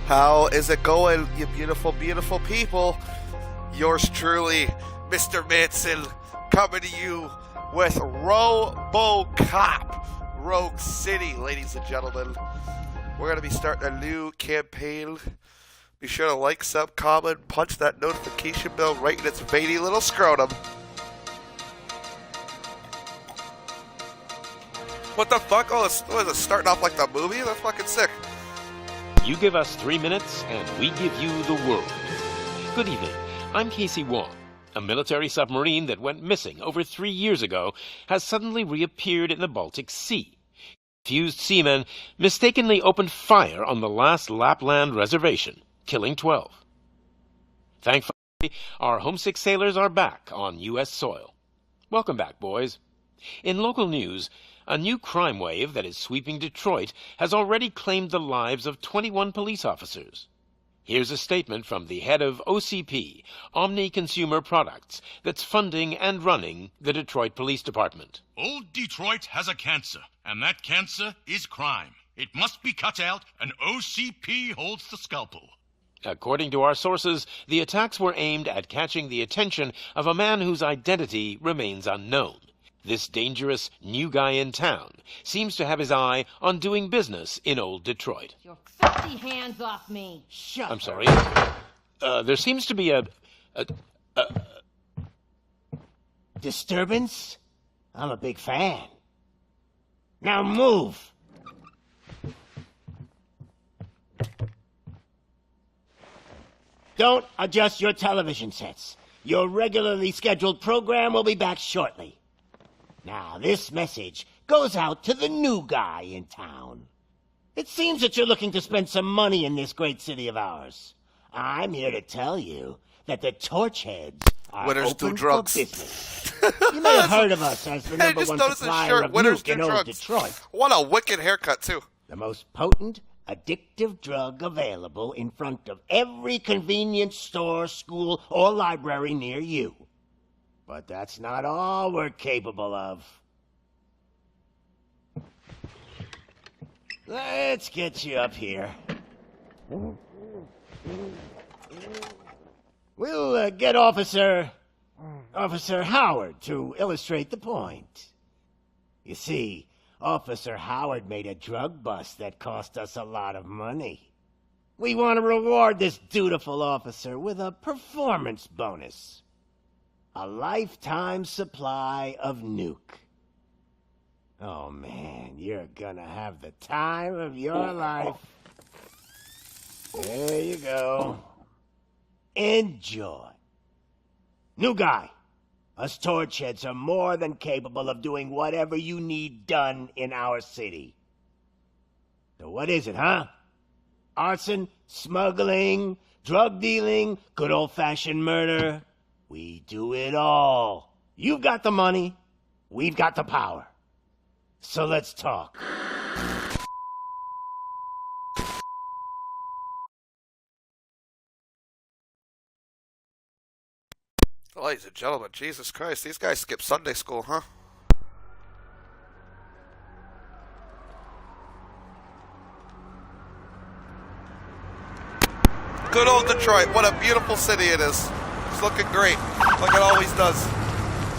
How is it going, you beautiful, beautiful people? Yours truly, Mr. Manson, coming to you with ROBOCOP Rougue City, ladies and gentlemen. We're going to be starting a new campaign. Be sure to like, sub, comment, punch that notification bell right in its veiny little scrotum. What the fuck? Oh, is it starting off like the movie? That's fucking sick. You give us 3 minutes, and we give you the world. Good evening. I'm Casey Wong. A military submarine that went missing over 3 years ago has suddenly reappeared in the Baltic Sea. Confused seamen mistakenly opened fire on the last Lapland reservation, killing 12. Thankfully, our homesick sailors are back on U.S. soil. Welcome back, boys. In local news, a new crime wave that is sweeping Detroit has already claimed the lives of 21 police officers. Here's a statement from the head of OCP, Omni Consumer Products, that's funding and running the Detroit Police Department. Old Detroit has a cancer, and that cancer is crime. It must be cut out, and OCP holds the scalpel. According to our sources, the attacks were aimed at catching the attention of a man whose identity remains unknown. This dangerous new guy in town seems to have his eye on doing business in old Detroit. Your filthy hands off me. Shut I'm sorry. There seems to be a disturbance? I'm a big fan. Now move! Don't adjust your television sets. Your regularly scheduled program will be back shortly. Now, this message goes out to the new guy in town. It seems that you're looking to spend some money in this great city of ours. I'm here to tell you that the Torchheads are open for business. You may have heard of us as the number one supplier of nuke in old Detroit. What a wicked haircut, too. The most potent, addictive drug available in front of every convenience store, school, or library near you. But that's not all we're capable of. Let's get you up here. We'll get Officer Howard to illustrate the point. You see, Officer Howard made a drug bust that cost us a lot of money. We want to reward this dutiful officer with a performance bonus. A lifetime supply of nuke. Oh man, you're gonna have the time of your life. There you go. Enjoy. New guy, us Torchheads are more than capable of doing whatever you need done in our city. So what is it, huh? Arson, smuggling, drug dealing, good old-fashioned murder? We do it all. You've got the money, we've got the power. So let's talk. Ladies and gentlemen, Jesus Christ, these guys skip Sunday school, huh? Good old Detroit, what a beautiful city it is. It's looking great, like it always does.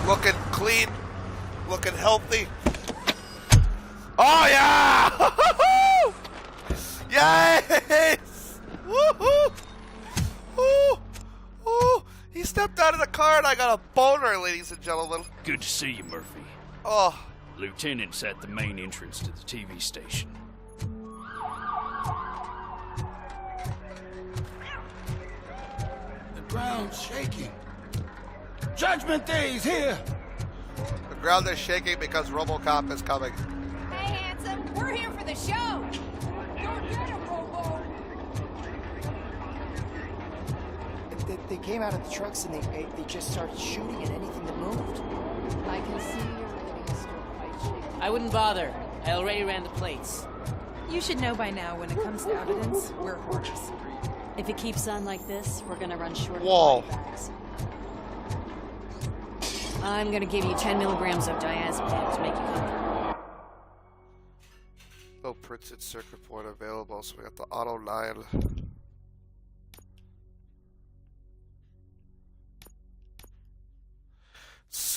Looking clean, looking healthy. Oh yeah! Yes! Woohoo! Ooh! Ooh! He stepped out of the car and I got a boner, ladies and gentlemen. Good to see you, Murphy. Oh. Lieutenant's at the main entrance to the TV station. The ground's shaking. Judgment Day's here! The ground is shaking because RoboCop is coming. Hey, handsome, we're here for the show. Don't get it, Robo. They came out of the trucks and they just started shooting at anything that moved. I can see you're getting a stir fight shaking. I wouldn't bother. I already ran the plates. You should know by now when it comes to evidence, we're hoarders. If it keeps on like this, we're gonna run short of Whoa. body bags. I'm gonna give you 10 milligrams of diazepam to make you comfortable. No printed circuit board available, so we got the Auto 9.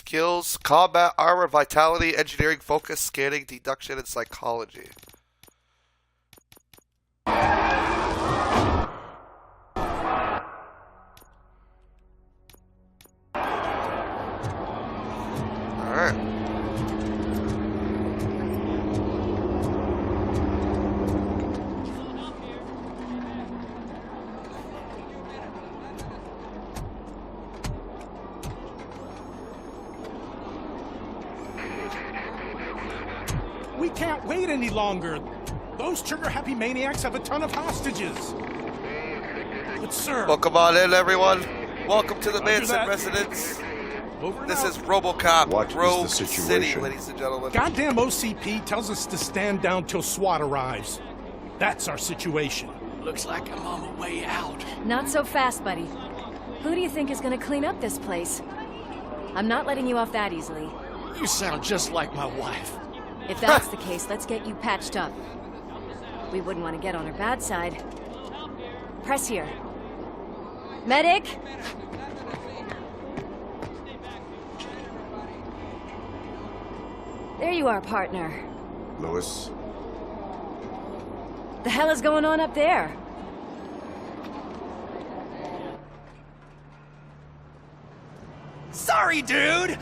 Skills, combat, armor, vitality, engineering, focus, scanning, deduction, and psychology. Alright. We can't wait any longer. Those trigger-happy maniacs have a ton of hostages. But sir... Welcome on in, everyone. Welcome to the Manson residence. This is ROBOCOP Rougue City, ladies and gentlemen. Goddamn OCP tells us to stand down till SWAT arrives. That's our situation. Looks like I'm on my way out. Not so fast, buddy. Who do you think is gonna clean up this place? I'm not letting you off that easily. You sound just like my wife. If that's the case, let's get you patched up. We wouldn't want to get on her bad side. Press here. Medic! There you are, partner. Lewis? The hell is going on up there? Sorry, dude!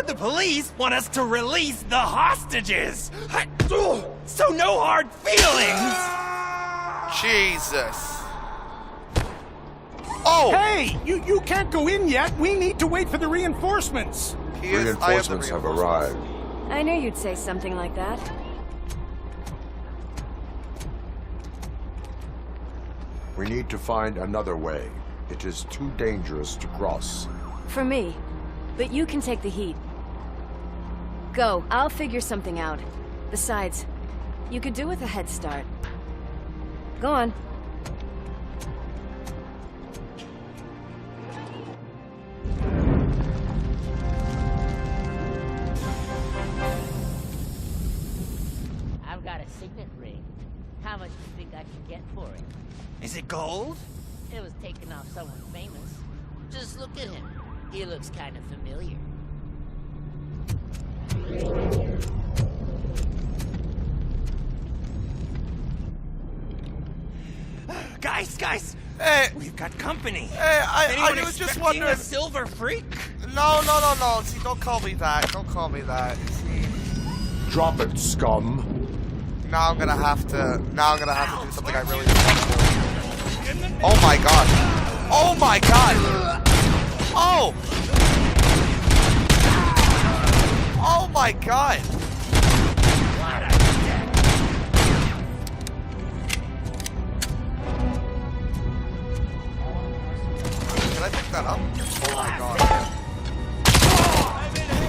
The police want us to release the hostages! So no hard feelings! Jesus. Oh! Hey! You can't go in yet! We need to wait for the reinforcements! Reinforcements have arrived. I knew you'd say something like that. We need to find another way. It is too dangerous to cross. For me. But you can take the heat. Go. I'll figure something out. Besides, you could do with a head start. Go on. I've got a signet ring. How much do you think I can get for it? Is it gold? It was taken off someone famous. Just look at him. He looks kind of familiar. Guys! Hey! We've got company! Hey, Anyone I was just expecting wondering... a silver freak? No. See, don't call me that. Don't call me that. See? Drop it, scum. Now I'm gonna have to do something I really don't want to do. Oh my god. Oh my god! Oh! Oh my god! Can I pick that up? Oh my god.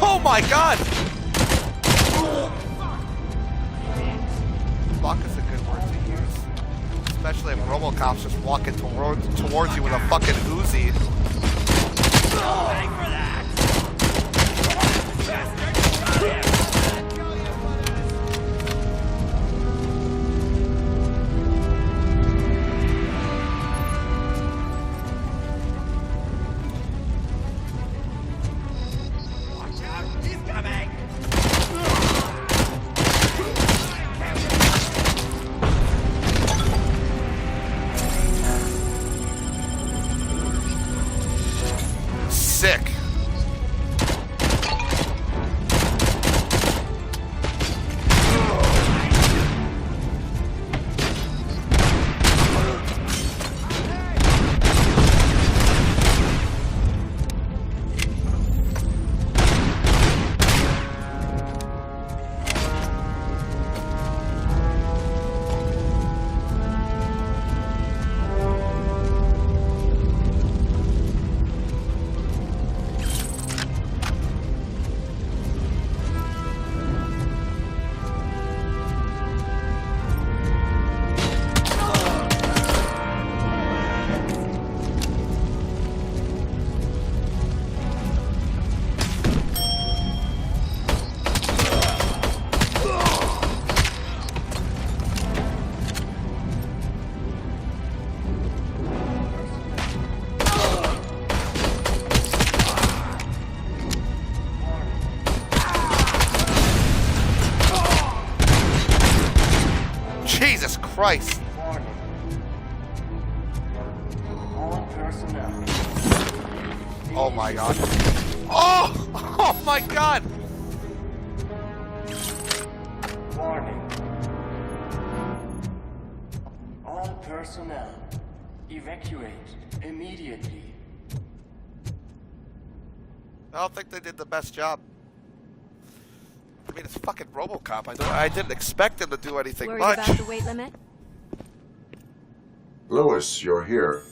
Oh my god! Fuck is a good word to use. Especially if RoboCop's just walking towards you with a fucking Uzi. Ready for that! Watch out! He's coming! Sick. Christ. Oh my god. Oh! Oh my god! Warning. All personnel, evacuate immediately. I don't think they did the best job. I mean, it's fucking RoboCop. I didn't expect him to do anything Worried much. about the weight limit? Lewis, you're here.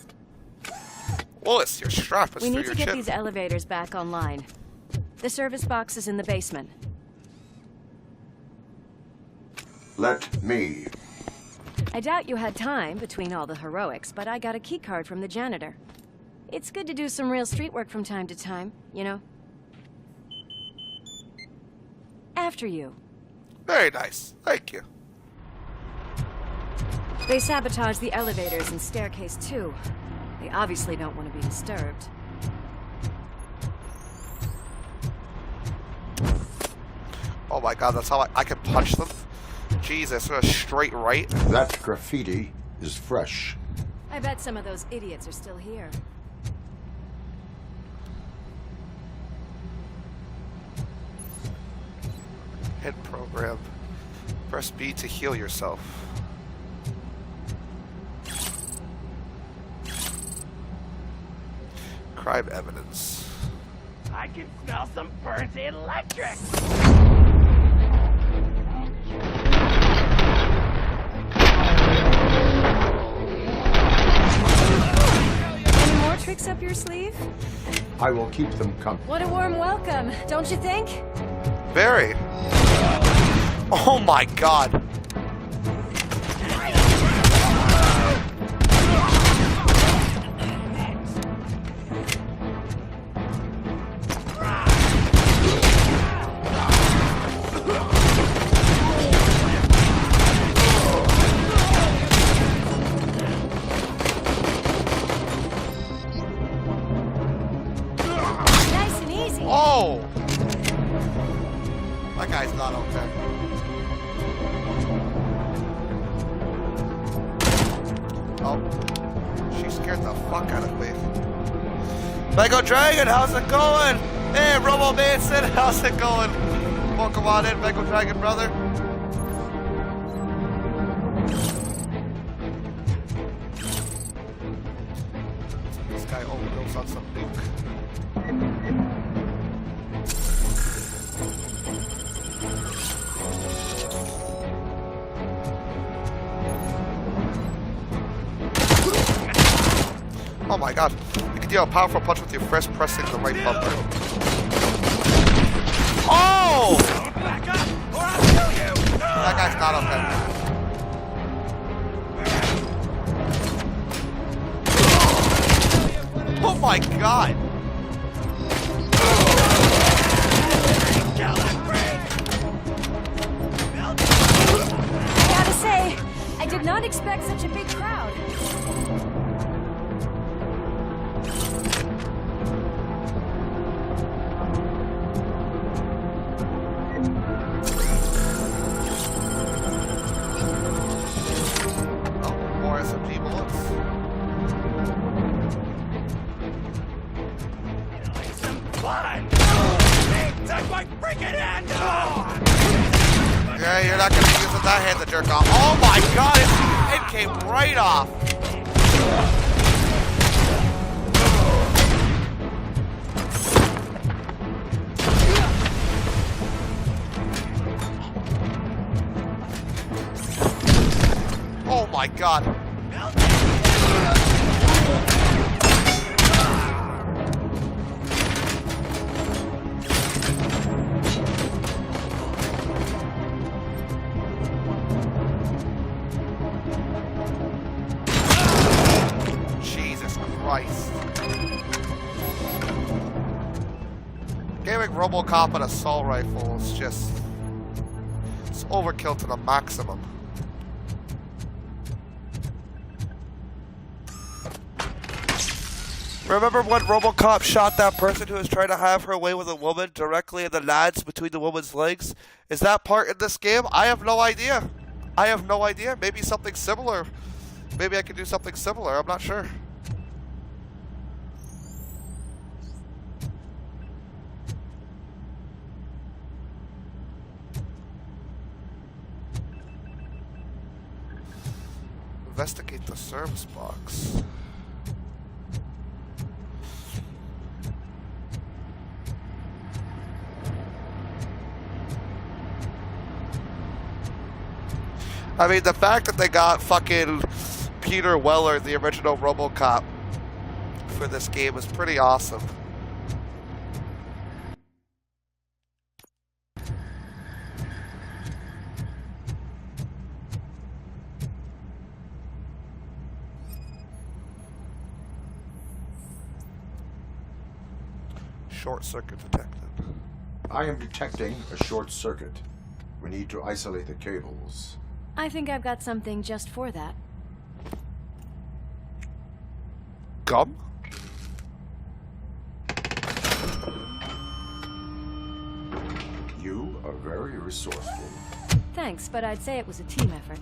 Lewis, your strap is We through need your to get chin. these elevators back online. The service box is in the basement. Let me. I doubt you had time between all the heroics, but I got a key card from the janitor. It's good to do some real street work from time to time, you know? After you. Very nice. Thank you. They sabotaged the elevators and staircase too. They obviously don't want to be disturbed. Oh my god, that's how I can punch them? Jesus, a straight right. That graffiti is fresh. I bet some of those idiots are still here. Hit program. Press B to heal yourself. Crime evidence. I can smell some burnt electric. Any more tricks up your sleeve? I will keep them coming. What a warm welcome, don't you think? Very. Oh my god. Nice and easy. Oh! That guy's not okay. Oh. She scared the fuck out of me. Mego Dragon, how's it going? Hey, MR.MANSON, how's it going? Welcome on in, Mego Dragon, brother. This guy overdosed on some nuke. Oh my god. You can deal a powerful punch with your fist pressing the right bumper. Oh! Back up, or I'll kill you! That guy's not okay. Oh my god! I gotta say, I did not expect such a big crowd. Oh, more SMG bullets. Fun! Take my freaking hand off! Yeah, you're not gonna be using that hand to jerk off. Oh my god, it came right off. Oh my god. Jesus Christ. Giving RoboCop an assault rifle is just... it's overkill to the maximum. Remember when RoboCop shot that person who was trying to have her way with a woman directly in the nads between the woman's legs? Is that part in this game? I have no idea. I have no idea. Maybe something similar. Maybe I could do something similar. I'm not sure. Investigate the service box. I mean, the fact that they got fucking Peter Weller, the original RoboCop, for this game is pretty awesome. Short circuit detected. I am detecting a short circuit. We need to isolate the cables. I think I've got something just for that. Gum? You are very resourceful. Thanks, but I'd say it was a team effort.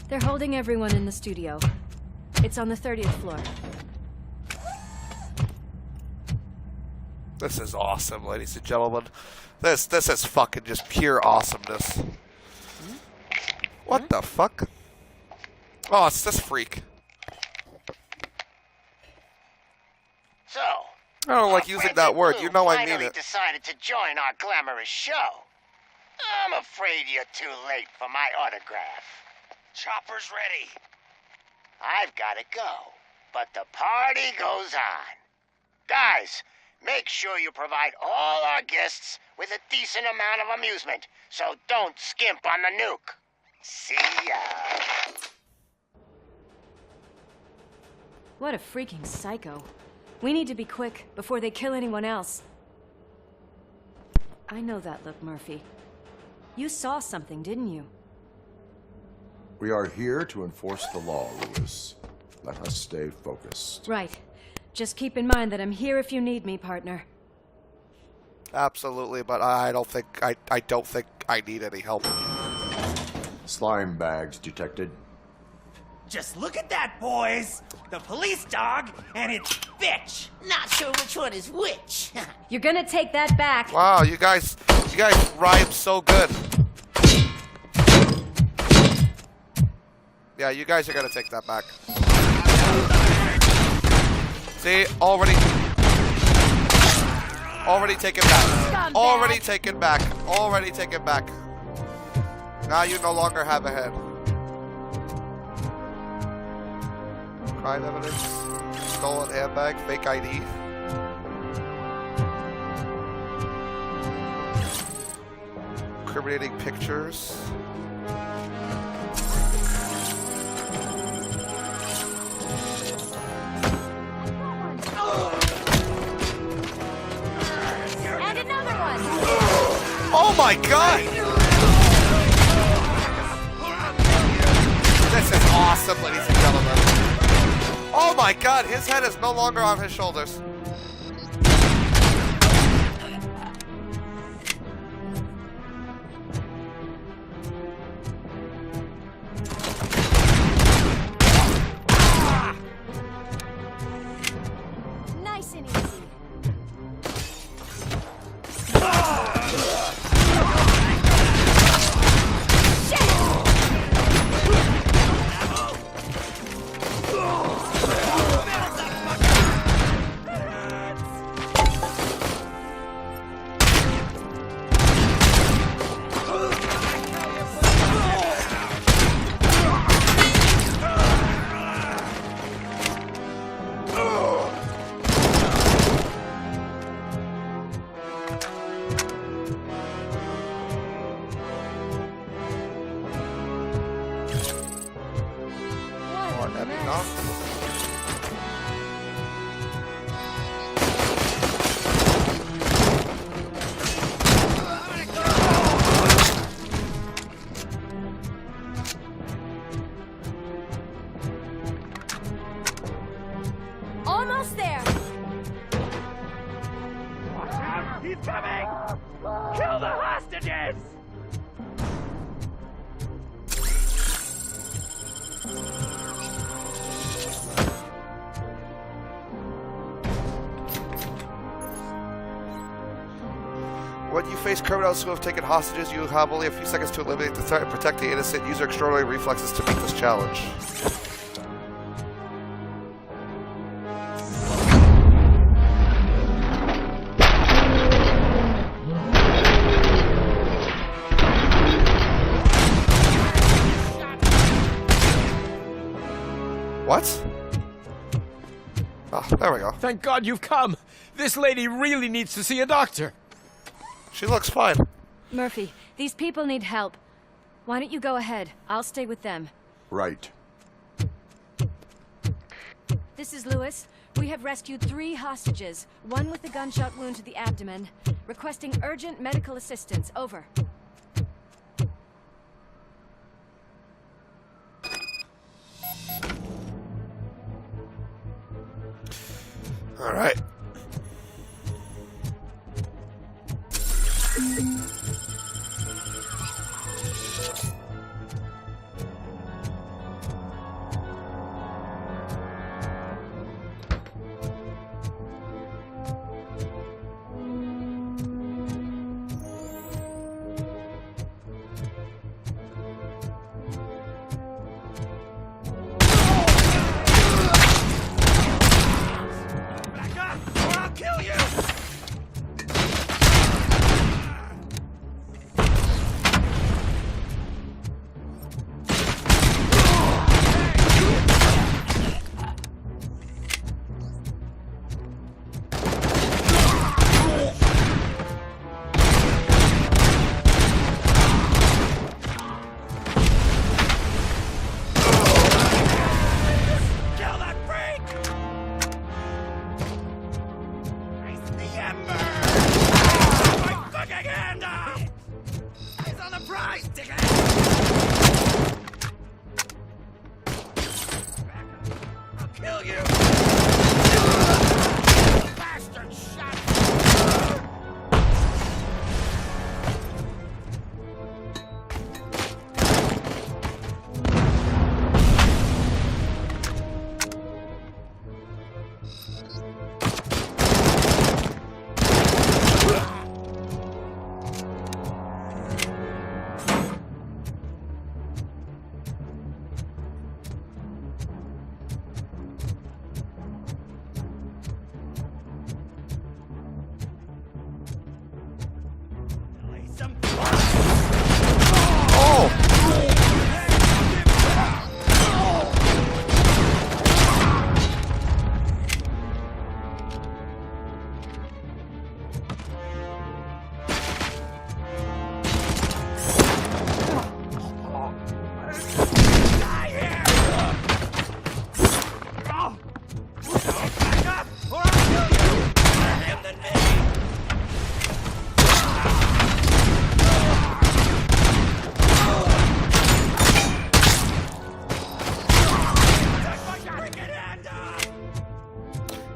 They're holding everyone in the studio. It's on the 30th floor. This is awesome, ladies and gentlemen. This is fucking just pure awesomeness. What the fuck? Oh, it's this freak. So, I don't like using that word. You know I mean it. Decided to join our glamorous show. I'm afraid you're too late for my autograph. Chopper's ready. I've got to go, but the party goes on. Guys, make sure you provide all our guests with a decent amount of amusement, so don't skimp on the nuke. See ya. What a freaking psycho. We need to be quick before they kill anyone else. I know that look, Murphy. You saw something, didn't you? We are here to enforce the law, Lewis. Let us stay focused. Right. Just keep in mind that I'm here if you need me, partner. Absolutely, but I don't think I need any help. Slime bags detected. Just look at that, boys! The police dog and its bitch! Not sure which one is which. You're gonna take that back. Wow, you guys rhyme so good. Yeah, you guys are gonna take that back. See, already taken back. Already taken back. Already taken back. Now you no longer have a head. Crime evidence. Stolen handbag. Fake ID. Incriminating pictures. And another one. Oh my god! This is awesome, ladies and gentlemen. Oh my god, his head is no longer on his shoulders. Nice and easy. Almost there. He's coming! Kill the hostages! face criminals who have taken hostages. You have only a few seconds to eliminate the threat and protect the innocent. Use your extraordinary reflexes to meet this challenge. What? Oh, there we go. Thank God you've come. This lady really needs to see a doctor. She looks fine. Murphy, these people need help. Why don't you go ahead? I'll stay with them. Right. This is Lewis. We have rescued 3 hostages, one with a gunshot wound to the abdomen. Requesting urgent medical assistance. Over. All right.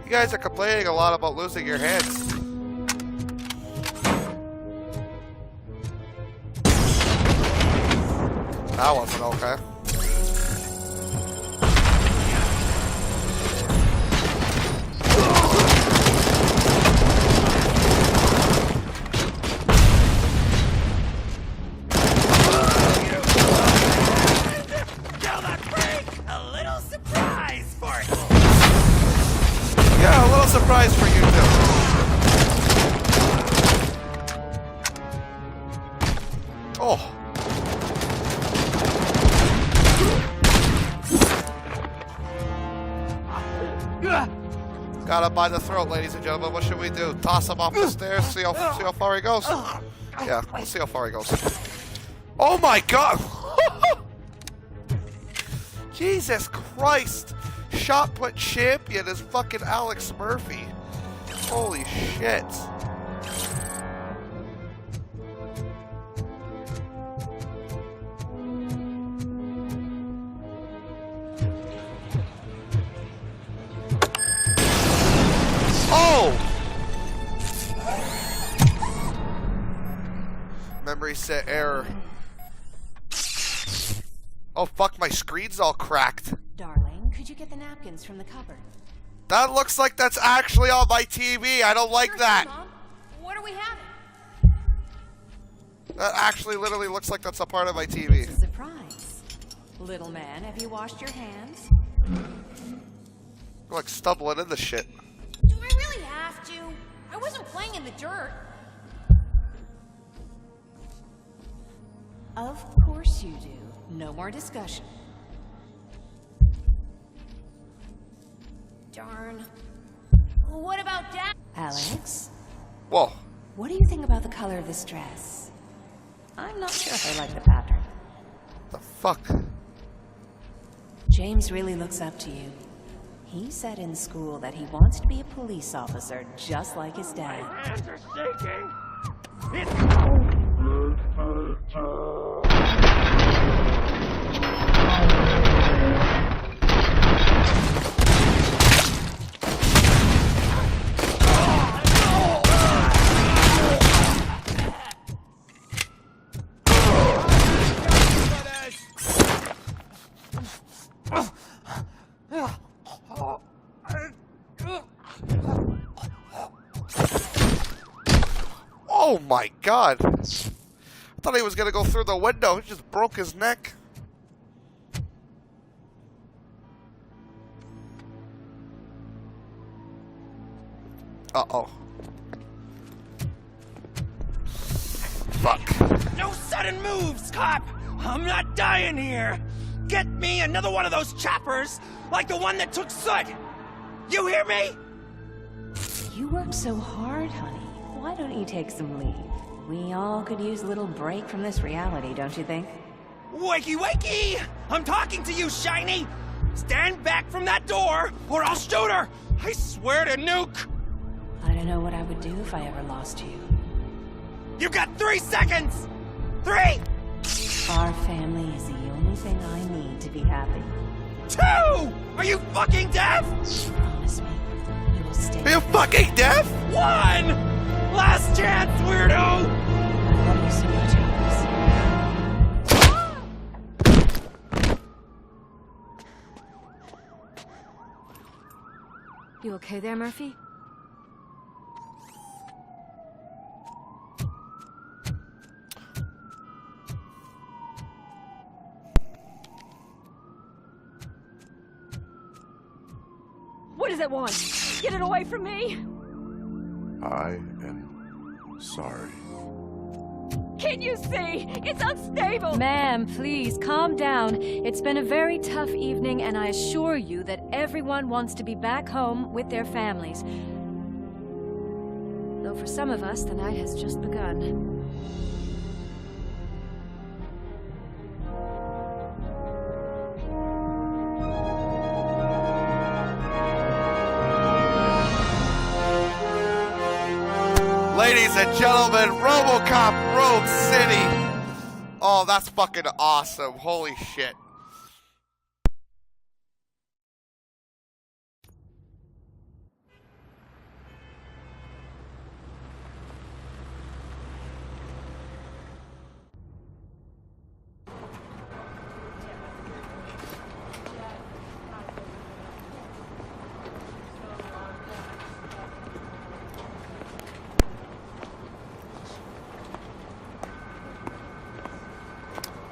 You guys are complaining a lot about losing your heads. That wasn't okay. Yeah, a little surprise for you too. Oh. Got him by the throat, ladies and gentlemen. What should we do? Toss him off the stairs? See how far he goes? Yeah, let's see how far he goes. Oh my god! Jesus Christ! Shot put champion is fucking Alex Murphy. Holy shit. Oh! Memory set error. Oh fuck, my screen's all cracked. Darling, could you get the napkins from the cupboard? That looks like that's actually on my TV. I don't like that. Mom, what are we having? That actually literally looks like that's a part of my TV. Surprise. Little man, have you washed your hands? I'm like stumbling in the shit. Do I really have to? I wasn't playing in the dirt. Of course you do. No more discussion. Darn. What about Dad? Alex? Whoa. What do you think about the color of this dress? I'm not sure if I like the pattern. The fuck? James really looks up to you. He said in school that he wants to be a police officer just like his dad. My hands are shaking! Oh my god. I thought he was gonna go through the window. He just broke his neck. Uh-oh. Fuck. No sudden moves, cop! I'm not dying here! Get me another one of those choppers, like the one that took Soot! You hear me? You work so hard, honey. Why don't you take some leave? We all could use a little break from this reality, don't you think? Wakey, wakey! I'm talking to you, Shiny! Stand back from that door, or I'll shoot her! I swear to nuke! I don't know what I would do if I ever lost you. You got 3 seconds! 3! Our family is the only thing I need to be happy. 2! Are you fucking deaf? Promise me you will stay. Are you fucking deaf? 1! Last chance, weirdo! I love you so much, Alex. You okay there, Murphy? What does it want? Get it away from me! I am sorry. Can't you see? It's unstable! Ma'am, please, calm down. It's been a very tough evening, and I assure you that everyone wants to be back home with their families. Though for some of us, the night has just begun. Ladies and gentlemen, ROBOCOP Rougue City. Oh, that's fucking awesome. Holy shit.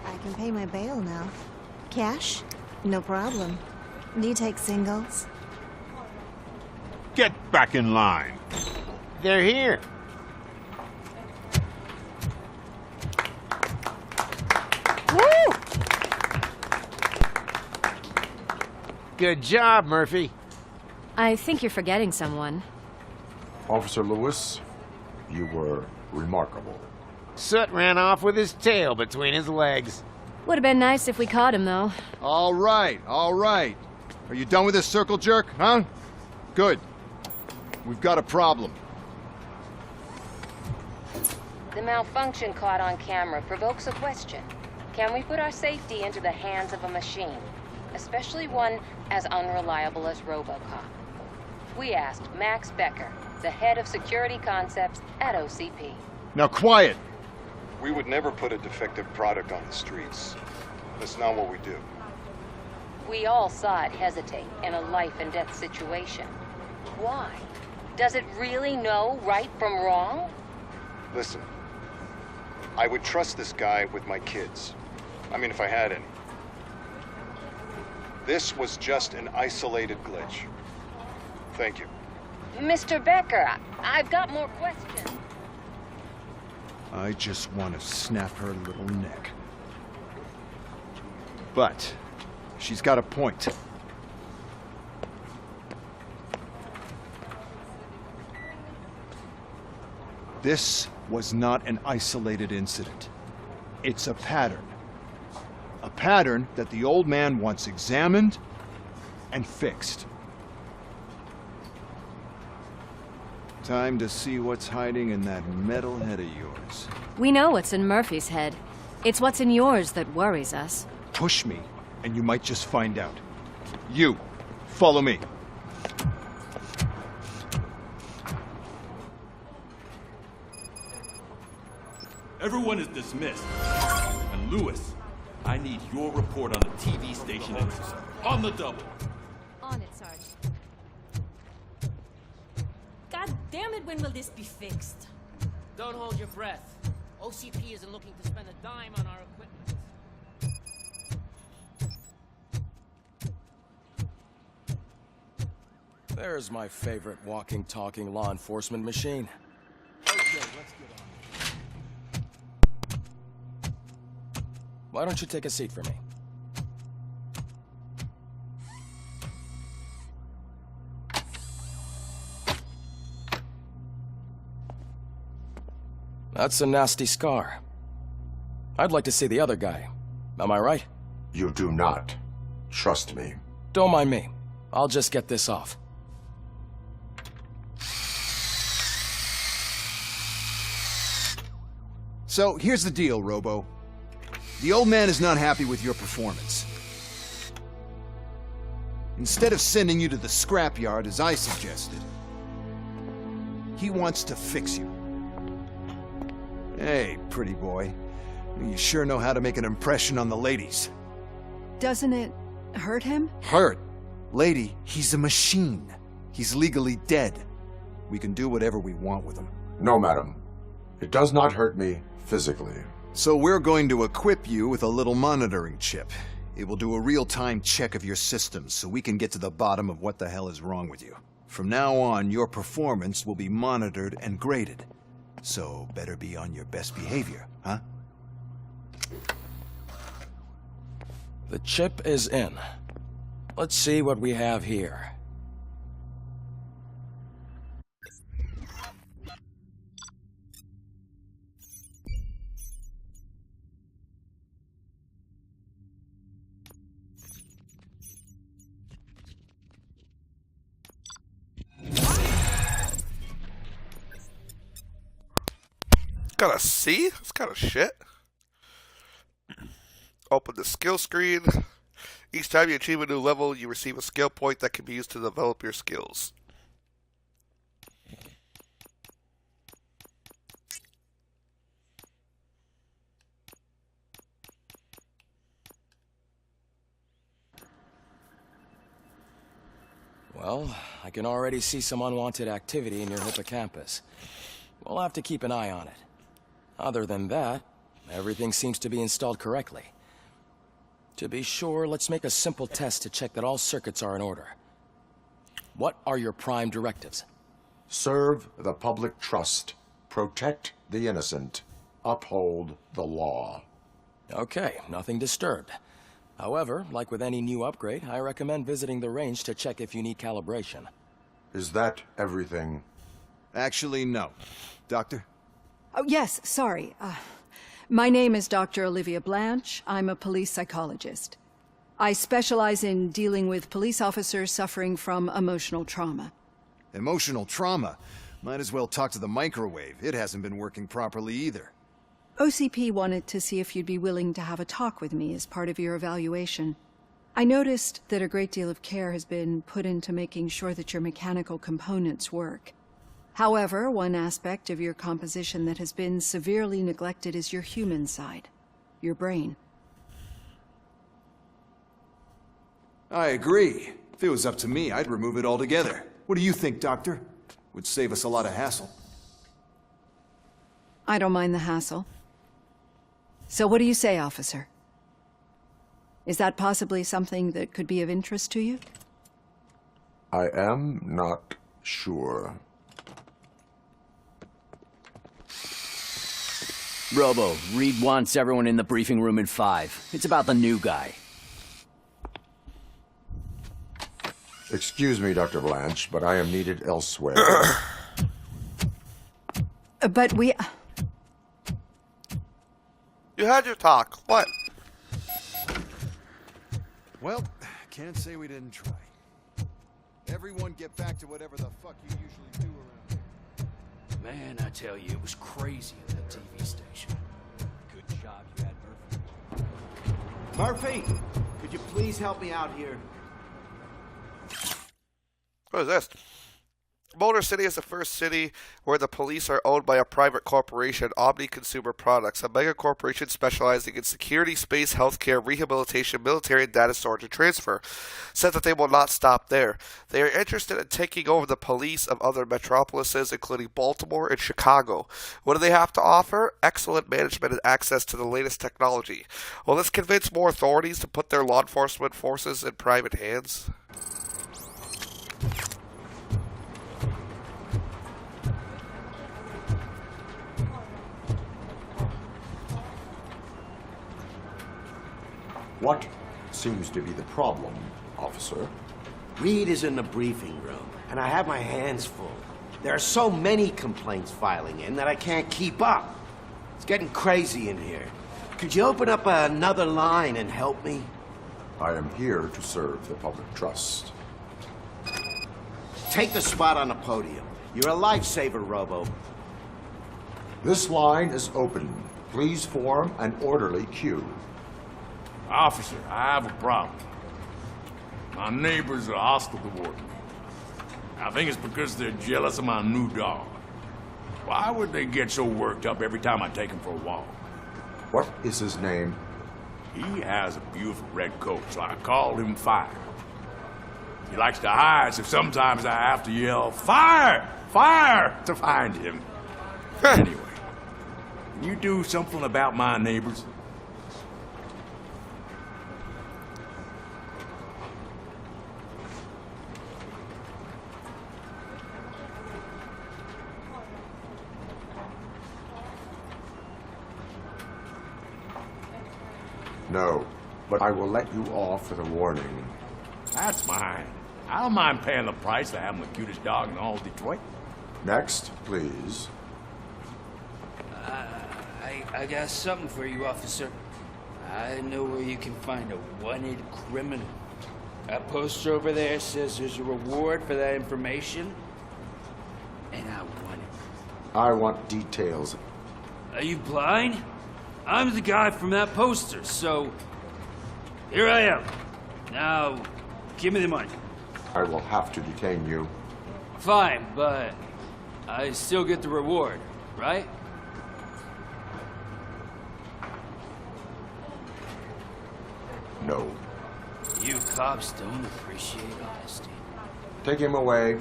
I can pay my bail now. Cash? No problem. Do you take singles? Get back in line. They're here. Woo! Good job, Murphy. I think you're forgetting someone. Officer Lewis, you were remarkable. Soot ran off with his tail between his legs. Would have been nice if we caught him, though. All right, all right. Are you done with this circle jerk, huh? Good. We've got a problem. The malfunction caught on camera provokes a question. Can we put our safety into the hands of a machine? Especially one as unreliable as ROBOCOP. We asked Max Becker, the head of security concepts at OCP. Now quiet! We would never put a defective product on the streets. That's not what we do. We all saw it hesitate in a life-and-death situation. Why? Does it really know right from wrong? Listen, I would trust this guy with my kids. I mean, if I had any. This was just an isolated glitch. Thank you. Mr. Becker, I've got more questions. I just want to snap her little neck. But she's got a point. This was not an isolated incident. It's a pattern. A pattern that the old man wants examined and fixed. Time to see what's hiding in that metal head of yours. We know what's in Murphy's head. It's what's in yours that worries us. Push me, and you might just find out. You, follow me. Everyone is dismissed. And Lewis, I need your report on the TV station exercise. On the double. On it, Sarge. God damn it, when will this be fixed? Don't hold your breath. OCP isn't looking to spend a dime on our equipment. There's my favorite walking, talking law enforcement machine. Okay, let's get on. Why don't you take a seat for me? That's a nasty scar. I'd like to see the other guy. Am I right? You do not. Trust me. Don't mind me. I'll just get this off. So, here's the deal, Robo. The old man is not happy with your performance. Instead of sending you to the scrapyard, as I suggested, he wants to fix you. Hey, pretty boy. You sure know how to make an impression on the ladies. Doesn't it hurt him? Hurt? Lady, he's a machine. He's legally dead. We can do whatever we want with him. No, madam. It does not hurt me physically. So we're going to equip you with a little monitoring chip. It will do a real-time check of your systems so we can get to the bottom of what the hell is wrong with you. From now on, your performance will be monitored and graded. So better be on your best behavior, huh? The chip is in. Let's see what we have here. Got a C? That's kind of shit. Open the skill screen. Each time you achieve a new level, you receive a skill point that can be used to develop your skills. Well, I can already see some unwanted activity in your hippocampus. We'll have to keep an eye on it. Other than that, everything seems to be installed correctly. To be sure, let's make a simple test to check that all circuits are in order. What are your prime directives? Serve the public trust. Protect the innocent. Uphold the law. Okay, nothing disturbed. However, like with any new upgrade, I recommend visiting the range to check if you need calibration. Is that everything? Actually, no. Doctor? Oh, yes, sorry. My name is Dr. Olivia Blanche. I'm a police psychologist. I specialize in dealing with police officers suffering from emotional trauma. Emotional trauma? Might as well talk to the microwave. It hasn't been working properly either. OCP wanted to see if you'd be willing to have a talk with me as part of your evaluation. I noticed that a great deal of care has been put into making sure that your mechanical components work. However, one aspect of your composition that has been severely neglected is your human side, your brain. I agree. If it was up to me, I'd remove it altogether. What do you think, Doctor? Would save us a lot of hassle. I don't mind the hassle. So what do you say, officer? Is that possibly something that could be of interest to you? I am not sure. Robo, Reed wants everyone in the briefing room in 5. It's about the new guy. Excuse me, Dr. Blanche, but I am needed elsewhere. But we... You had your talk. What? Well, can't say we didn't try. Everyone get back to whatever the fuck you usually do around here. Man, I tell you, it was crazy at that TV station. Good job you had Murphy. Murphy, could you please help me out here? What is this? Motor City is the first city where the police are owned by a private corporation, Omni Consumer Products, a mega corporation specializing in security, space, healthcare, rehabilitation, military, and data storage and transfer. Said that they will not stop there. They are interested in taking over the police of other metropolises, including Baltimore and Chicago. What do they have to offer? Excellent management and access to the latest technology. Will this convince more authorities to put their law enforcement forces in private hands? What seems to be the problem, officer? Reed is in the briefing room, and I have my hands full. There are so many complaints filing in that I can't keep up. It's getting crazy in here. Could you open up another line and help me? I am here to serve the public trust. Take the spot on the podium. You're a lifesaver, Robo. This line is open. Please form an orderly queue. Officer, I have a problem. My neighbors are hostile toward me. I think it's because they're jealous of my new dog. Why would they get so worked up every time I take him for a walk? What is his name? He has a beautiful red coat, so I called him Fire. He likes to hide, so sometimes I have to yell, "Fire! Fire!" to find him. Anyway, can you do something about my neighbors? No, but I will let you off with a warning. That's fine. I don't mind paying the price to have the cutest dog in all of Detroit. Next, please. I got something for you, officer. I know where you can find a wanted criminal. That poster over there says there's a reward for that information, and I want it. I want details. Are you blind? I'm the guy from that poster, so here I am. Now, give me the money. I will have to detain you. Fine, but I still get the reward, right? No. You cops don't appreciate honesty. Take him away.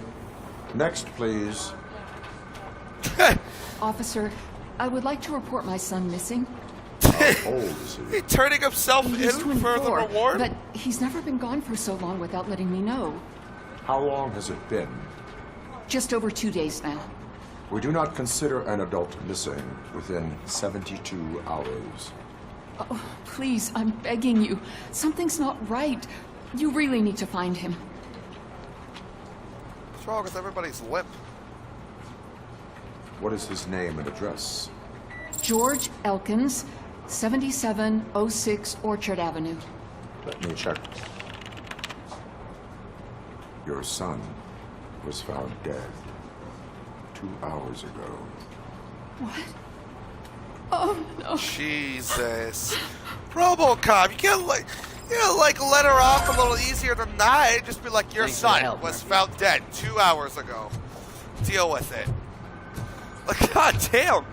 Next, please. Officer, I would like to report my son missing. How old is he? He's turning himself in for the reward? But he's never been gone for so long without letting me know. How long has it been? Just over 2 days now. We do not consider an adult missing within 72 hours. Oh, please, I'm begging you. Something's not right. You really need to find him. What's wrong with everybody's lip? What is his name and address? George Elkins, 7706 Orchard Avenue. Let me check. Your son was found dead 2 hours ago. What? Oh, no. Jesus. RoboCop, you can't like let her off a little easier than that. Just be like, your son was found dead 2 hours ago. Deal with it. Like, god damn.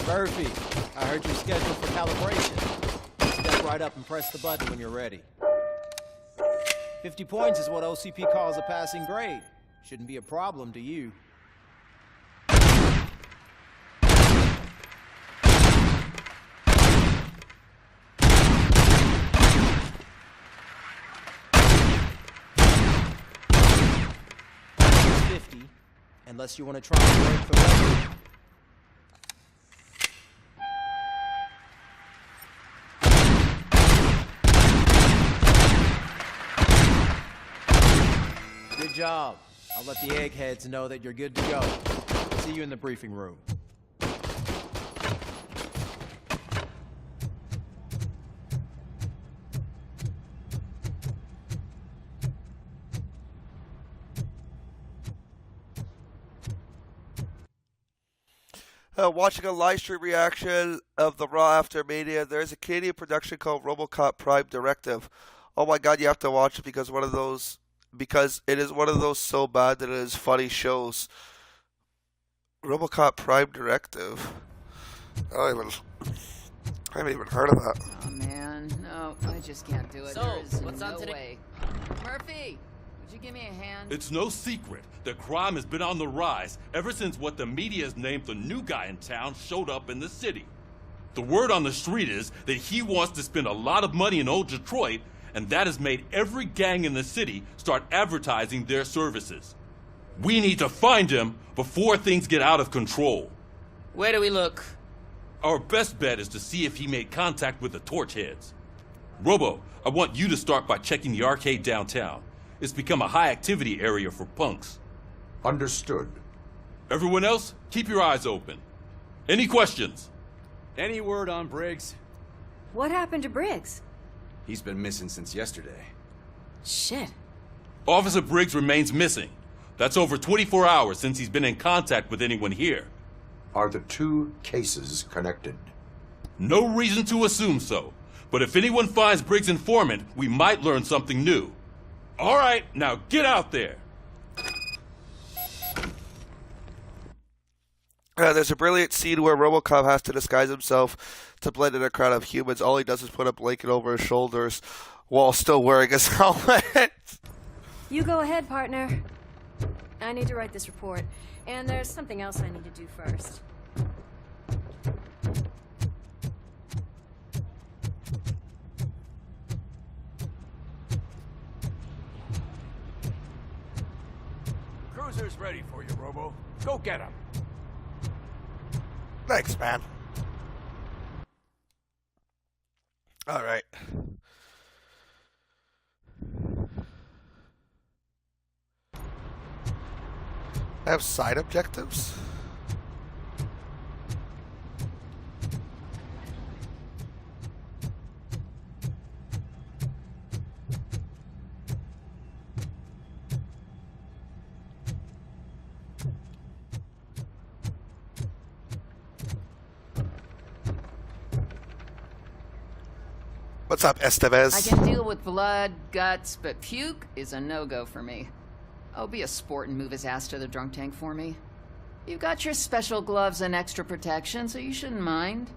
Murphy, I heard you're scheduled for calibration. Step right up and press the button when you're ready. 50 points is what OCP calls a passing grade. Shouldn't be a problem to you. It's 50, unless you want to try and break the record. Good job. I'll let the eggheads know that you're good to go. See you in the briefing room. Watching a live stream reaction of the Raw After Mania. There's a Canadian production called ROBOCOP Prime Directive. Oh my god, you have to watch it because it is one of those so bad that it is funny shows. ROBOCOP Prime Directive. I haven't even heard of that. Oh man, no, I just can't do it. So, there is what's no on today? way. Murphy, would you give me a hand? It's no secret that crime has been on the rise ever since what the media has named the new guy in town showed up in the city. The word on the street is that he wants to spend a lot of money in old Detroit, and that has made every gang in the city start advertising their services. We need to find him before things get out of control. Where do we look? Our best bet is to see if he made contact with the Torchheads. Robo, I want you to start by checking the arcade downtown. It's become a high-activity area for punks. Understood. Everyone else, keep your eyes open. Any questions? Any word on Briggs? What happened to Briggs? He's been missing since yesterday. Shit. Officer Briggs remains missing. That's over 24 hours since he's been in contact with anyone here. Are the two cases connected? No reason to assume so. But if anyone finds Briggs' informant, we might learn something new. All right, now get out there. There's a brilliant scene where RoboCop has to disguise himself to blend in a crowd of humans. All he does is put a blanket over his shoulders while still wearing his helmet. You go ahead, partner. I need to write this report, and there's something else I need to do first. Cruiser's ready for you, Robo. Go get him. Thanks, man. All right. I have side objectives? What's up, Estevez? I can deal with blood, guts, but puke is a no-go for me. Oh, be a sport and move his ass to the drunk tank for me. You've got your special gloves and extra protection, so you shouldn't mind.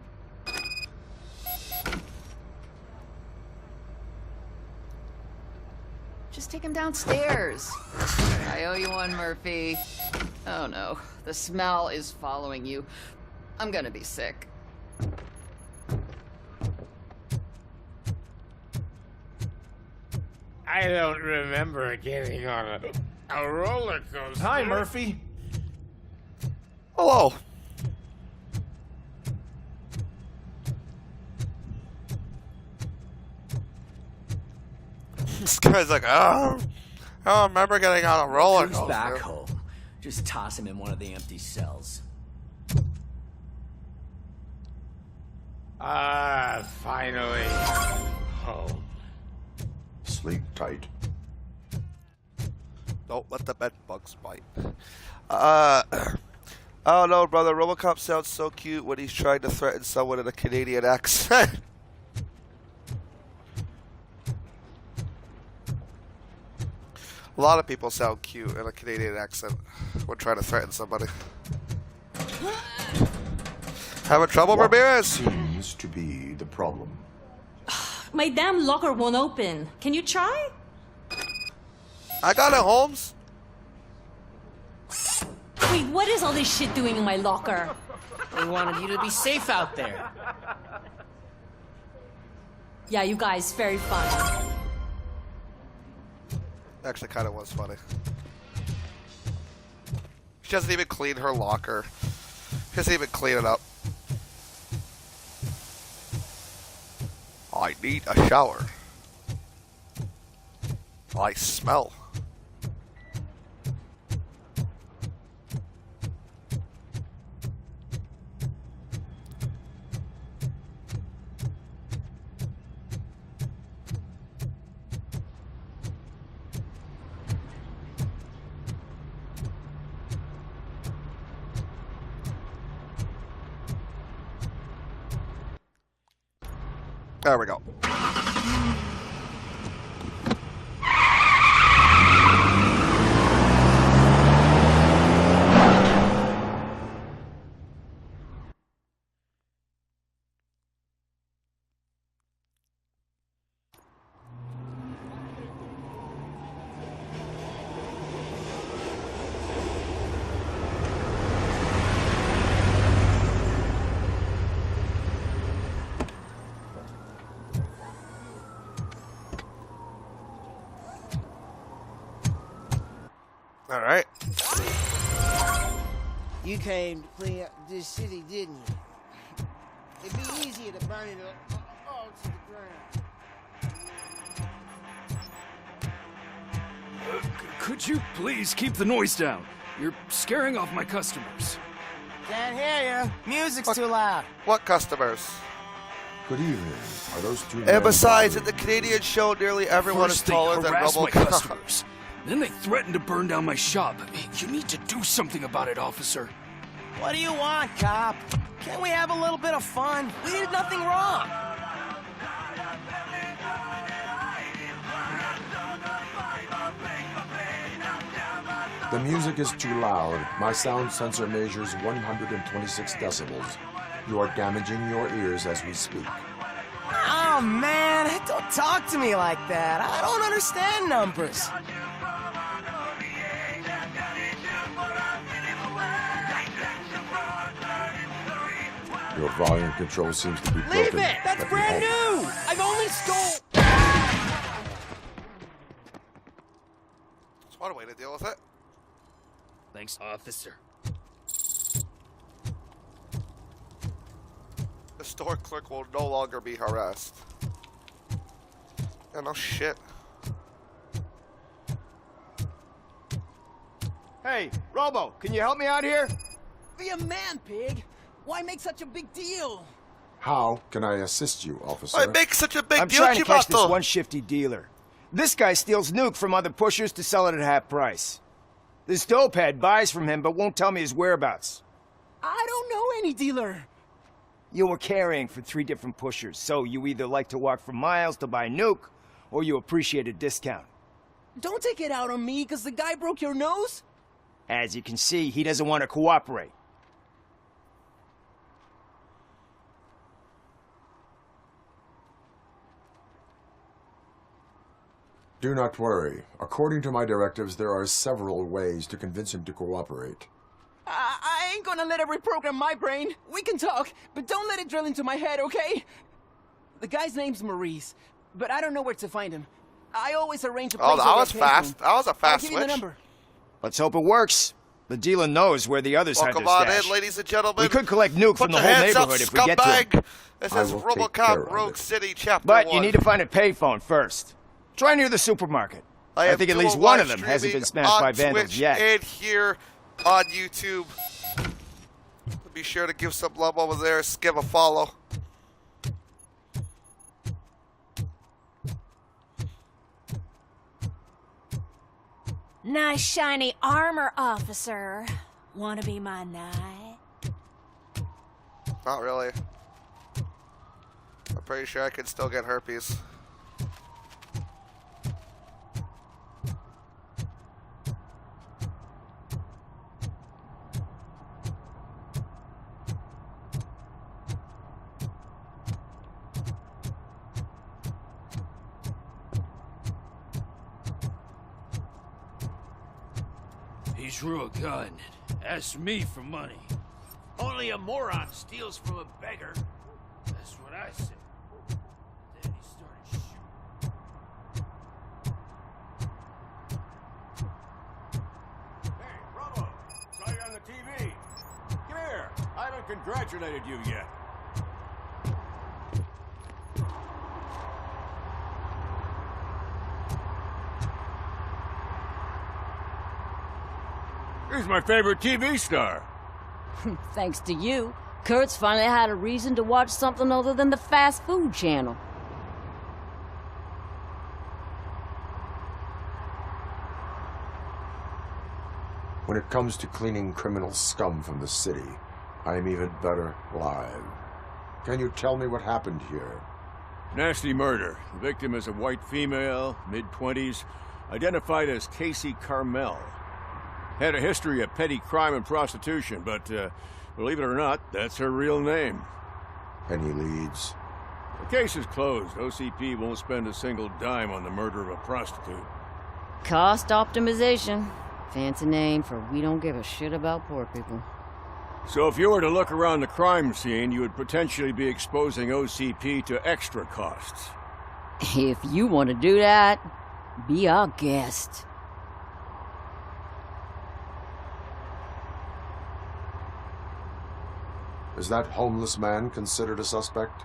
Just take him downstairs. I owe you one, Murphy. Oh no, the smell is following you. I'm gonna be sick. I don't remember getting on a roller coaster. Hi, Murphy. Hello. This guy's like, I don't remember getting on a roller Who's coaster. back home? Just toss him in one of the empty cells. Finally. Home. Sleep tight. Don't let the bed bugs bite. I don't know, brother. RoboCop sounds so cute when he's trying to threaten someone in a Canadian accent. A lot of people sound cute in a Canadian accent when trying to threaten somebody. Having trouble, What Ramirez? seems to be the problem? My damn locker won't open. Can you try? I got it, Holmes. Wait, what is all this shit doing in my locker? They wanted you to be safe out there. Yeah, you guys, very fun. Actually, kind of was funny. She doesn't even clean her locker. She doesn't even clean it up. I need a shower. I smell. There we go. All right. You came to clean up this city, didn't you? It'd be easier to burn it all to the ground. Could you please keep the noise down? You're scaring off my customers. Can't hear you. Music's too loud. What customers? Good evening. Are those two men And besides, in the Canadian show, nearly everyone First is taller they than harass my RoboCop. customers. Then they threaten to burn down my shop. You need to do something about it, officer. What do you want, cop? Can't we have a little bit of fun? We did nothing wrong. The music is too loud. My sound sensor measures 126 decibels. You are damaging your ears as we speak. Oh, man, don't talk to me like that. I don't understand numbers. Your volume control seems to be broken. Leave it! That's Let me brand help. new! I've only stole... That's one way to deal with it. Thanks, officer. The store clerk will no longer be harassed. Yeah, no shit. Hey, Robo, can you help me out here? Be a man, pig. Why make such a big deal? How can I assist you, officer? Why make such a big I'm deal, trying to catch this Chivato? one shifty dealer. This guy steals nuke from other pushers to sell it at half price. This dopehead buys from him but won't tell me his whereabouts. I don't know any dealer. You were carrying for 3 different pushers, so you either like to walk for miles to buy nuke, or you appreciate a discount. Don't take it out on me, because the guy broke your nose? As you can see, he doesn't want to cooperate. Do not worry. According to my directives, there are several ways to convince him to cooperate. I ain't gonna let it reprogram my brain. We can talk, but don't let it drill into my head, okay? The guy's name's Maurice, but I don't know where to find him. I always arrange a place. Oh, that was fast. That was a fast I'll give you the switch. number. Let's hope it works. The dealer knows where the others Welcome had on their stash. in, ladies and gentlemen. We could collect nuke Put from the your whole hands up, neighborhood if we get to scumbag. him. This I is will take care RoboCop of Rogue it. City, Chapter But 1. you need to find a payphone first. Try near the supermarket. I am think at dual least one live of them hasn't been streaming smashed by on vandals Twitch yet. and here on YouTube. Be sure to give some love over there. Give a follow. Nice shiny armor, officer. Wanna be my knight? Not really. I'm pretty sure I can still get herpes. He's real gun. Ask me for money. Only a moron steals from a beggar. That's what I said. Then he started shooting. Hey, Robo! Saw you on the TV. Come here. I haven't congratulated you yet. He's my favorite TV star. Thanks to you, Kurt's finally had a reason to watch something other than the fast food channel. When it comes to cleaning criminal scum from the city, I'm even better live. Can you tell me what happened here? Nasty murder. The victim is a white female, mid-20s, identified as Casey Carmel. Had a history of petty crime and prostitution, but believe it or not, that's her real name. Any leads? The case is closed. OCP won't spend a single dime on the murder of a prostitute. Cost optimization. Fancy name for we don't give a shit about poor people. So if you were to look around the crime scene, you would potentially be exposing OCP to extra costs. If you want to do that, be our guest. Is that homeless man considered a suspect?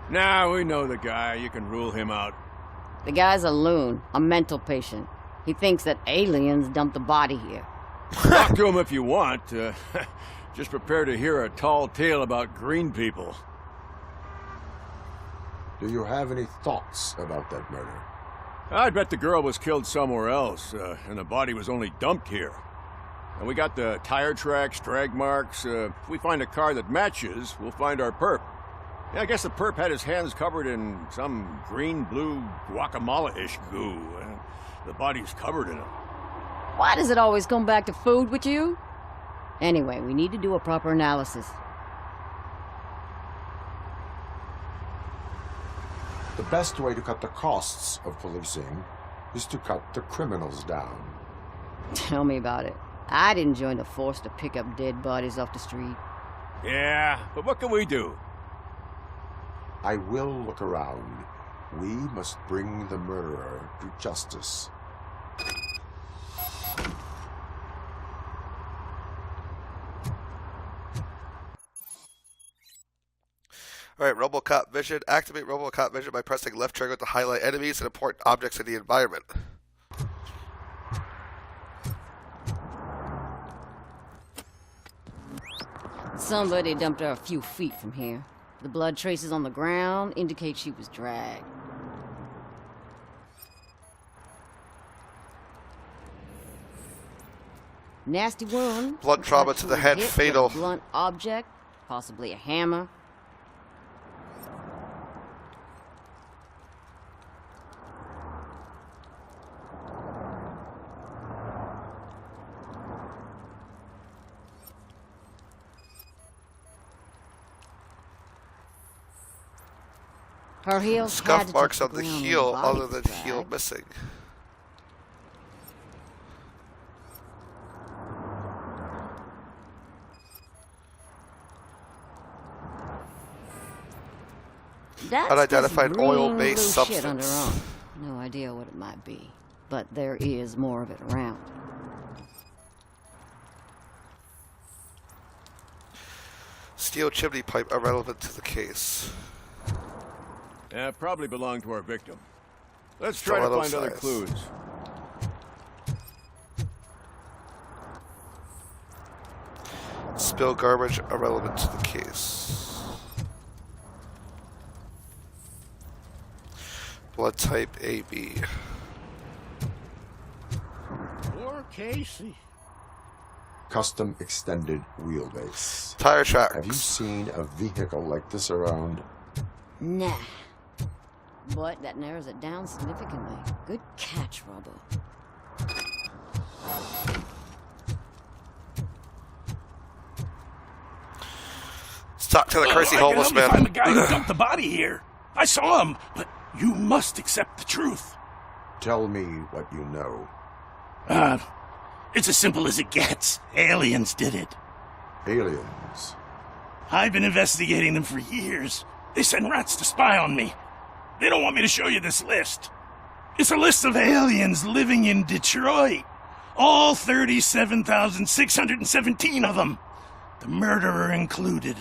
Nah, we know the guy. You can rule him out. The guy's a loon, a mental patient. He thinks that aliens dumped the body here. Talk to him if you want. Just prepare to hear a tall tale about green people. Do you have any thoughts about that murder? I bet the girl was killed somewhere else, and the body was only dumped here. And we got the tire tracks, drag marks. If we find a car that matches, we'll find our perp. Yeah, I guess the perp had his hands covered in some green-blue guacamole-ish goo. The body's covered in it. Why does it always come back to food with you? Anyway, we need to do a proper analysis. The best way to cut the costs of policing is to cut the criminals down. Tell me about it. I didn't join the force to pick up dead bodies off the street. Yeah, but what can we do? I will look around. We must bring the murderer to justice. Alright, ROBOCOP Vision. Activate ROBOCOP Vision by pressing left trigger to highlight enemies and important objects in the environment. Somebody dumped her a few feet from here. The blood traces on the ground indicate she was dragged. Nasty wound. Blunt trauma to the head, Hit fatal. with a blunt object, possibly a hammer. Her heels had Scuff to marks touch on the ground heel when the other body than was heel dragged. missing. That's Unidentified just green oil-based blue shit on her substance. arm. No idea what it might be, but there is more of it around. Steel chimney pipe irrelevant to the case. Yeah, probably belonged to our victim. Let's try to Stiletto find other size. clues. Spill garbage irrelevant to the case. Blood type AB. Poor Casey. Custom extended wheelbase. Tire tracks. Have you seen a vehicle like this around? Nah. But that narrows it down significantly. Good catch, Robo. Let's talk to the crazy I can homeless help you man. find the guy who dumped the body here. I saw him, but you must accept the truth. Tell me what you know. It's as simple as it gets. Aliens did it. Aliens? I've been investigating them for years. They send rats to spy on me. They don't want me to show you this list. It's a list of aliens living in Detroit. All 37,617 of them. The murderer included.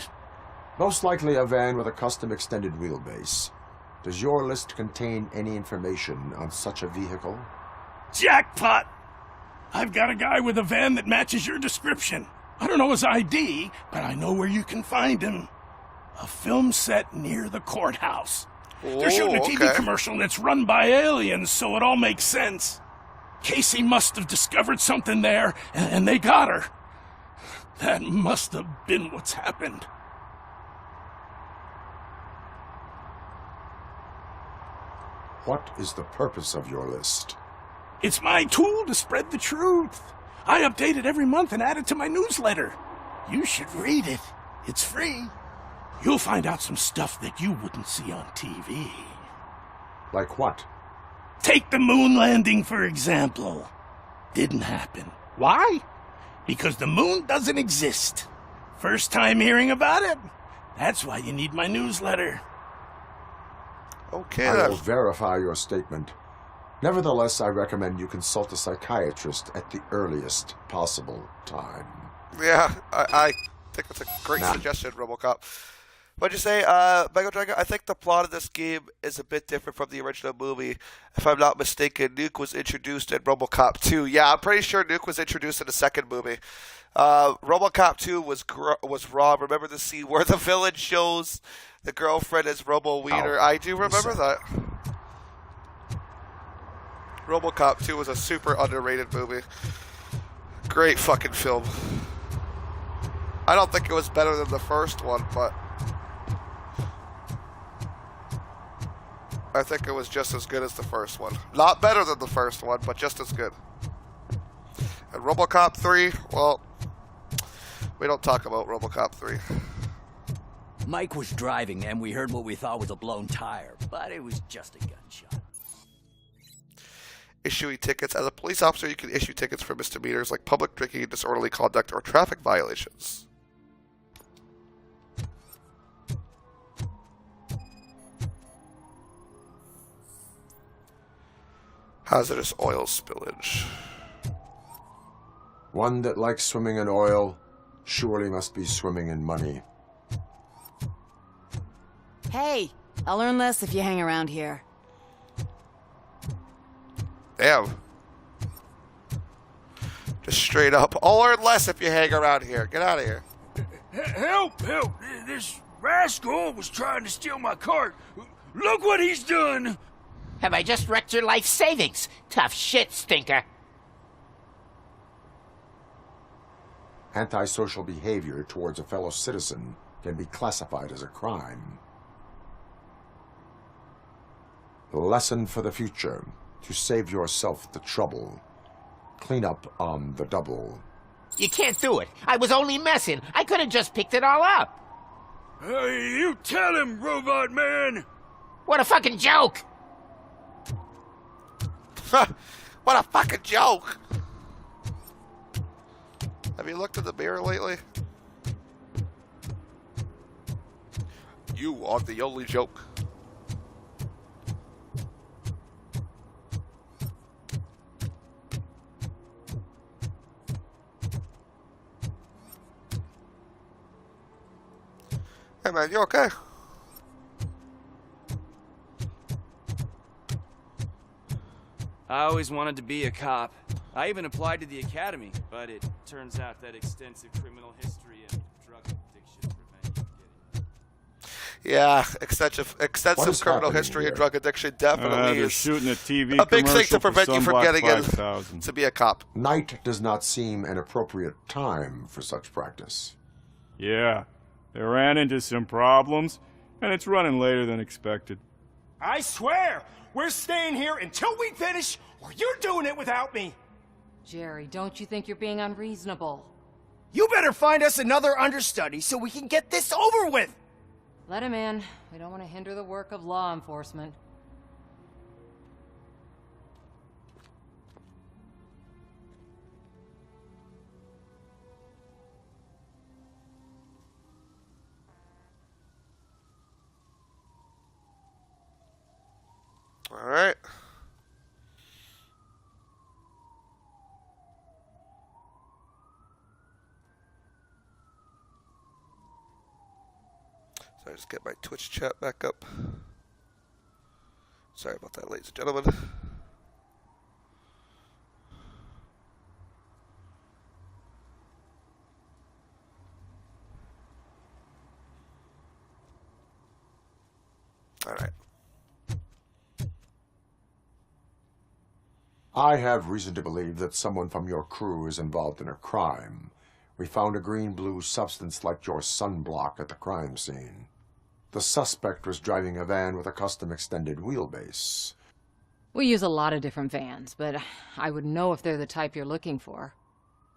Most likely a van with a custom extended wheelbase. Does your list contain any information on such a vehicle? Jackpot! I've got a guy with a van that matches your description. I don't know his ID, but I know where you can find him. A film set near the courthouse. They're shooting a TV commercial and it's run by aliens, so it all makes sense. Casey must have discovered something there, and they got her. That must have been what's happened. What is the purpose of your list? It's my tool to spread the truth. I update it every month and add it to my newsletter. You should read it. It's free. You'll find out some stuff that you wouldn't see on TV. Like what? Take the moon landing, for example. Didn't happen. Why? Because the moon doesn't exist. First time hearing about it? That's why you need my newsletter. Okay, I will verify your statement. Nevertheless, I recommend you consult a psychiatrist at the earliest possible time. Yeah, I think that's a great suggestion, RoboCop. What'd you say, Mega Dragon? I think the plot of this game is a bit different from the original movie. If I'm not mistaken, Nuke was introduced in RoboCop 2. Yeah, I'm pretty sure Nuke was introduced in the second movie. RoboCop 2 was raw. Remember the scene where the villain shows the girlfriend as Robo Wiener? I do remember that. RoboCop 2 was a super underrated movie. Great fucking film. I don't think it was better than the first one, but I think it was just as good as the first one. Not better than the first one, but just as good. And RoboCop 3, well, we don't talk about RoboCop 3. Mike was driving and we heard what we thought was a blown tire, but it was just a gunshot. Issuing tickets. As a police officer, you can issue tickets for misdemeanors like public drinking, disorderly conduct, or traffic violations. Hazardous oil spillage. One that likes swimming in oil surely must be swimming in money. Hey, I'll learn less if you hang around here. Damn. Just straight up. I'll learn less if you hang around here. Get out of here. Help! Help! This rascal was trying to steal my cart. Look what he's done! Have I just wrecked your life savings? Tough shit, stinker. Antisocial behavior towards a fellow citizen can be classified as a crime. Lesson for the future. To save yourself the trouble. Clean up on the double. You can't do it. I was only messing. I could have just picked it all up. Hey, you tell him, Robot Man! What a fucking joke! What a fucking joke! Have you looked in the mirror lately? You are the only joke. Hey man, you okay? I always wanted to be a cop. I even applied to the academy, but it turns out that extensive criminal history and drug addiction prevent you getting. Yeah, extensive criminal history and drug addiction definitely they're is shooting a TV a big thing to commercial prevent for you from some getting in 5,000. to be a cop. Night does not seem an appropriate time for such practice. Yeah, they ran into some problems, and it's running later than expected. I swear, we're staying here until we finish, or you're doing it without me. Jerry, don't you think you're being unreasonable? You better find us another understudy so we can get this over with. Let him in. We don't want to hinder the work of law enforcement. Alright. So I just get my Twitch chat back up. Sorry about that, ladies and gentlemen. Alright. I have reason to believe that someone from your crew is involved in a crime. We found a green-blue substance like your sunblock at the crime scene. The suspect was driving a van with a custom extended wheelbase. We use a lot of different vans, but I would know if they're the type you're looking for.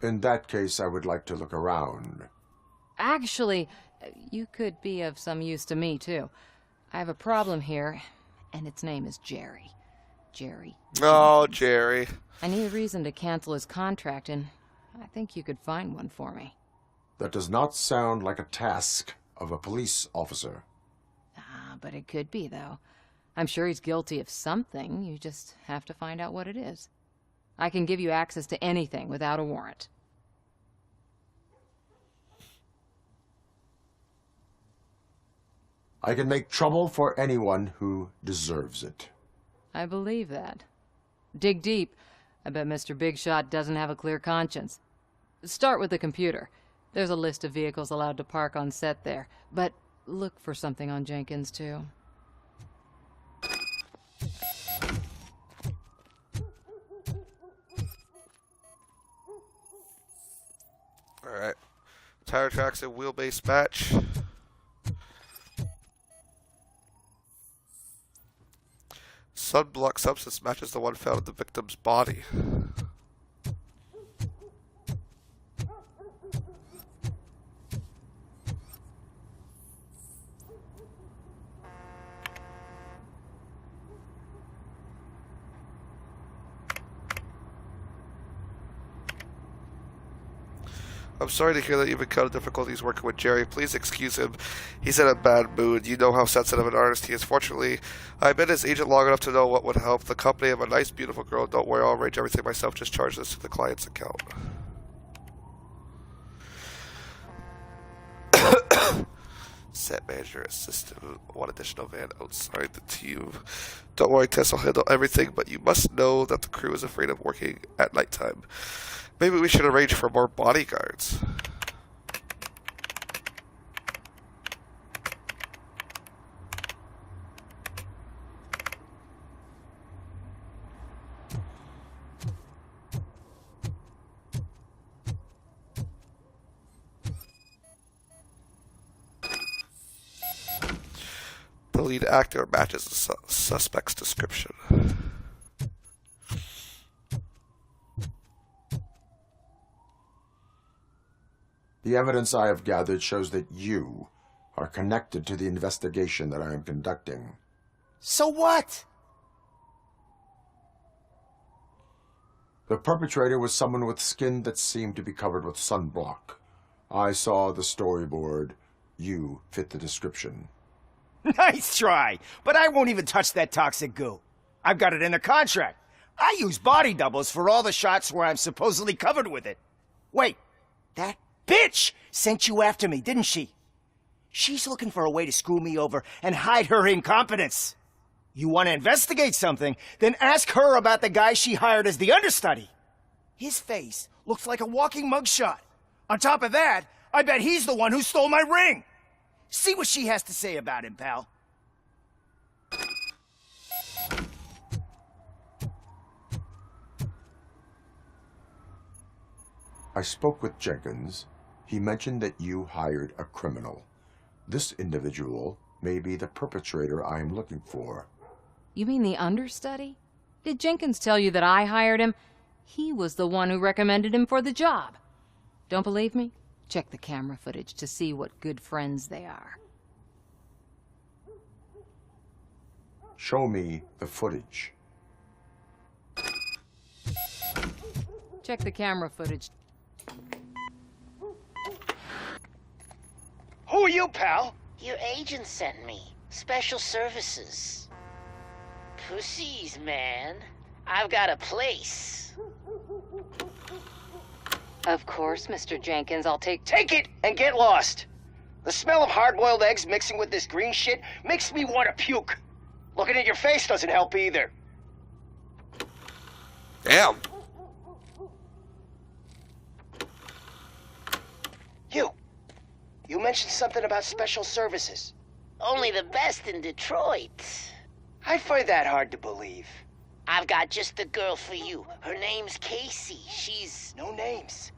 In that case, I would like to look around. Actually, you could be of some use to me, too. I have a problem here, and its name is Jerry. Jerry. Oh, Jerry. I need a reason to cancel his contract, and I think you could find one for me. That does not sound like a task of a police officer. But it could be, though. I'm sure he's guilty of something. You just have to find out what it is. I can give you access to anything without a warrant. I can make trouble for anyone who deserves it. I believe that. Dig deep. I bet Mr. Big Shot doesn't have a clear conscience. Start with the computer. There's a list of vehicles allowed to park on set there, but look for something on Jenkins, too. Alright. Tire tracks and wheelbase match. Sunblock substance matches the one found in the victim's body. I'm sorry to hear that you've encountered difficulties working with Jerry. Please excuse him. He's in a bad mood. You know how sensitive an artist he is. Fortunately, I've been his agent long enough to know what would help. The company of a nice, beautiful girl. Don't worry, I'll arrange everything myself. Just charge this to the client's account. Set manager, assistant, one additional van outside the team. Don't worry, Tess will handle everything, but you must know that the crew is afraid of working at nighttime. Maybe we should arrange for more bodyguards. The lead actor matches the suspect's description. The evidence I have gathered shows that you are connected to the investigation that I am conducting. So what? The perpetrator was someone with skin that seemed to be covered with sunblock. I saw the storyboard. You fit the description. Nice try, but I won't even touch that toxic goo. I've got it in the contract. I use body doubles for all the shots where I'm supposedly covered with it. Wait, that bitch sent you after me, didn't she? She's looking for a way to screw me over and hide her incompetence. You want to investigate something, then ask her about the guy she hired as the understudy. His face looks like a walking mugshot. On top of that, I bet he's the one who stole my ring. See what she has to say about him, pal. I spoke with Jenkins. He mentioned that you hired a criminal. This individual may be the perpetrator I am looking for. You mean the understudy? Did Jenkins tell you that I hired him? He was the one who recommended him for the job. Don't believe me? Check the camera footage to see what good friends they are. Show me the footage. Check the camera footage. Who are you, pal? Your agent sent me. Special services. Who sees, man? I've got a place. Of course, Mr. Jenkins, I'll take... Take it and get lost! The smell of hard-boiled eggs mixing with this green shit makes me want to puke. Looking at your face doesn't help either. Damn. You mentioned something about special services. Only the best in Detroit. I find that hard to believe. I've got just the girl for you. Her name's Casey. She's... No names.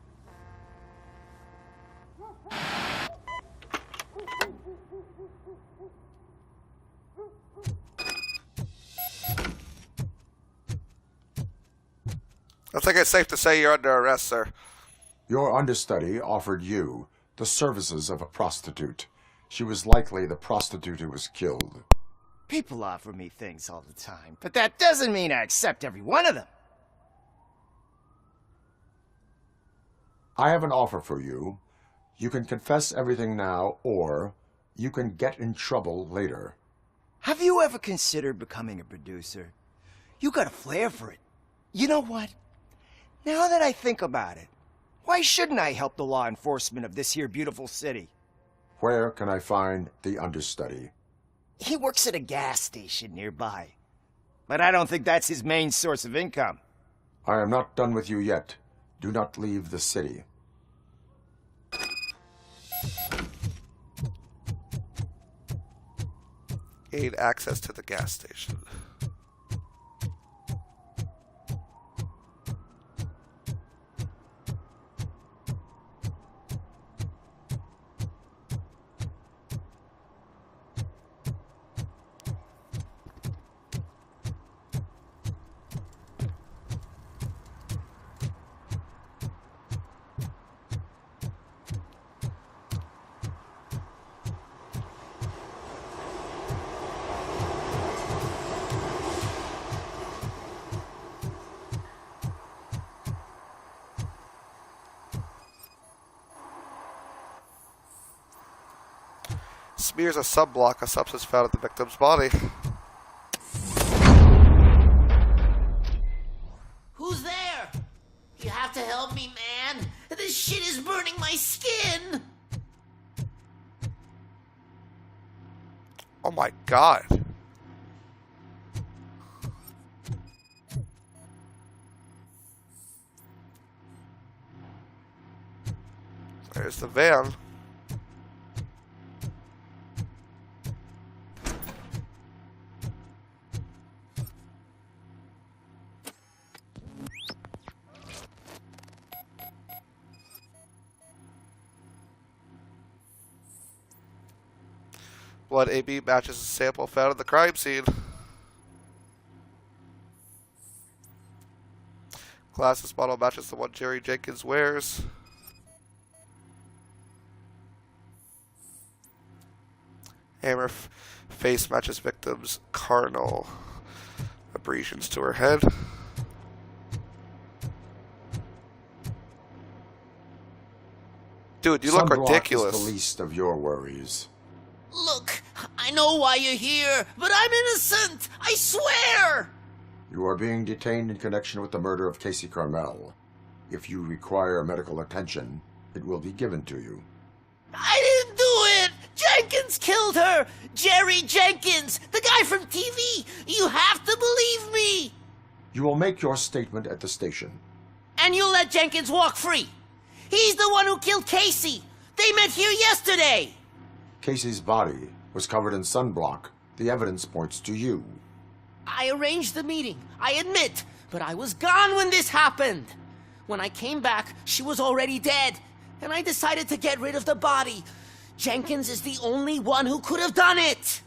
I think it's safe to say you're under arrest, sir. Your understudy offered you the services of a prostitute. She was likely the prostitute who was killed. People offer me things all the time, but that doesn't mean I accept every one of them. I have an offer for you. You can confess everything now, or you can get in trouble later. Have you ever considered becoming a producer? You got a flair for it. You know what? Now that I think about it, why shouldn't I help the law enforcement of this here beautiful city? Where can I find the understudy? He works at a gas station nearby. But I don't think that's his main source of income. I am not done with you yet. Do not leave the city. Gain access to the gas station. Smears a sunblock, a substance found at the victim's body. Who's there? You have to help me, man. This shit is burning my skin. Oh my god. There's the van. Blood AB matches a sample found at the crime scene. Glasses bottle matches the one Jerry Jenkins wears. Hammer face matches victim's carnal abrasions to her head. Dude, you look Sunblock ridiculous. is the least of your worries. Look, I know why you're here, but I'm innocent. I swear. You are being detained in connection with the murder of Casey Carmel. If you require medical attention, it will be given to you. I didn't do it. Jenkins killed her. Jerry Jenkins, the guy from TV. You have to believe me. You will make your statement at the station. And you'll let Jenkins walk free. He's the one who killed Casey. They met here yesterday. Casey's body was covered in sunblock. The evidence points to you. I arranged the meeting, I admit, but I was gone when this happened. When I came back, she was already dead, and I decided to get rid of the body. Jenkins is the only one who could have done it.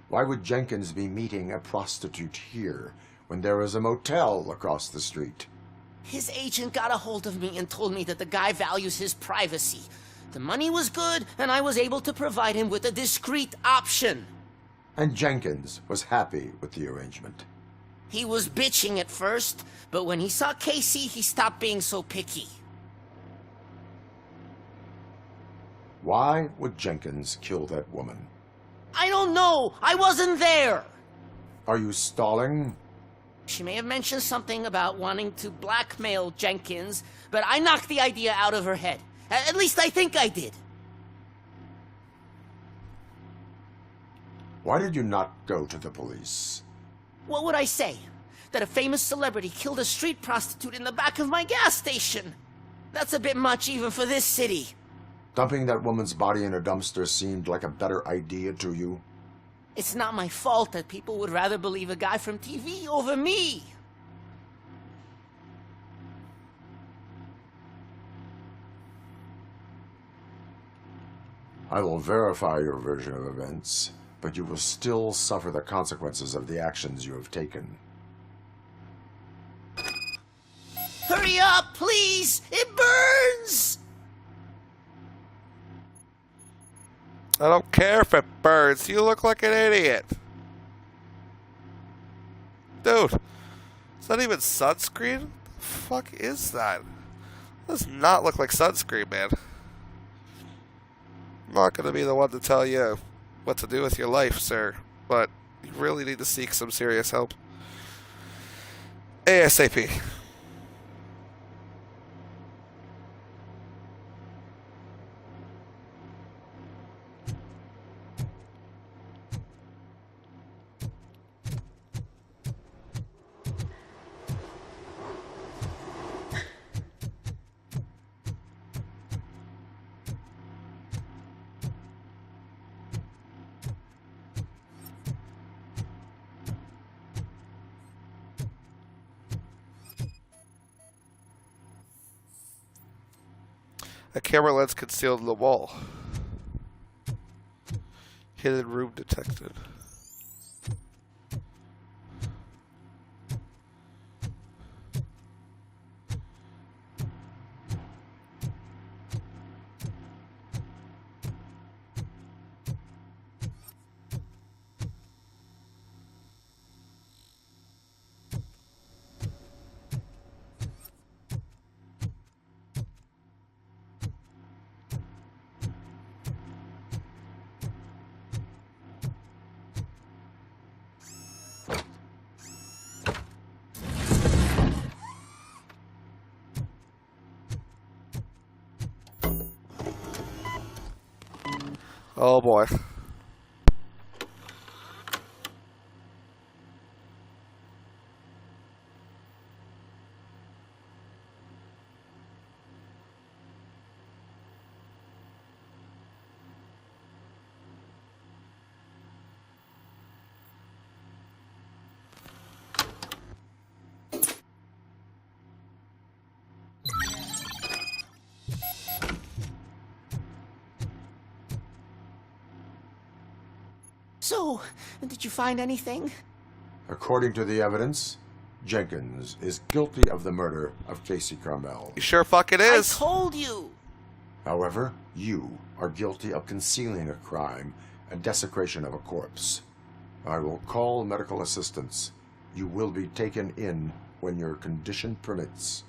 Why would Jenkins be meeting a prostitute here when there is a motel across the street? His agent got a hold of me and told me that the guy values his privacy. The money was good, and I was able to provide him with a discreet option. And Jenkins was happy with the arrangement. He was bitching at first, but when he saw Casey, he stopped being so picky. Why would Jenkins kill that woman? I don't know. I wasn't there. Are you stalling? She may have mentioned something about wanting to blackmail Jenkins, but I knocked the idea out of her head. At least I think I did. Why did you not go to the police? What would I say? That a famous celebrity killed a street prostitute in the back of my gas station? That's a bit much even for this city. Dumping that woman's body in a dumpster seemed like a better idea to you? It's not my fault that people would rather believe a guy from TV over me. I will verify your version of events, but you will still suffer the consequences of the actions you have taken. Hurry up, please! It burns! I don't care if it burns. You look like an idiot. Dude, is that even sunscreen? What the fuck is that? Does not look like sunscreen, man. I'm not going to be the one to tell you what to do with your life, sir. But you really need to seek some serious help. ASAP. A camera lens concealed in the wall. Hidden room detected. Oh boy. So, did you find anything? According to the evidence, Jenkins is guilty of the murder of Casey Carmel. You sure fucking is. I told you. However, you are guilty of concealing a crime and desecration of a corpse. I will call medical assistance. You will be taken in when your condition permits.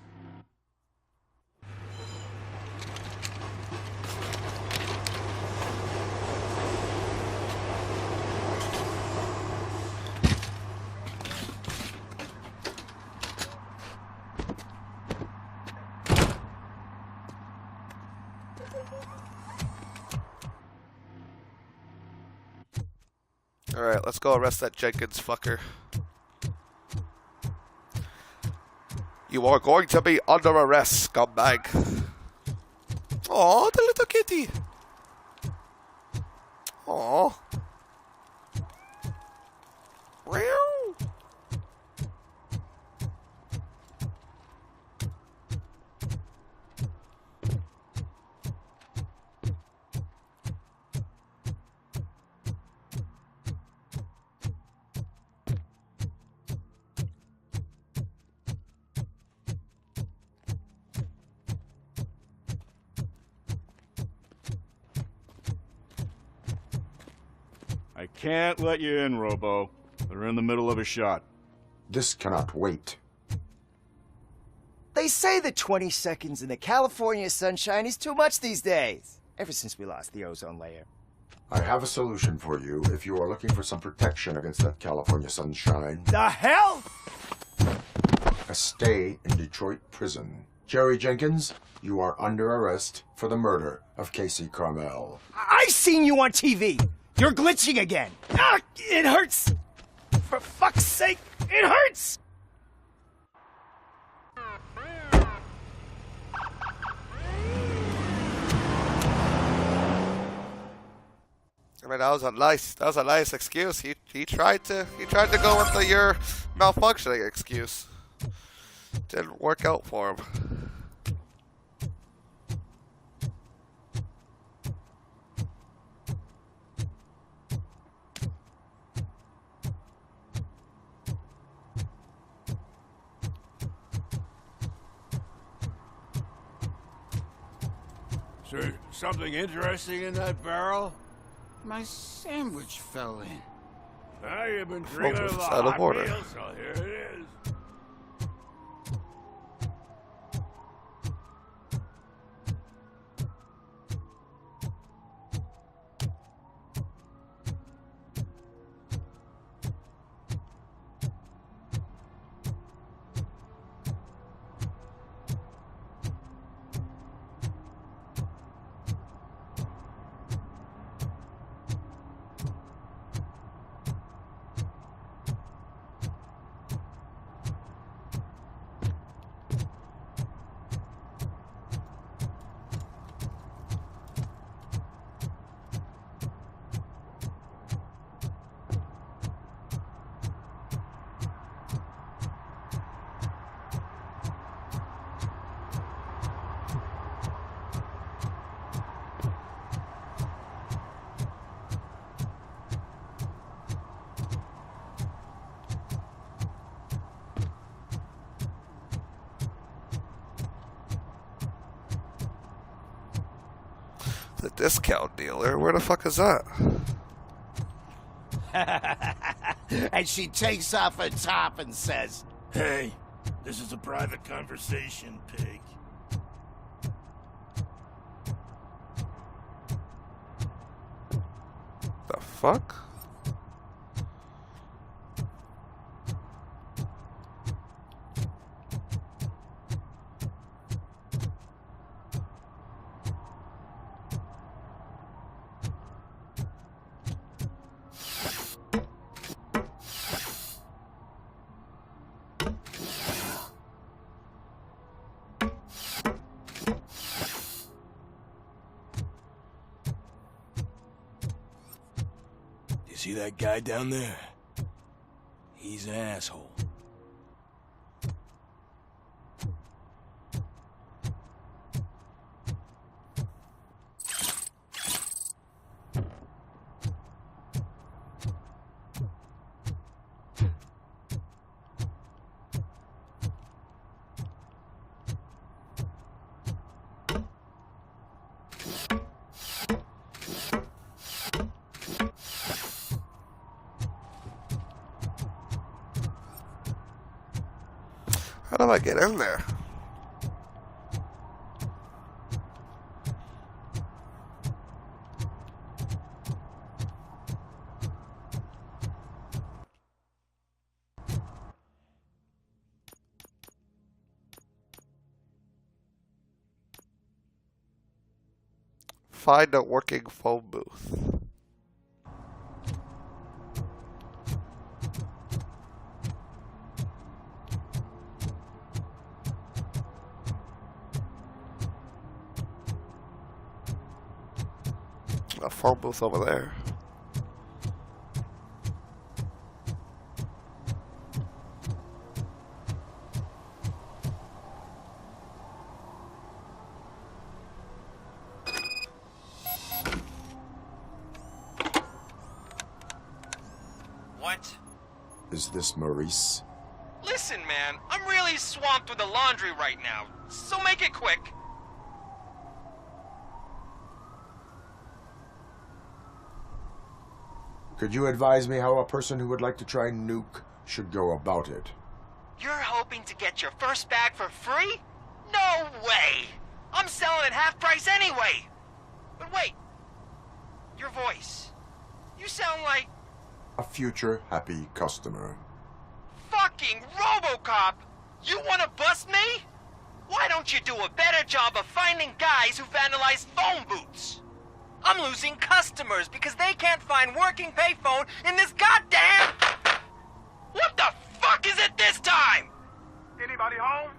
Alright, let's go arrest that Jenkins fucker. You are going to be under arrest, scumbag. Aw, the little kitty. Aw. Meow. I can't let you in, Robo. They're in the middle of a shot. This cannot wait. They say that 20 seconds in the California sunshine is too much these days. Ever since we lost the ozone layer. I have a solution for you if you are looking for some protection against that California sunshine. The hell? A stay in Detroit prison. Jerry Jenkins, you are under arrest for the murder of Casey Carmel. I seen you on TV. You're glitching again. Ah, it hurts. For fuck's sake, it hurts. I mean, that was a nice excuse. He tried to go with your malfunctioning excuse. Didn't work out for him. Sir, something interesting in that barrel? My sandwich fell in. You've been dreaming of the out of hot order. meal, so here it is. The discount dealer? Where the fuck is that? And she takes off her top and says, Hey, this is a private conversation, pig. The fuck? See that guy down there? He's an asshole. How do I get in there? Find a working phone booth. A phone booth over there. What? Is this Maurice? Listen, man, I'm really swamped with the laundry right now, so make it quick. Could you advise me how a person who would like to try nuke should go about it? You're hoping to get your first bag for free? No way! I'm selling at half price anyway! But wait, Your voice. You sound like... A future happy customer. fucking ROBOCOP! You wanna bust me? Why don't you do a better job of finding guys who vandalize phone booths? I'm losing customers because they can't find working payphone in this goddamn... What the fuck is it this time? Anybody home?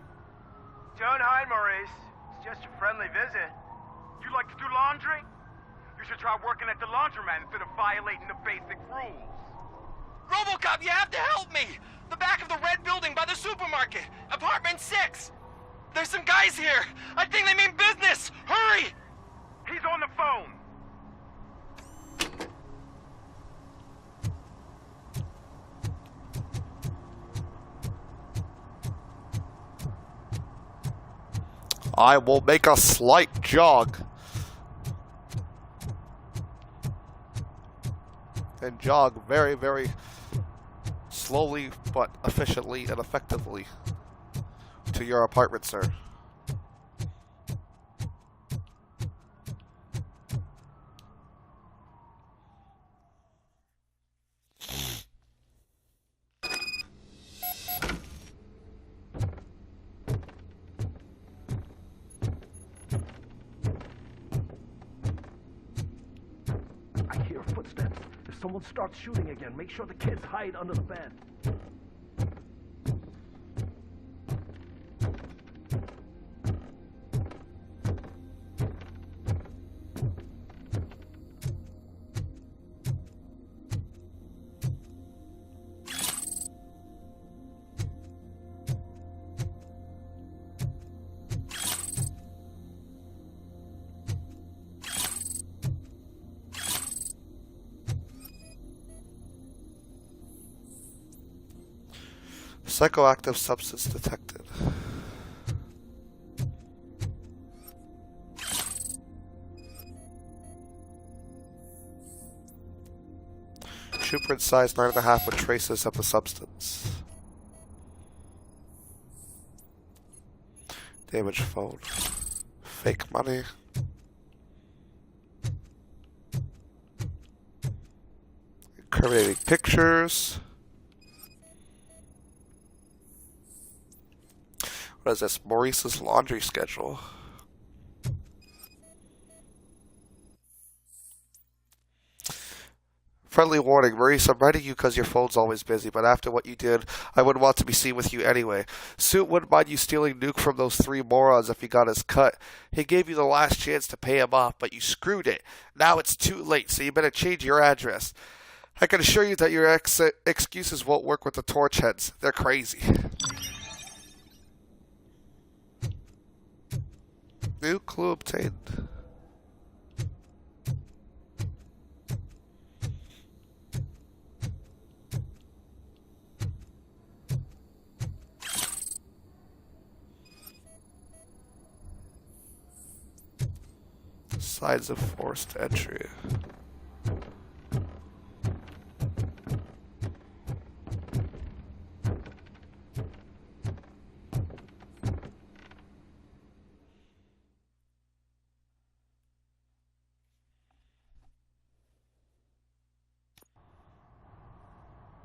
Don't hide, Maurice. It's just a friendly visit. You like to do laundry? You should try working at the laundromat instead of violating the basic rules. ROBOCOP, you have to help me! The back of the red building by the supermarket. Apartment 6. There's some guys here. I think they mean business. Hurry! He's on the phone. I will make a slight jog. And jog very, very slowly but efficiently and effectively to your apartment, sir. I hear footsteps. If someone starts shooting again, make sure the kids hide under the bed. Psychoactive substance detected. Shoe print size 9.5 with traces of the substance. Damaged phone. Fake money. Incriminating pictures. What is this? Maurice's laundry schedule. Friendly warning, Maurice, I'm writing you because your phone's always busy, but after what you did, I wouldn't want to be seen with you anyway. Suit wouldn't mind you stealing Nuke from those 3 morons if he got his cut. He gave you the last chance to pay him off, but you screwed it. Now it's too late, so you better change your address. I can assure you that your excuses won't work with the torch heads. They're crazy. New clue obtained. Signs of forced entry.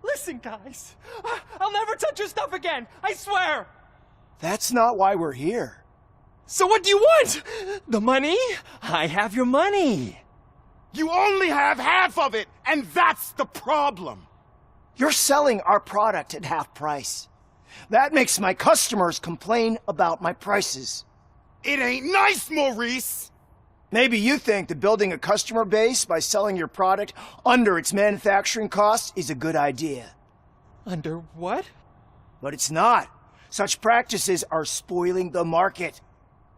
Listen, guys. I'll never touch your stuff again. I swear. That's not why we're here. So what do you want? The money? I have your money. You only have half of it, and that's the problem. You're selling our product at half price. That makes my customers complain about my prices. It ain't nice, Maurice! Maybe you think that building a customer base by selling your product under its manufacturing costs is a good idea. Under what? But it's not. Such practices are spoiling the market.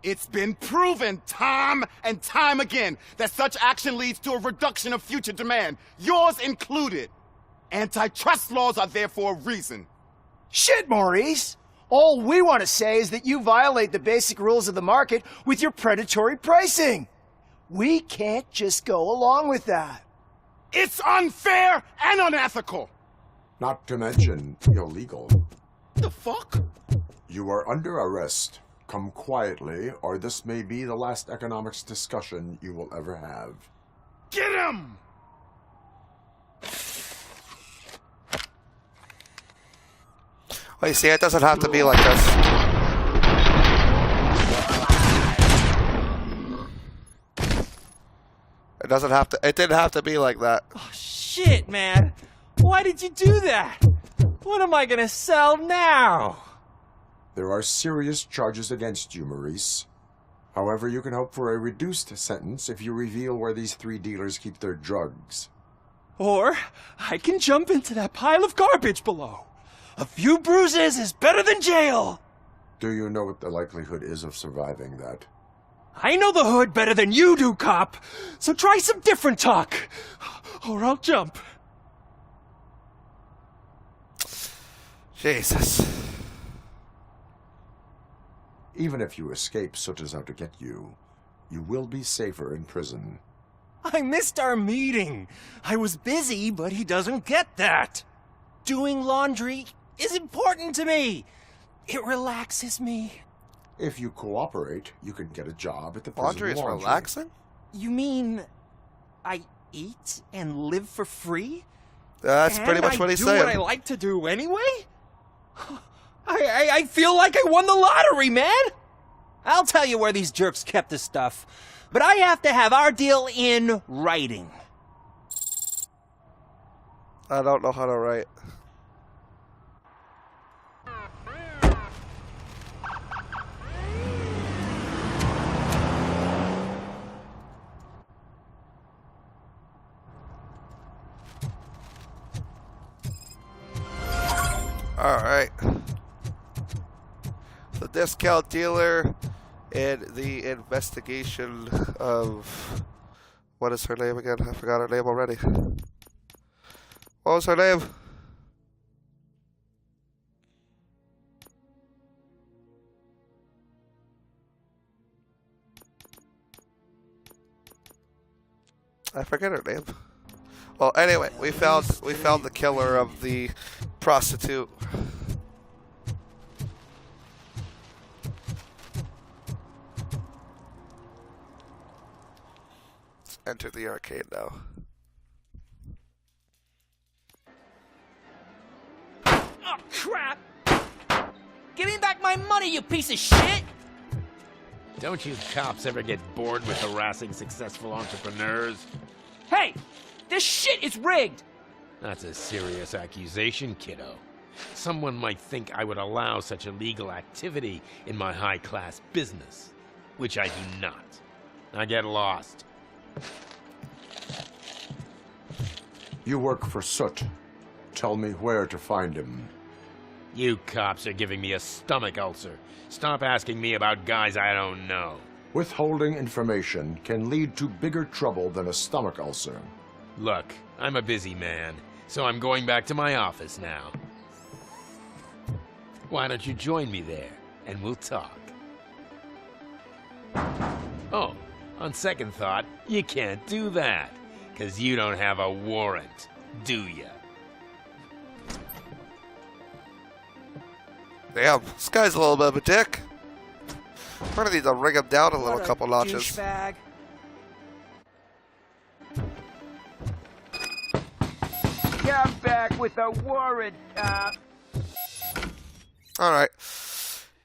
It's been proven time and time again that such action leads to a reduction of future demand, yours included. Antitrust laws are there for a reason. Shit, Maurice! All we want to say is that you violate the basic rules of the market with your predatory pricing. We can't just go along with that. It's unfair and unethical! Not to mention illegal. The fuck? You are under arrest. Come quietly, or this may be the last economics discussion you will ever have. Get him! Well, you see, it doesn't have to be like this. It doesn't have to. It didn't have to be like that. Oh, shit, man. Why did you do that? What am I gonna sell now? There are serious charges against you, Maurice. However, you can hope for a reduced sentence if you reveal where these 3 dealers keep their drugs. Or I can jump into that pile of garbage below. A few bruises is better than jail. Do you know what the likelihood is of surviving that? I know the hood better than you do, cop. So try some different talk, or I'll jump. Jesus. Even if you escape Soot is out to get you, you will be safer in prison. I missed our meeting. I was busy, but he doesn't get that. Doing laundry is important to me. It relaxes me. If you cooperate, you can get a job at the prison Laundry is relaxing? You mean I eat and live for free? That's pretty much what he's saying. I do what I like to do anyway? I feel like I won the lottery, man! I'll tell you where these jerks kept the stuff, but I have to have our deal in writing. I don't know how to write. Alright. The discount dealer and the investigation of... What is her name again? I forgot her name already. What was her name? I forget her name. Well, anyway, we found the killer of the prostitute. Let's enter the arcade now. Oh, crap! Give me back my money, you piece of shit! Don't you cops ever get bored with harassing successful entrepreneurs? Hey! This shit is rigged! That's a serious accusation, kiddo. Someone might think I would allow such illegal activity in my high-class business, which I do not. Now get lost. You work for Soot. Tell me where to find him. You cops are giving me a stomach ulcer. Stop asking me about guys I don't know. Withholding information can lead to bigger trouble than a stomach ulcer. Look, I'm a busy man, so I'm going back to my office now. Why don't you join me there, and we'll talk. Oh, on second thought, you can't do that, 'cause you don't have a warrant, do ya? Damn, this guy's a little bit of a dick. We're gonna need to ring him down a little couple notches. Douchebag. Come back with a warrant, Alright.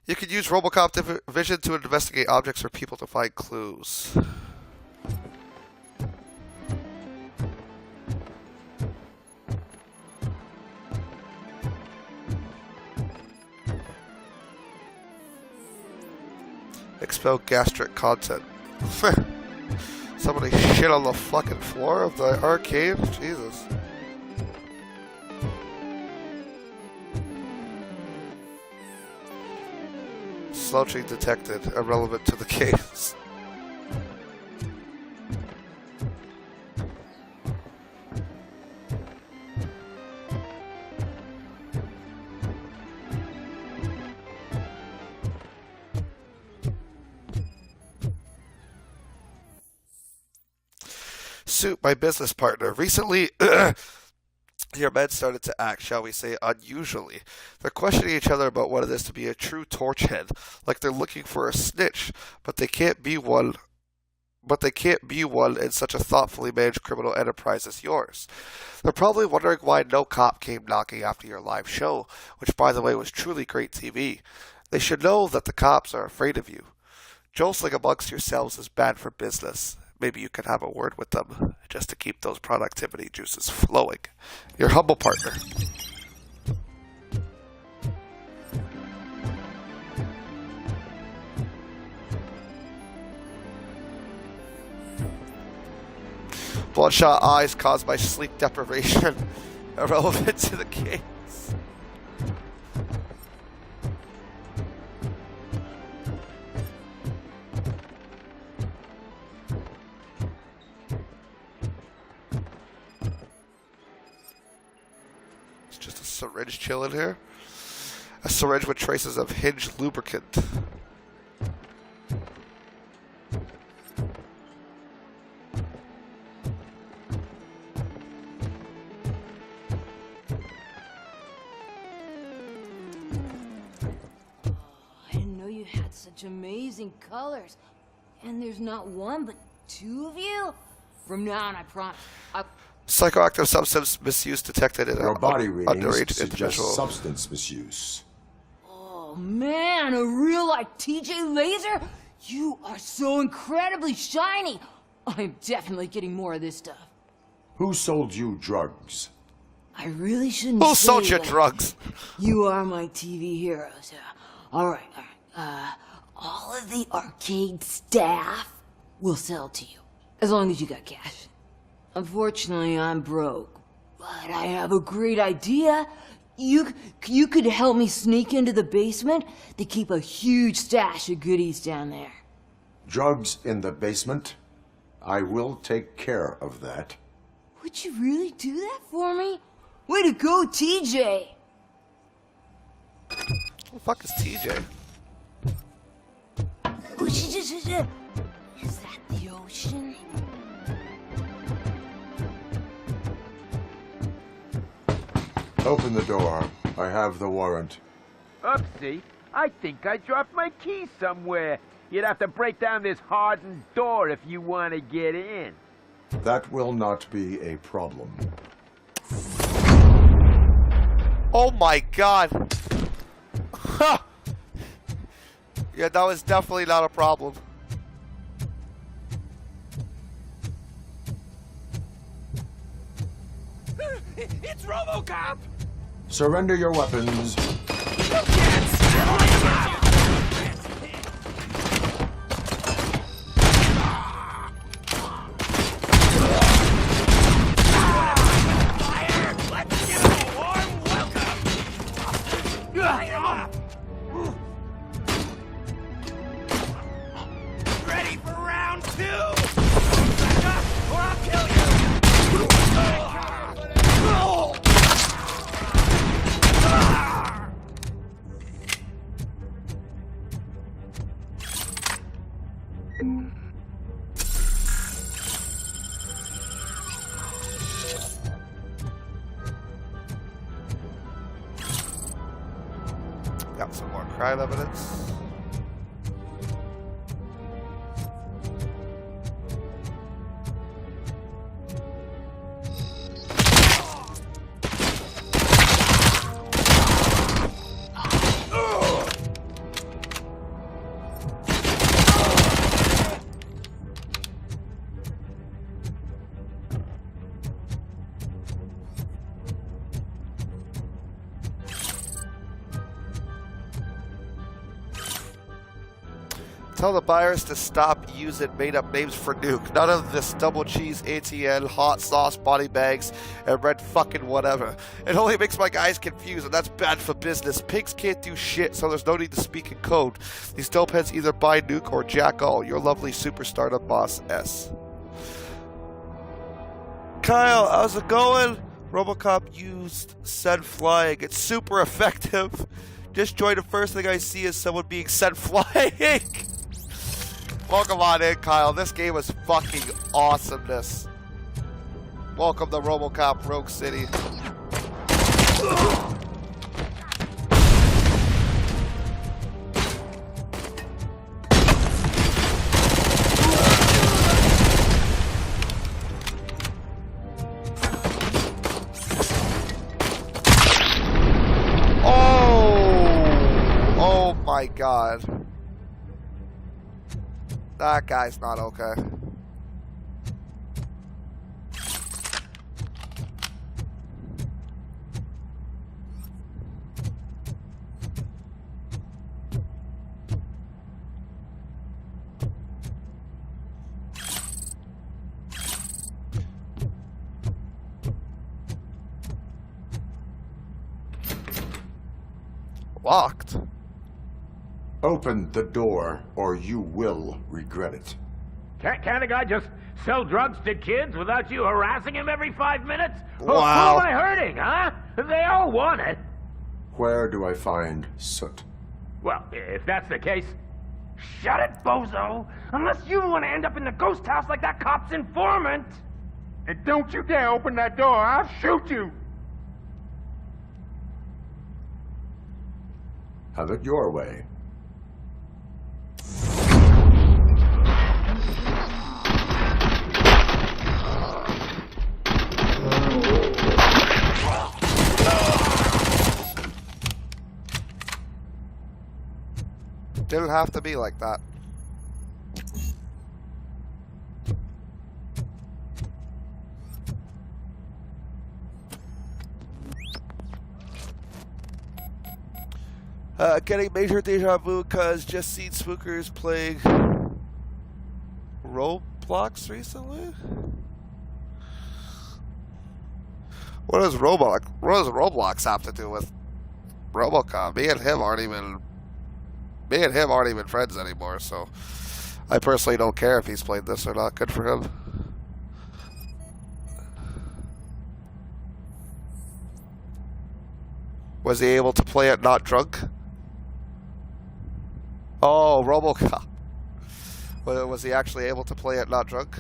You can use ROBOCOP vision to investigate objects or people to find clues. Expel gastric content. Somebody shit on the fucking floor of the arcade? Jesus. Slouching detected, irrelevant to the case. Suit, my business partner. Recently, your men started to act, shall we say, unusually. They're questioning each other about what it is to be a true torch head, like they're looking for a snitch, but they can't be one but they can't be one in such a thoughtfully managed criminal enterprise as yours. They're probably wondering why no cop came knocking after your live show, which, by the way, was truly great TV. They should know that the cops are afraid of you. Jostling amongst yourselves is bad for business. Maybe you can have a word with them, just to keep those productivity juices flowing. Your humble partner. Bloodshot eyes caused by sleep deprivation, irrelevant to the case. It's just a syringe chilling here. A syringe with traces of Hinge lubricant. Amazing colors. And there's not one, but two of you? From now on, I promise. Psychoactive substance misuse detected in your body readings underage suggest individual. substance misuse. Oh, man, a real, like, TJ Laser? You are so incredibly shiny. I'm definitely getting more of this stuff. Who sold you drugs? I really shouldn't Who say sold you that. drugs? You are my TV heroes. All right. All of the arcade staff will sell to you, as long as you got cash. Unfortunately, I'm broke, but I have a great idea. You could help me sneak into the basement. They keep a huge stash of goodies down there. Drugs in the basement? I will take care of that. Would you really do that for me? Way to go, TJ! Who the fuck is TJ? Is that the ocean? Open the door. I have the warrant. Oopsie. I think I dropped my keys somewhere. You'd have to break down this hardened door if you want to get in. That will not be a problem. Oh my god. Ha! Yeah, that was definitely not a problem. It's ROBOCOP! Surrender your weapons. Ready for round two? Back up, or I'll kill you! Got some more crime evidence. Tell the buyers to stop using made-up names for Nuke. None of this double cheese, ATL, hot sauce, body bags, and red fucking whatever. It only makes my guys confused, and that's bad for business. Pigs can't do shit, so there's no need to speak in code. These dopeheads either buy Nuke or jack all. Your lovely super startup boss, S. Kyle, how's it going? RoboCop used sent flying. It's super effective. Just joined, the first thing I see is someone being sent flying. Welcome on in, Kyle. This game is fucking awesomeness. Welcome to RoboCop Rougue City. my god. That guy's not okay. Locked. Open the door, or you will regret it. Can't a guy just sell drugs to kids without you harassing him every 5 minutes? Wow. Who am I hurting, huh? They all want it. Where do I find Soot? Well, if that's the case, shut it, bozo! Unless you want to end up in the ghost house like that cop's informant! And don't you dare open that door, I'll shoot you! Have it your way. Didn't have to be like that. Getting major deja vu because just seen spookers playing Roblox recently. What does Roblox have to do with RoboCop? Me and him aren't even friends anymore, so I personally don't care if he's played this or not. Good for him. Was he able to play it not drunk? Oh, RoboCop. Was he actually able to play it not drunk?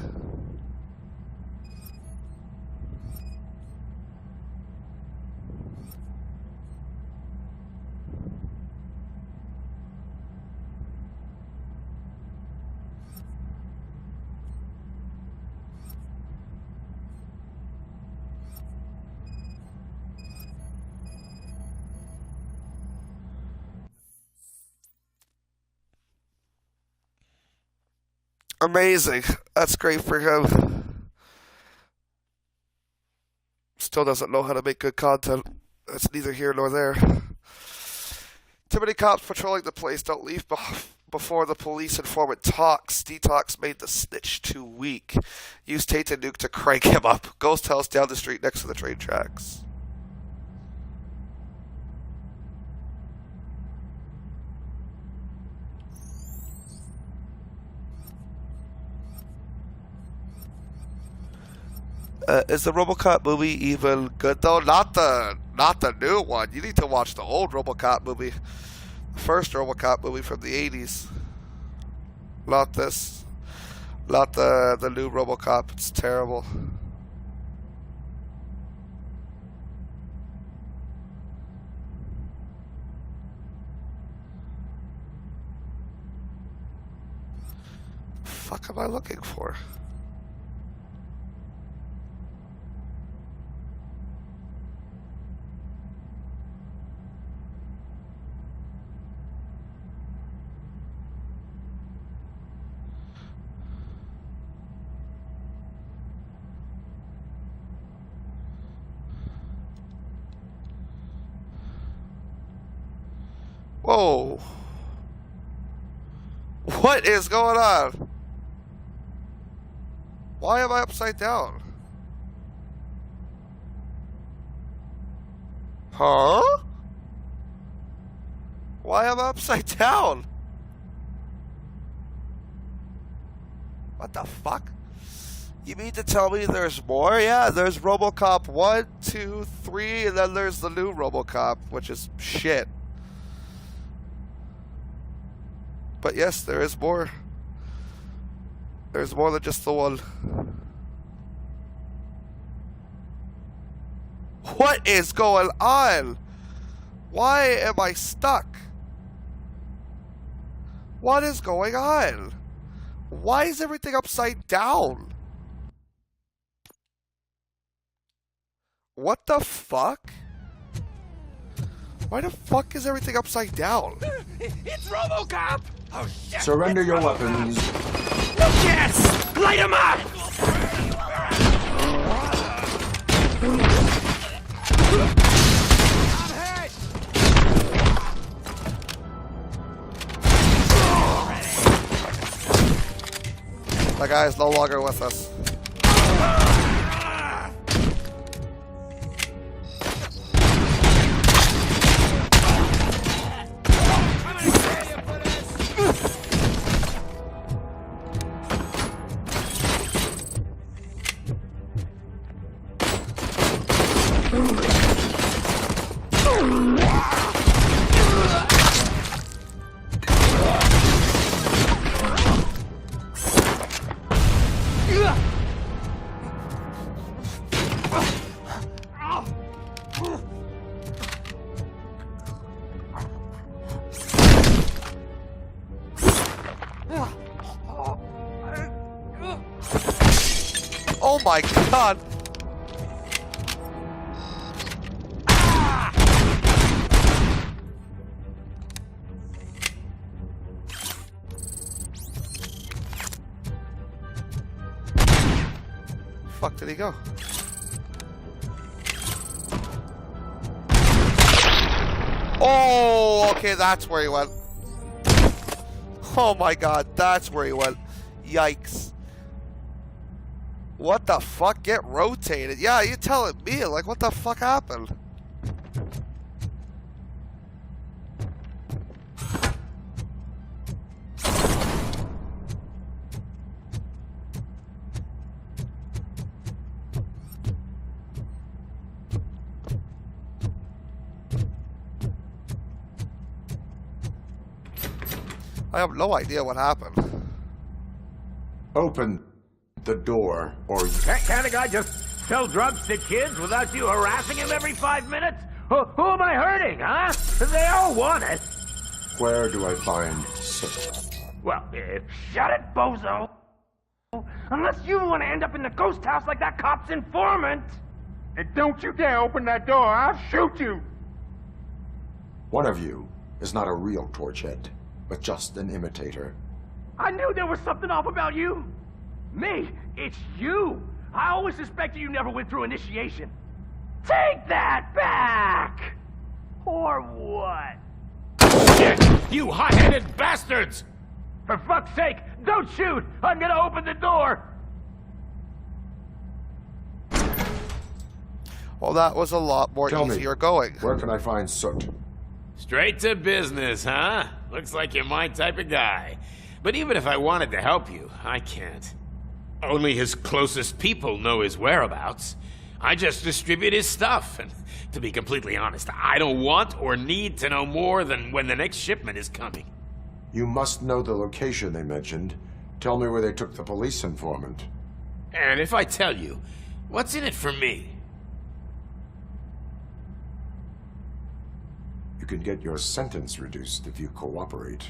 Amazing. That's great for him. Still doesn't know how to make good content. That's neither here nor there. Too many cops patrolling the place. Don't leave before the police informant talks. Detox made the snitch too weak. Use tainted nuke to crank him up. Ghost house down the street next to the train tracks. Is the RoboCop movie even good though? Not the new one. You need to watch the old RoboCop movie, the first RoboCop movie from the 80s. Not this, not the new RoboCop. It's terrible. The fuck am I looking for? Whoa. What is going on? Why am I upside down? Huh? Why am I upside down? What the fuck? You mean to tell me there's more? Yeah, there's RoboCop 1, 2, 3, and then there's the new RoboCop, which is shit. But yes, there is more. There's more than just the one. What is going on? Why am I stuck? What is going on? Why is everything upside down? What the fuck? Why the fuck is everything upside down? It's RoboCop! Oh shit! Surrender your weapons. No chance! Light him up! That guy is no longer with us. Oh my god! Fuck did he go? Oh, okay, that's where he went. Oh my god, that's where he went. Yikes. What the fuck? Get rotated. Yeah, you telling me. Like, what the fuck happened? I have no idea what happened. Open the door, or Can't a guy just sell drugs to kids without you harassing him every 5 minutes? Who am I hurting, huh? They all want it. where do I find soot? Well, shut it, bozo! Unless you want to end up in the ghost house like that cop's informant! And don't you dare open that door, I'll shoot you! One of you is not a real Torchhead, but just an imitator. I knew there was something off about you! Me? It's you! I always suspected you never went through initiation. Take that back! Or what? Shit! You hot-headed bastards! For fuck's sake, don't shoot! I'm gonna open the door! Well, that was a lot more easier going. Where can I find soot? Straight to business, huh? Looks like you're my type of guy. But even if I wanted to help you, I can't. Only his closest people know his whereabouts. I just distribute his stuff, and to be completely honest, I don't want or need to know more than when the next shipment is coming. You must know the location they mentioned. Tell me where they took the police informant. And if I tell you, what's in it for me? You can get your sentence reduced if you cooperate.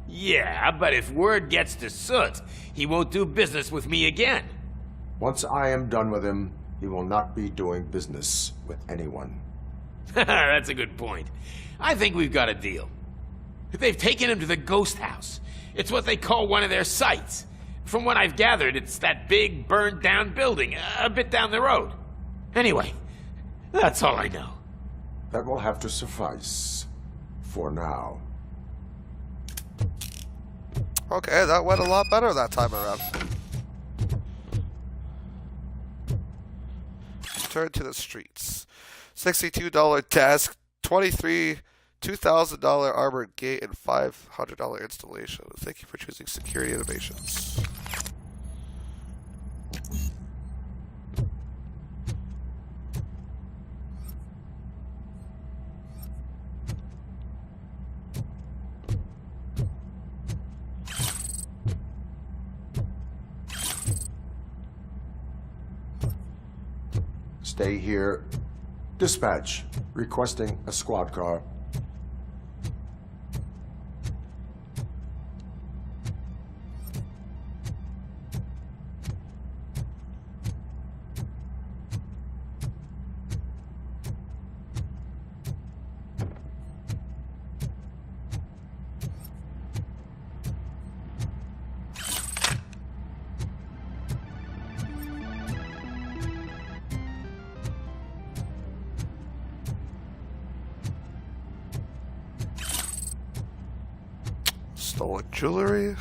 Yeah, but if word gets to Soot, he won't do business with me again. Once I am done with him, he will not be doing business with anyone. That's a good point. I think we've got a deal. They've taken him to the ghost house. It's what they call one of their sites. From what I've gathered, it's that big, burned-down building a bit down the road. Anyway, that's all I know. That will have to suffice. For now. Okay, that went a lot better that time around. Turn to the streets. $62 desk, $2,000 armored gate, and $500 installation. Thank you for choosing Security Innovations. Stay here. Dispatch. Requesting a squad car. Stolen jewelry.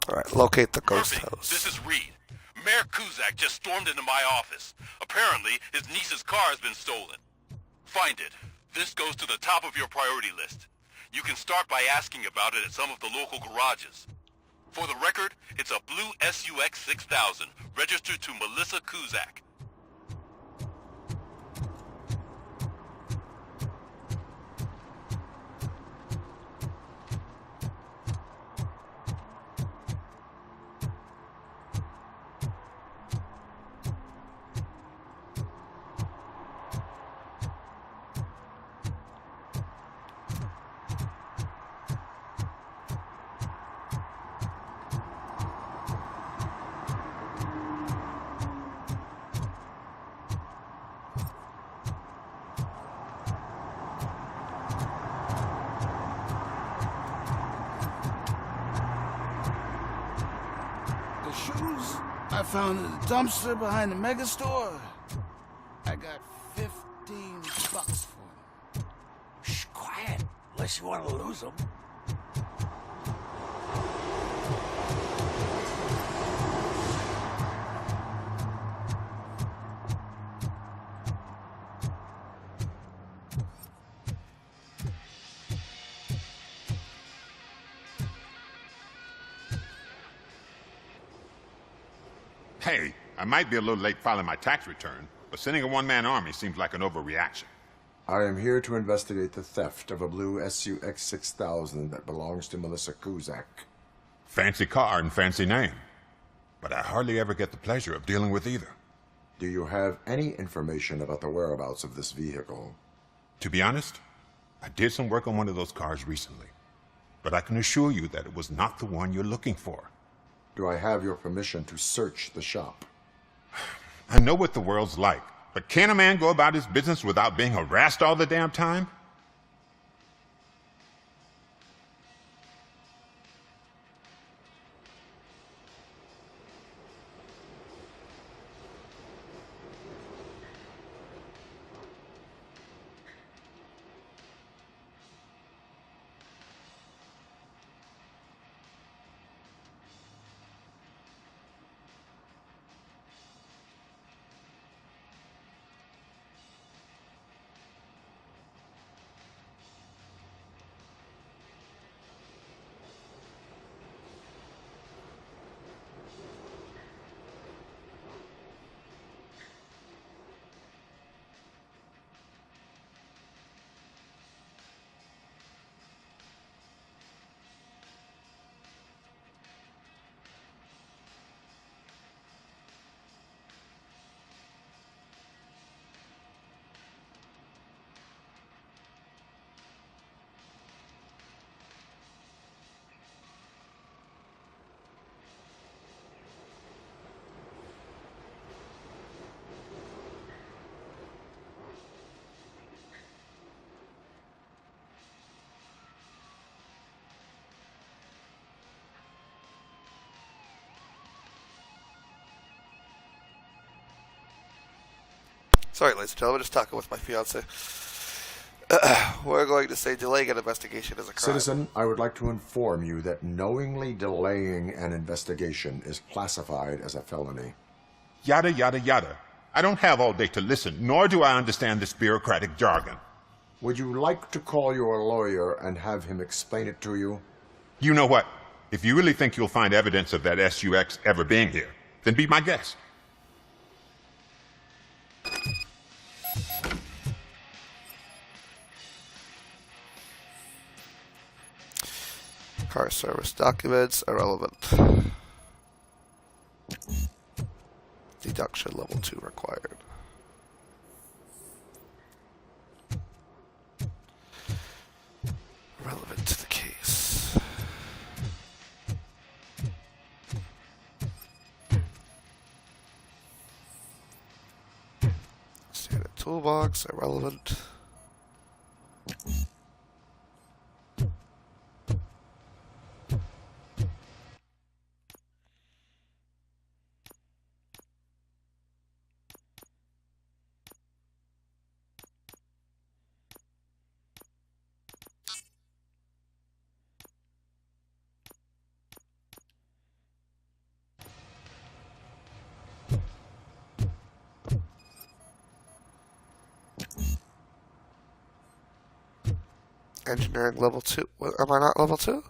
Alright, locate the ghost house. This is Reed. Mayor Kuzak just stormed into my office. Apparently, his niece's car has been stolen. Find it. This goes to the top of your priority list. You can start by asking about it at some of the local garages. For the record, it's a blue SUX 6000, registered to Melissa Kuzak. Shoes I found in the dumpster behind the mega store. I got $15 for them. Shh, quiet. Unless you want to lose them. Hey, I might be a little late filing my tax return, but sending a one-man army seems like an overreaction. I am here to investigate the theft of a blue SUX 6000 that belongs to Melissa Kuzak. Fancy car and fancy name, but I hardly ever get the pleasure of dealing with either. Do you have any information about the whereabouts of this vehicle? To be honest, I did some work on one of those cars recently, but I can assure you that it was not the one you're looking for. Do I have your permission to search the shop? I know what the world's like, but can a man go about his business without being harassed all the damn time? Sorry, ladies and gentlemen, just talking with my fiance. We're going to say delaying an investigation is a crime. Citizen, I would like to inform you that knowingly delaying an investigation is classified as a felony. Yada, yada, yada. I don't have all day to listen, nor do I understand this bureaucratic jargon. Would you like to call your lawyer and have him explain it to you? You know what? If you really think you'll find evidence of that SUX ever being here, then be my guest. Car service documents irrelevant. Deduction level 2 required. Relevant to the case. Standard toolbox irrelevant. Engineering level 2. What, am I not level 2?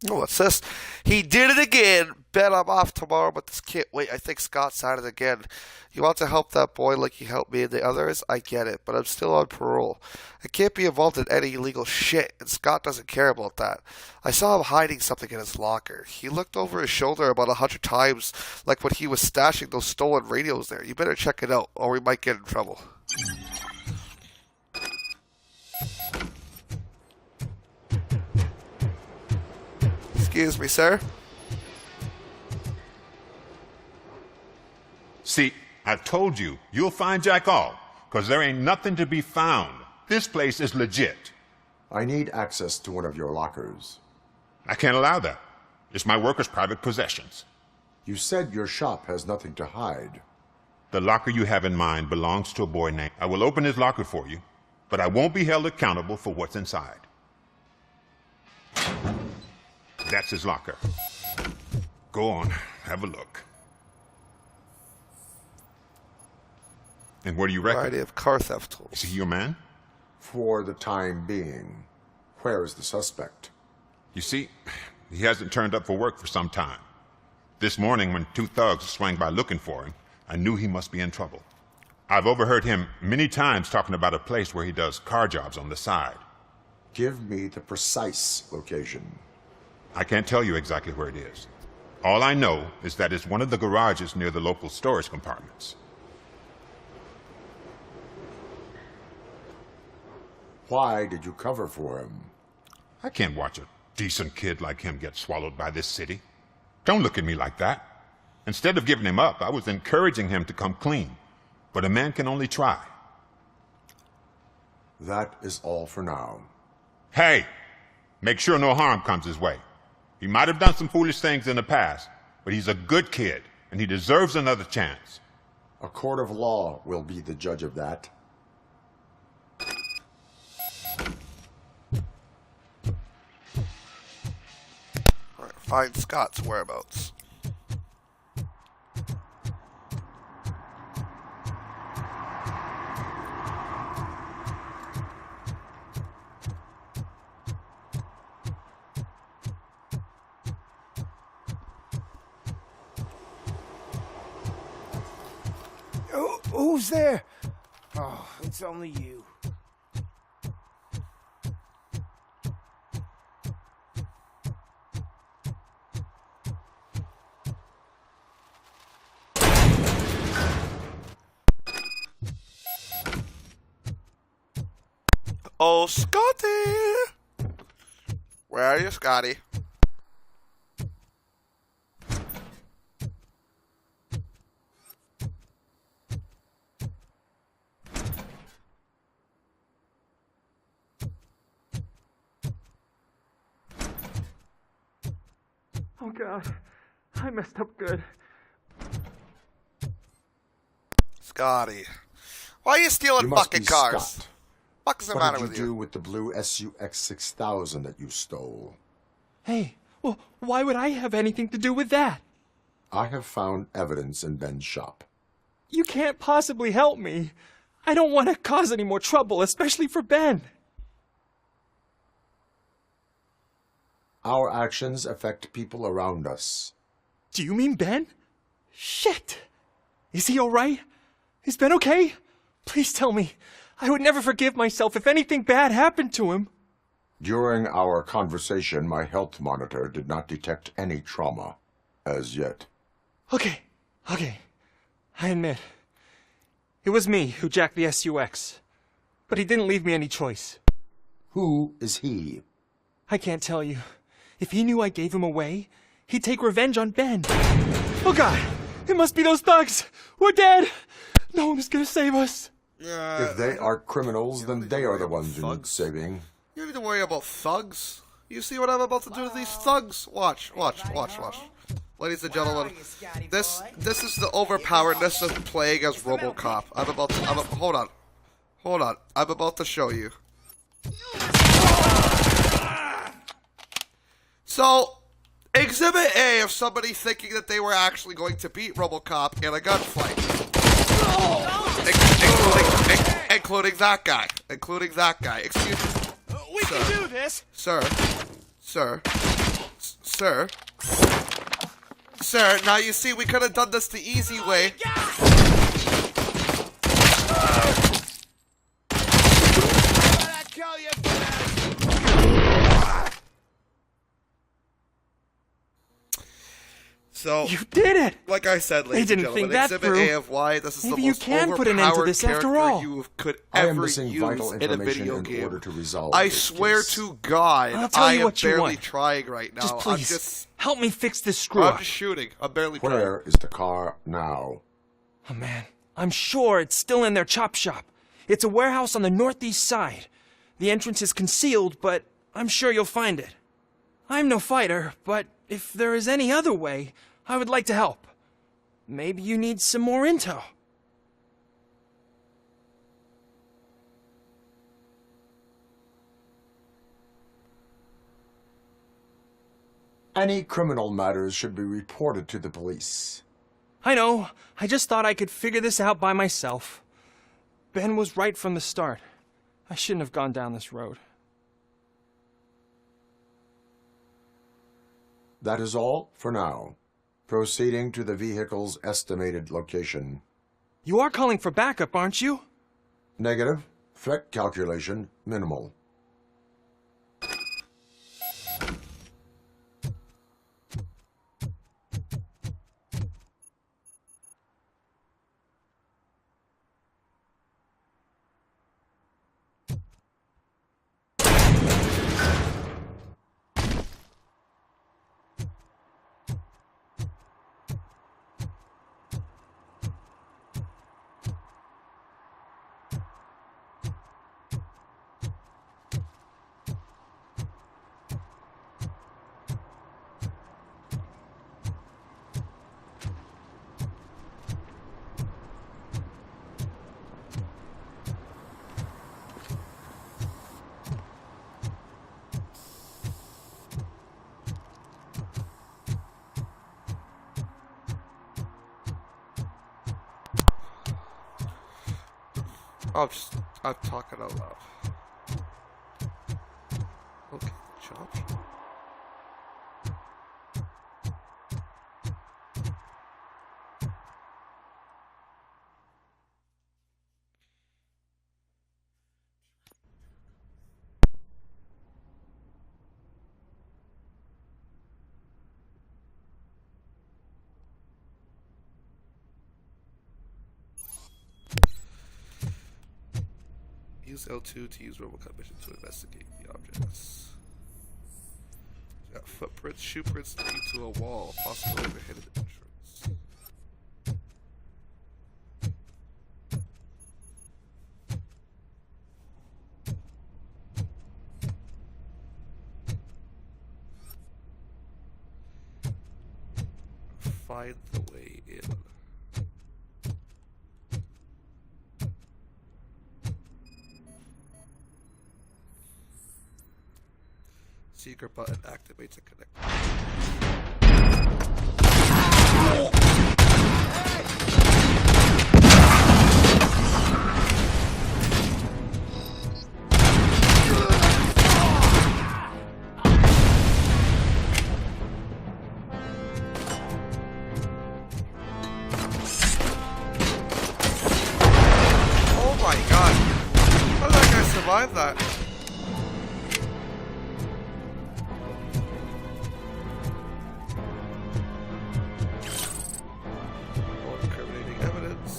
Oh, what's this? He did it again. Bet I'm off tomorrow with this kid. Wait, I think Scott's at it again. You want to help that boy like you helped me and the others? I get it, but I'm still on parole. I can't be involved in any illegal shit, and Scott doesn't care about that. I saw him hiding something in his locker. He looked over his shoulder about 100 times, like when he was stashing those stolen radios there. You better check it out, or we might get in trouble. Excuse me, sir. See, I've told you, you'll find Jack all, because there ain't nothing to be found. This place is legit. I need access to one of your lockers. I can't allow that. It's my workers' private possessions. You said your shop has nothing to hide. The locker you have in mind belongs to a boy named... I will open his locker for you, but I won't be held accountable for what's inside. That's his locker. Go on, have a look. And what do you reckon? Variety of car theft tools. Is he your man? For the time being. Where is the suspect? You see, he hasn't turned up for work for some time. This morning, when 2 thugs swang by looking for him, I knew he must be in trouble. I've overheard him many times talking about a place where he does car jobs on the side. Give me the precise location. I can't tell you exactly where it is. All I know is that it's one of the garages near the local storage compartments. Why did you cover for him? I can't watch a decent kid like him get swallowed by this city. Don't look at me like that. Instead of giving him up, I was encouraging him to come clean. But a man can only try. That is all for now. Hey! Make sure no harm comes his way. He might have done some foolish things in the past, but he's a good kid, and he deserves another chance. A court of law will be the judge of that. Right, find Scott's whereabouts. Who's there? Oh, it's only you. Oh, Scotty! Where are you, Scotty? Oh God, I messed up good. Scotty. Why are you stealing You must fucking be cars? Scott, Fuck is the What matter did you with do you? with the blue SUX 6000 that you stole? Hey, well, why would I have anything to do with that? I have found evidence in Ben's shop. You can't possibly help me. I don't want to cause any more trouble, especially for Ben. Our actions affect people around us. Do you mean Ben? Shit! Is he alright? Is Ben okay? Please tell me. I would never forgive myself if anything bad happened to him. During our conversation, my health monitor did not detect any trauma as yet. Okay. I admit. It was me who jacked the SUX. But he didn't leave me any choice. Who is he? I can't tell you. If he knew I gave him away, he'd take revenge on Ben. Oh God! It must be those thugs! We're dead! No one is gonna save us. If they are criminals, then they are the ones who need saving. You don't need to worry about thugs. You see what I'm about to do to these thugs? Watch. Ladies and gentlemen, this is the overpoweredness of playing as RoboCop. Hold on. I'm about to show you. So, Exhibit A of somebody thinking that they were actually going to beat RoboCop in a gunfight. Including that guy. Excuse me. We can do this! Sir, now you see we could have done this the easy way. So you did it. Like I said, ladies and gentlemen, Exhibit A of why this is the most overpowered character you could ever use in a video game. I swear to God, I am barely trying right now. Just please, help me fix this screw I'm up. just shooting. I'm barely trying. Where is the car now? Oh man, I'm sure it's still in their chop shop. It's a warehouse on the northeast side. The entrance is concealed, but I'm sure you'll find it. I'm no fighter, but if there is any other way, I would like to help. Maybe you need some more intel. Any criminal matters should be reported to the police. I know. I just thought I could figure this out by myself. Ben was right from the start. I shouldn't have gone down this road. That is all for now. Proceeding to the vehicle's estimated location. You are calling for backup, aren't you? Negative. Threat calculation minimal. I'm talking out loud. Okay, chop. Use L2 to use RoboCop mission to investigate the objects. Got footprints, shoe prints leading to a wall, possibly a hidden entrance. Find the way in. Secret button activates a connect. Oh my god. How did that guy survive that? More incriminating evidence.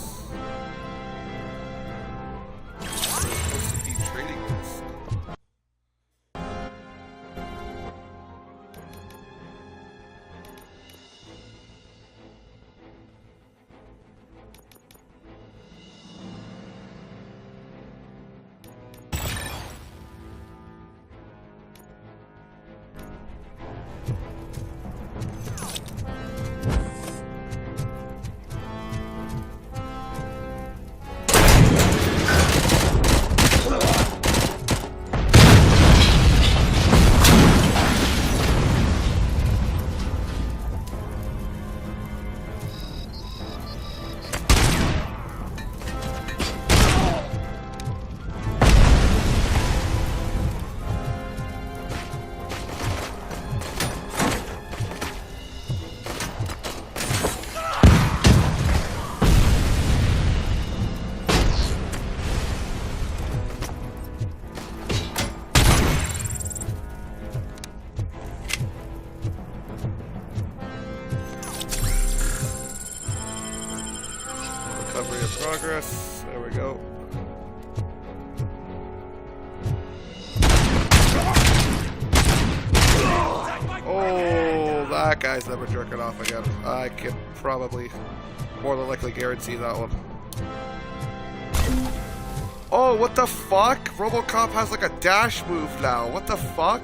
Supposed to be trading this. Recovery of progress. There we go. Oh, that guy's never jerking off again. I can probably more than likely guarantee that one. Oh, what the fuck? RoboCop has like a dash move now. What the fuck?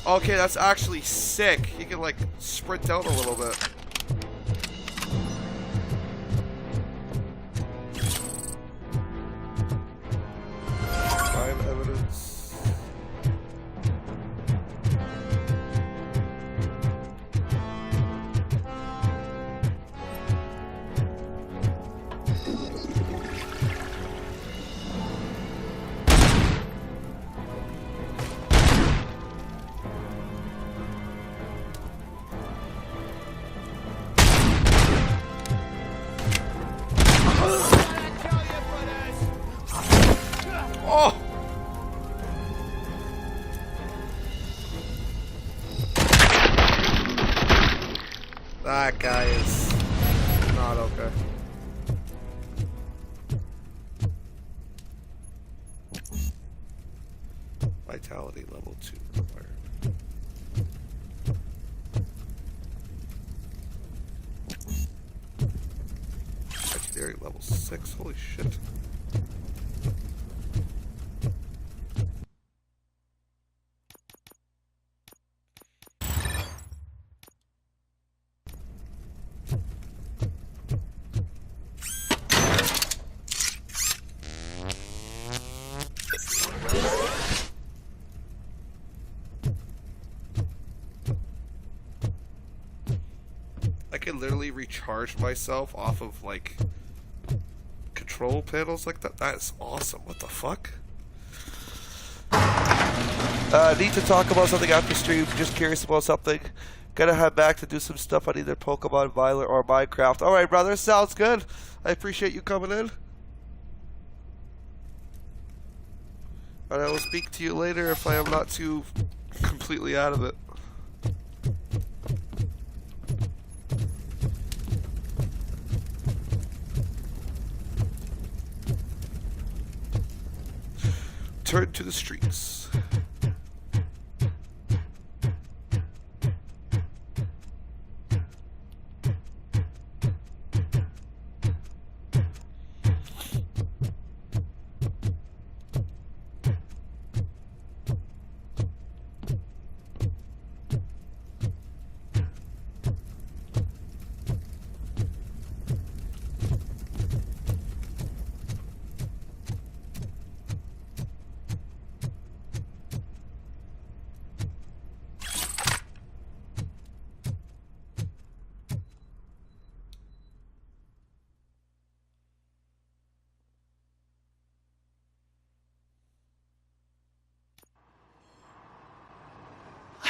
Okay, that's actually sick. He can like sprint out a little bit. Crime evidence. Oh! That guy is not okay. Vitality level 2 required. Legendary level 6. Holy shit. I can literally recharge myself off of like control panels like that. That is awesome. What the fuck? Need to talk about something after stream. Just curious about something. Gonna head back to do some stuff on either Pokemon, Violet, or Minecraft. Alright, brother. Sounds good. I appreciate you coming in. And I will speak to you later if I am not too completely out of it. Turn to the streets.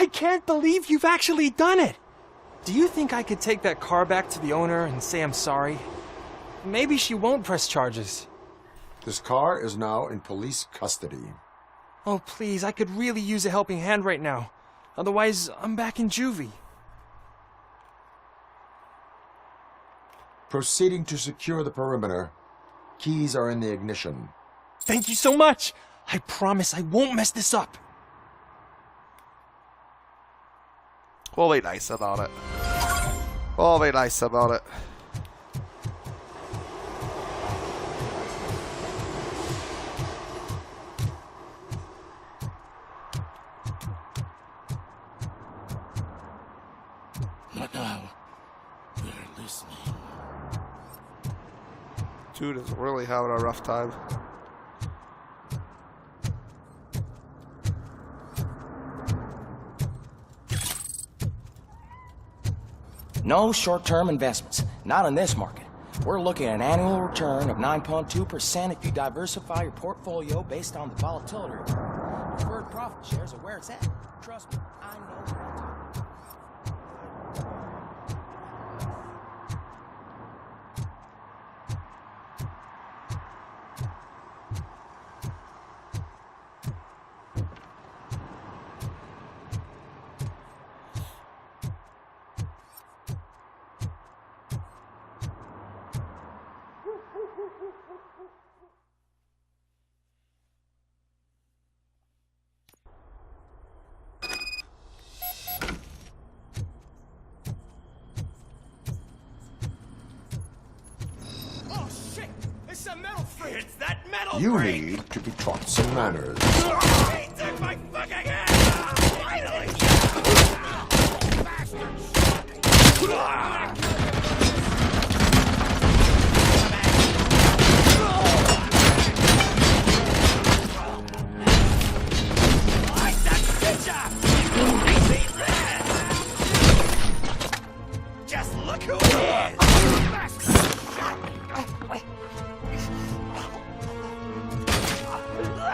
I can't believe you've actually done it! Do you think I could take that car back to the owner and say I'm sorry? Maybe she won't press charges. This car is now in police custody. Oh, please, I could really use a helping hand right now. Otherwise, I'm back in juvie. Proceeding to secure the perimeter. Keys are in the ignition. Thank you so much! I promise I won't mess this up. We'll be nice about it. We'll be nice about it. But now, they're listening. Dude is really having a rough time. No short-term investments, not in this market. We're looking at an annual return of 9.2% if you diversify your portfolio based on the volatility return. Deferred profit shares are where it's at. Trust me, I know what I'm talking about. It's that metal You break! need to be taught some manners. He took my fucking hand! Finally! Light that bitch up! I see that! Just look who it is!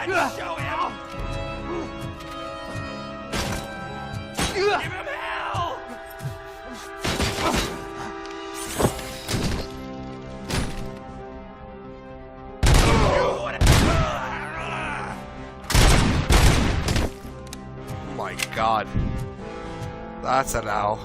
Let's show him! Give him hell! Oh my god. That's an owl.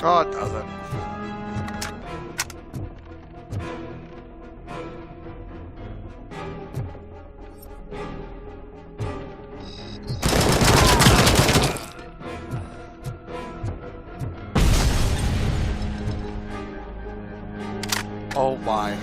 God doesn't. Oh my.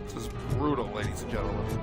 This is brutal, ladies and gentlemen.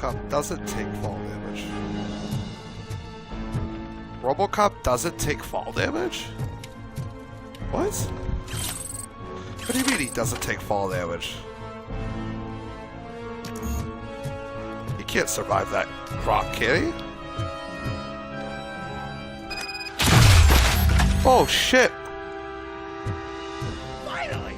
RoboCop doesn't take fall damage. RoboCop doesn't take fall damage? What? What do you mean he doesn't take fall damage? He can't survive that rock, can he? Oh shit! Finally!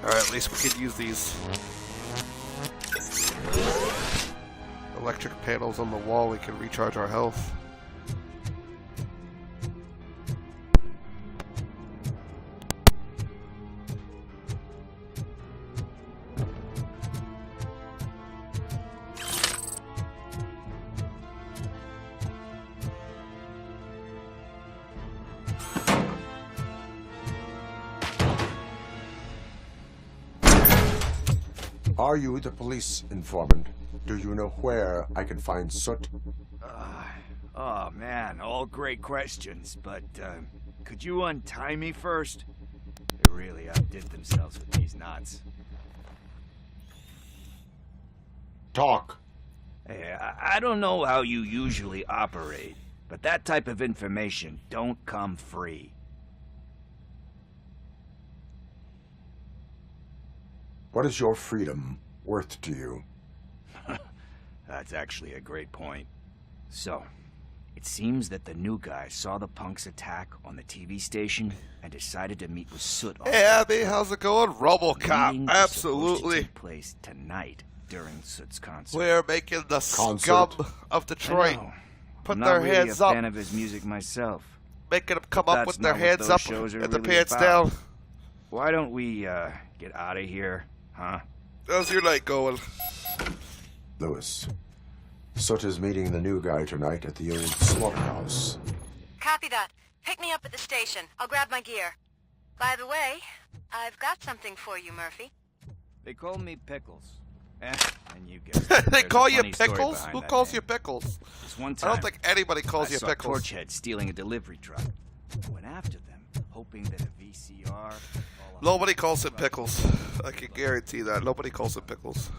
Alright, at least we could use these electric panels on the wall. We can recharge our health. Are you the police informant? Do you know where I can find Soot? Oh man, all great questions, but could you untie me first? They really outdid themselves with these knots. Talk. Hey, I don't know how you usually operate, but that type of information don't come free. What is your freedom worth to you? That's actually a great point. So, it seems that the new guy saw the punk's attack on the TV station and decided to meet with Soot. Hey Abby, how's it going? RoboCop, absolutely. Take place tonight during Soot's concert. We're making the scum of Detroit put their hands up. I'm not really a fan of his music myself. Making them come up with their hands up and their pants down. Why don't we get out of here, huh? How's your night going? Lewis, Soot is meeting the new guy tonight at the old slaughterhouse. Copy that. Pick me up at the station. I'll grab my gear. By the way, I've got something for you, Murphy. They call me Pickles. And you guess it. They call you Pickles? Who calls you Pickles? This one I time, don't think anybody calls you Pickles. I saw Torchhead stealing a delivery truck. I went after them, hoping that a VCR... Nobody calls it Pickles. I can guarantee that. Nobody calls it Pickles.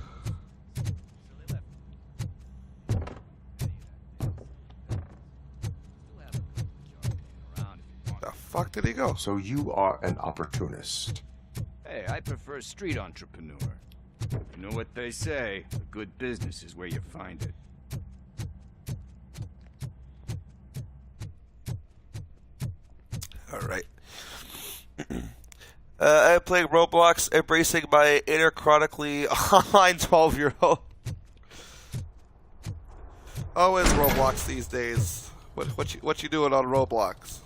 The fuck did he go? So you are an opportunist. Hey, I prefer street entrepreneur. You know what they say, a good business is where you find it. Alright. I'm playing Roblox, embracing my inner chronically online 12-year-old. Oh, it's Roblox these days. What you doing on Roblox?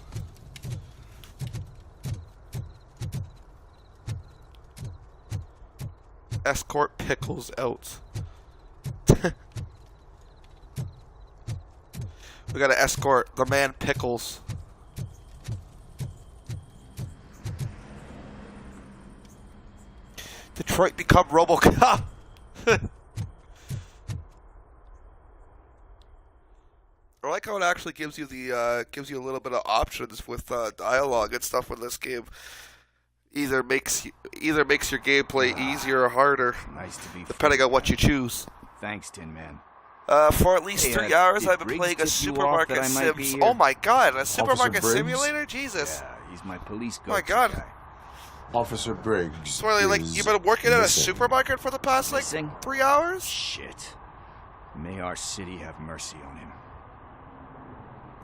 Escort Pickles out. We gotta escort the man Pickles. Detroit become RoboCop. I like how it actually gives you the gives you a little bit of options with dialogue and stuff in this game. Either makes your gameplay easier or harder, Nice to be depending on what you choose. Thanks, Tin Man. For at least 3 hours, did I've been Briggs playing a tip you off that supermarket I might be Sims. here? Oh my god, a supermarket Briggs? simulator? Jesus. Yeah, he's my police Oh my go-to god. guy. Officer Briggs. Swear, like, you've been working at a supermarket for the past, like, 3 hours? Shit. May our city have mercy on him.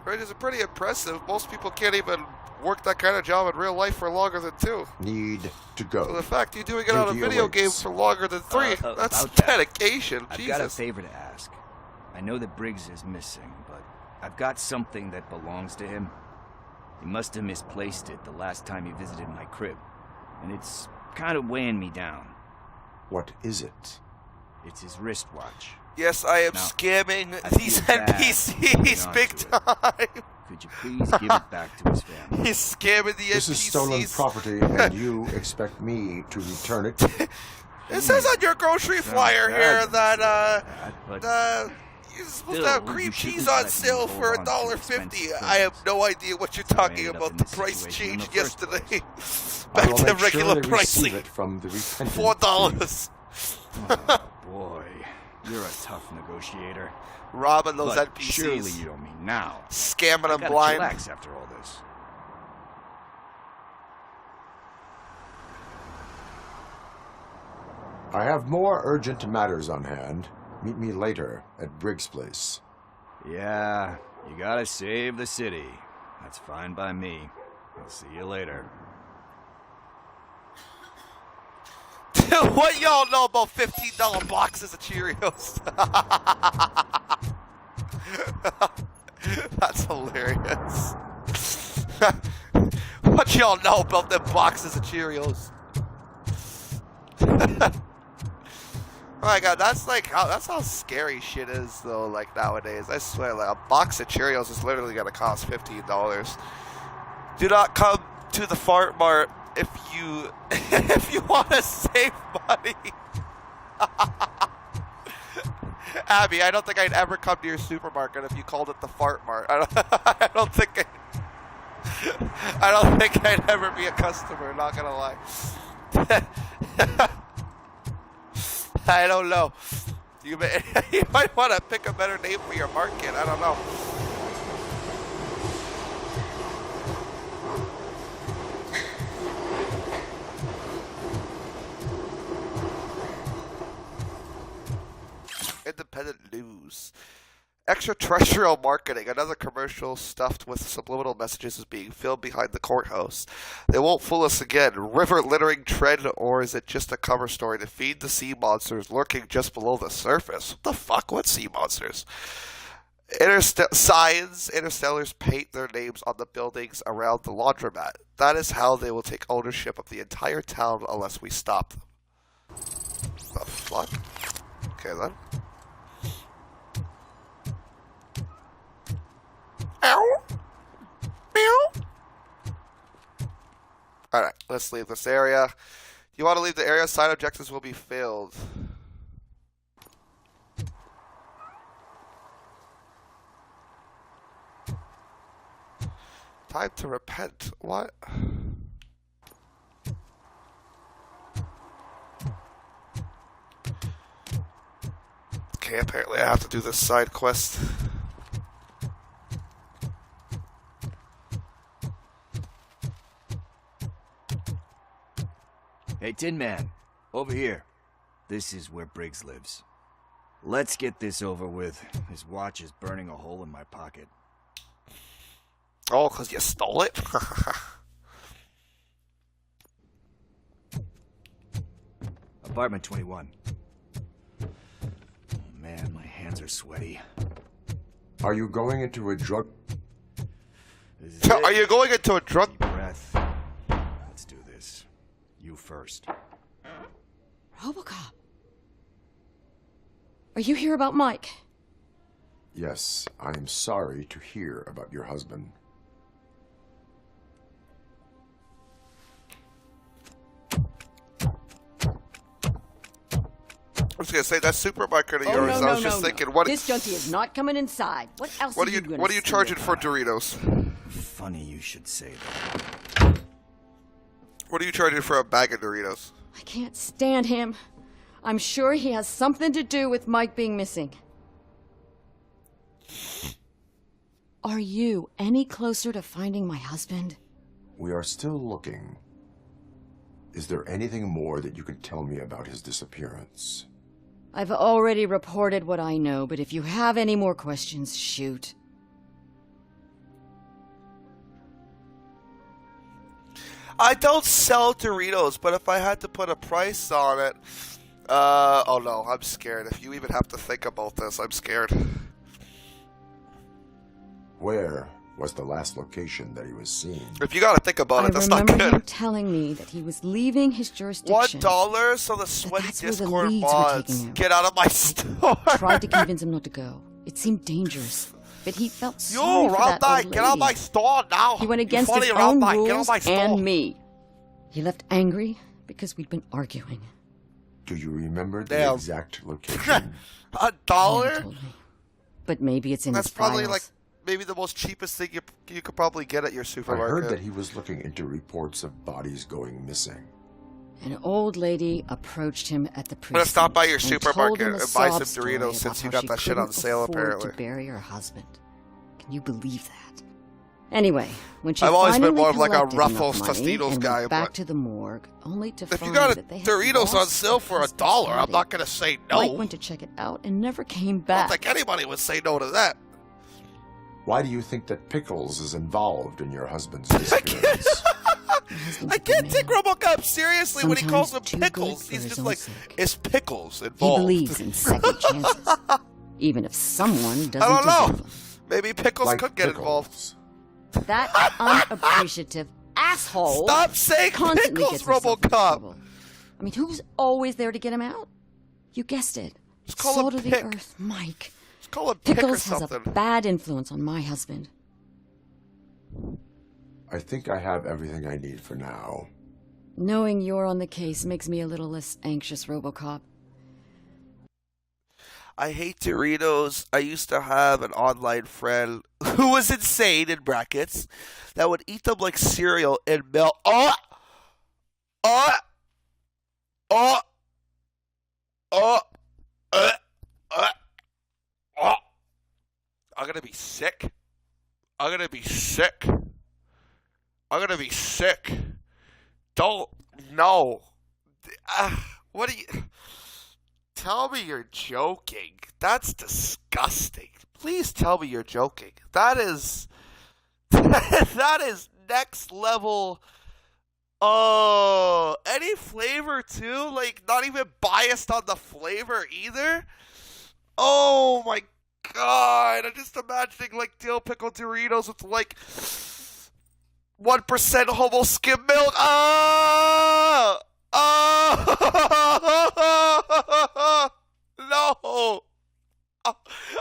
Right, it's pretty impressive. Most people can't even work that kind of job in real life for longer than 2. Need to go. So the fact you're doing it on a Duty video awaits. game for longer than 3, that's about that, dedication. I've Jesus. got a favor to ask. I know that Briggs is missing, but I've got something that belongs to him. He must have misplaced it the last time he visited my crib, and it's kind of weighing me down. What is it? It's his wristwatch. Yes, I am Now, scamming I these feel bad NPCs holding big on to time. it. Could you please give it back to his family? He's scamming the This NPCs. is stolen property, and you expect me to return it? It says on your grocery flyer here that but you're supposed still, to have you cream shouldn't cheese on let me sale hold for on to $1.50. expensive I have things. no idea what you're That's how I talking ended up about. in The this price situation in changed the first yesterday. I Back will to make regular sure they pricing. receive it from the repentant $4. Oh, boy, you're a tough negotiator. Robbing those But NPCs. surely you don't mean now. Scamming I them gotta blind. chillax after all this. I have more urgent matters on hand. Meet me later at Briggs' place. Yeah, you gotta save the city. That's fine by me. I'll see you later. What y'all know about $15 boxes of Cheerios? That's hilarious. What y'all know about them boxes of Cheerios? Oh my god, that's how scary shit is though, like nowadays. I swear, like a box of Cheerios is literally gonna cost $15. Do not come to the Fart Mart if you want to save money. Abby, I don't think I'd ever come to your supermarket if you called it the Fart Mart. I don't think I'd ever be a customer, not gonna lie. I don't know. You might want to pick a better name for your market. I don't know. Independent news. Extraterrestrial marketing. Another commercial stuffed with subliminal messages is being filmed behind the courthouse. They won't fool us again. River littering trend, or is it just a cover story to feed the sea monsters lurking just below the surface? What the fuck? What sea monsters? Interstellars paint their names on the buildings around the laundromat. That is how they will take ownership of the entire town unless we stop them. The fuck? Okay then. Ow! Meow! Alright, let's leave this area. You want to leave the area? Side objectives will be filled. Time to repent. What? Okay, apparently I have to do this side quest. Hey, Tin Man, over here. This is where Briggs lives. Let's get this over with. His watch is burning a hole in my pocket. Oh, because you stole it? Apartment 21. Oh, man, my hands are sweaty. Are you going into a drug... Are you going into a drug... Deep breath. Let's do this. You first. ROBOCOP. Are you here about Mike? Yes, I am sorry to hear about your husband. I was gonna say that supermarket of Oh, yours. no, I was no, just no, thinking, no. what? This junkie is not coming inside. What else What are you gonna What are you steal? charging for Doritos? Funny you should say that. What are you charging for a bag of Doritos? I can't stand him. I'm sure he has something to do with Mike being missing. Are you any closer to finding my husband? We are still looking. Is there anything more that you could tell me about his disappearance? I've already reported what I know, but if you have any more questions, shoot. I don't sell Doritos, but if I had to put a price on it, oh no, I'm scared. If you even have to think about this, I'm scared. Where was the last location that he was seen? If you gotta think about it, that's I not remember him good. telling me that he was leaving his jurisdiction. $1 so the sweaty that's where the Discord leads were mods. taking him. Get out of my store. Tried to convince him not to go. It seemed dangerous, but he felt Yo, sorry for that Round old get out of my lady. store now. He went You against funny his Round own Get out rules my store. and me. He left angry because we'd been arguing. Do you remember the Damn. exact location? $1? But maybe it's in That's his probably files. like maybe the most cheapest thing you could probably get at your I supermarket. heard that he was looking into reports of bodies going missing. An old lady approched him at the I'm gonna stop by your precinct and supermarket told him a and buy sob some story Doritos about since you how got she that shit on couldn't sale afford apparently. to bury her husband. Can you believe that? Anyway, when she I've always been finally more of like a collected Ruffles enough money Tostitos and guy, went back but to the morgue, only to if you find got a that they had Doritos on lost sale for her $1, I'm husband's not body. gonna say no. Mike went to check it out and never came I don't back. think anybody would say no to that. Why do you think that Pickles is involved in your husband's disappearance? I can't take RoboCop seriously when he calls them Sometimes too pickles. good for He's his just own like, sake. it's pickles He involved. believes in second chances, even if someone doesn't I don't know. deserve them. Maybe pickles Like could get pickles. involved. That unappreciative asshole Stop saying constantly pickles, gets himself into RoboCop. trouble. I mean, who's always there to get him out? You guessed it. Just call Salt him of the Pick. earth, Mike. Just call him Pick or Pickles has a something. bad influence on my husband. I think I have everything I need for now. Knowing you're on the case makes me a little less anxious, RoboCop. I hate Doritos. I used to have an online friend who was insane, in brackets, that would eat them like cereal in milk. Oh! Oh! Oh! Oh! Oh! I'm gonna be sick. I'm gonna be sick. I'm gonna be sick. Don't. No. What are you. Tell me you're joking. That's disgusting. Please tell me you're joking. That is. That is next level. Oh, any flavor too? Like, not even biased on the flavor either? Oh my god. I'm just imagining, like, dill pickle Doritos with, like, 1% homo skim milk. Oh! Oh! No! Oh,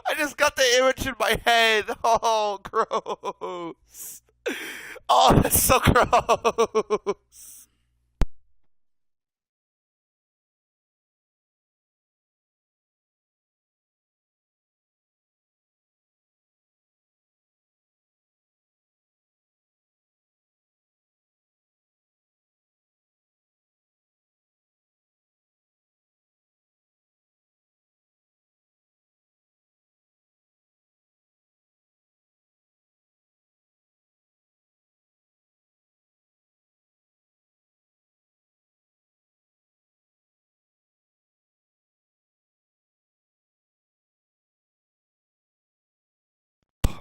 I just got the image in my head. Oh, gross. Oh, that's so gross.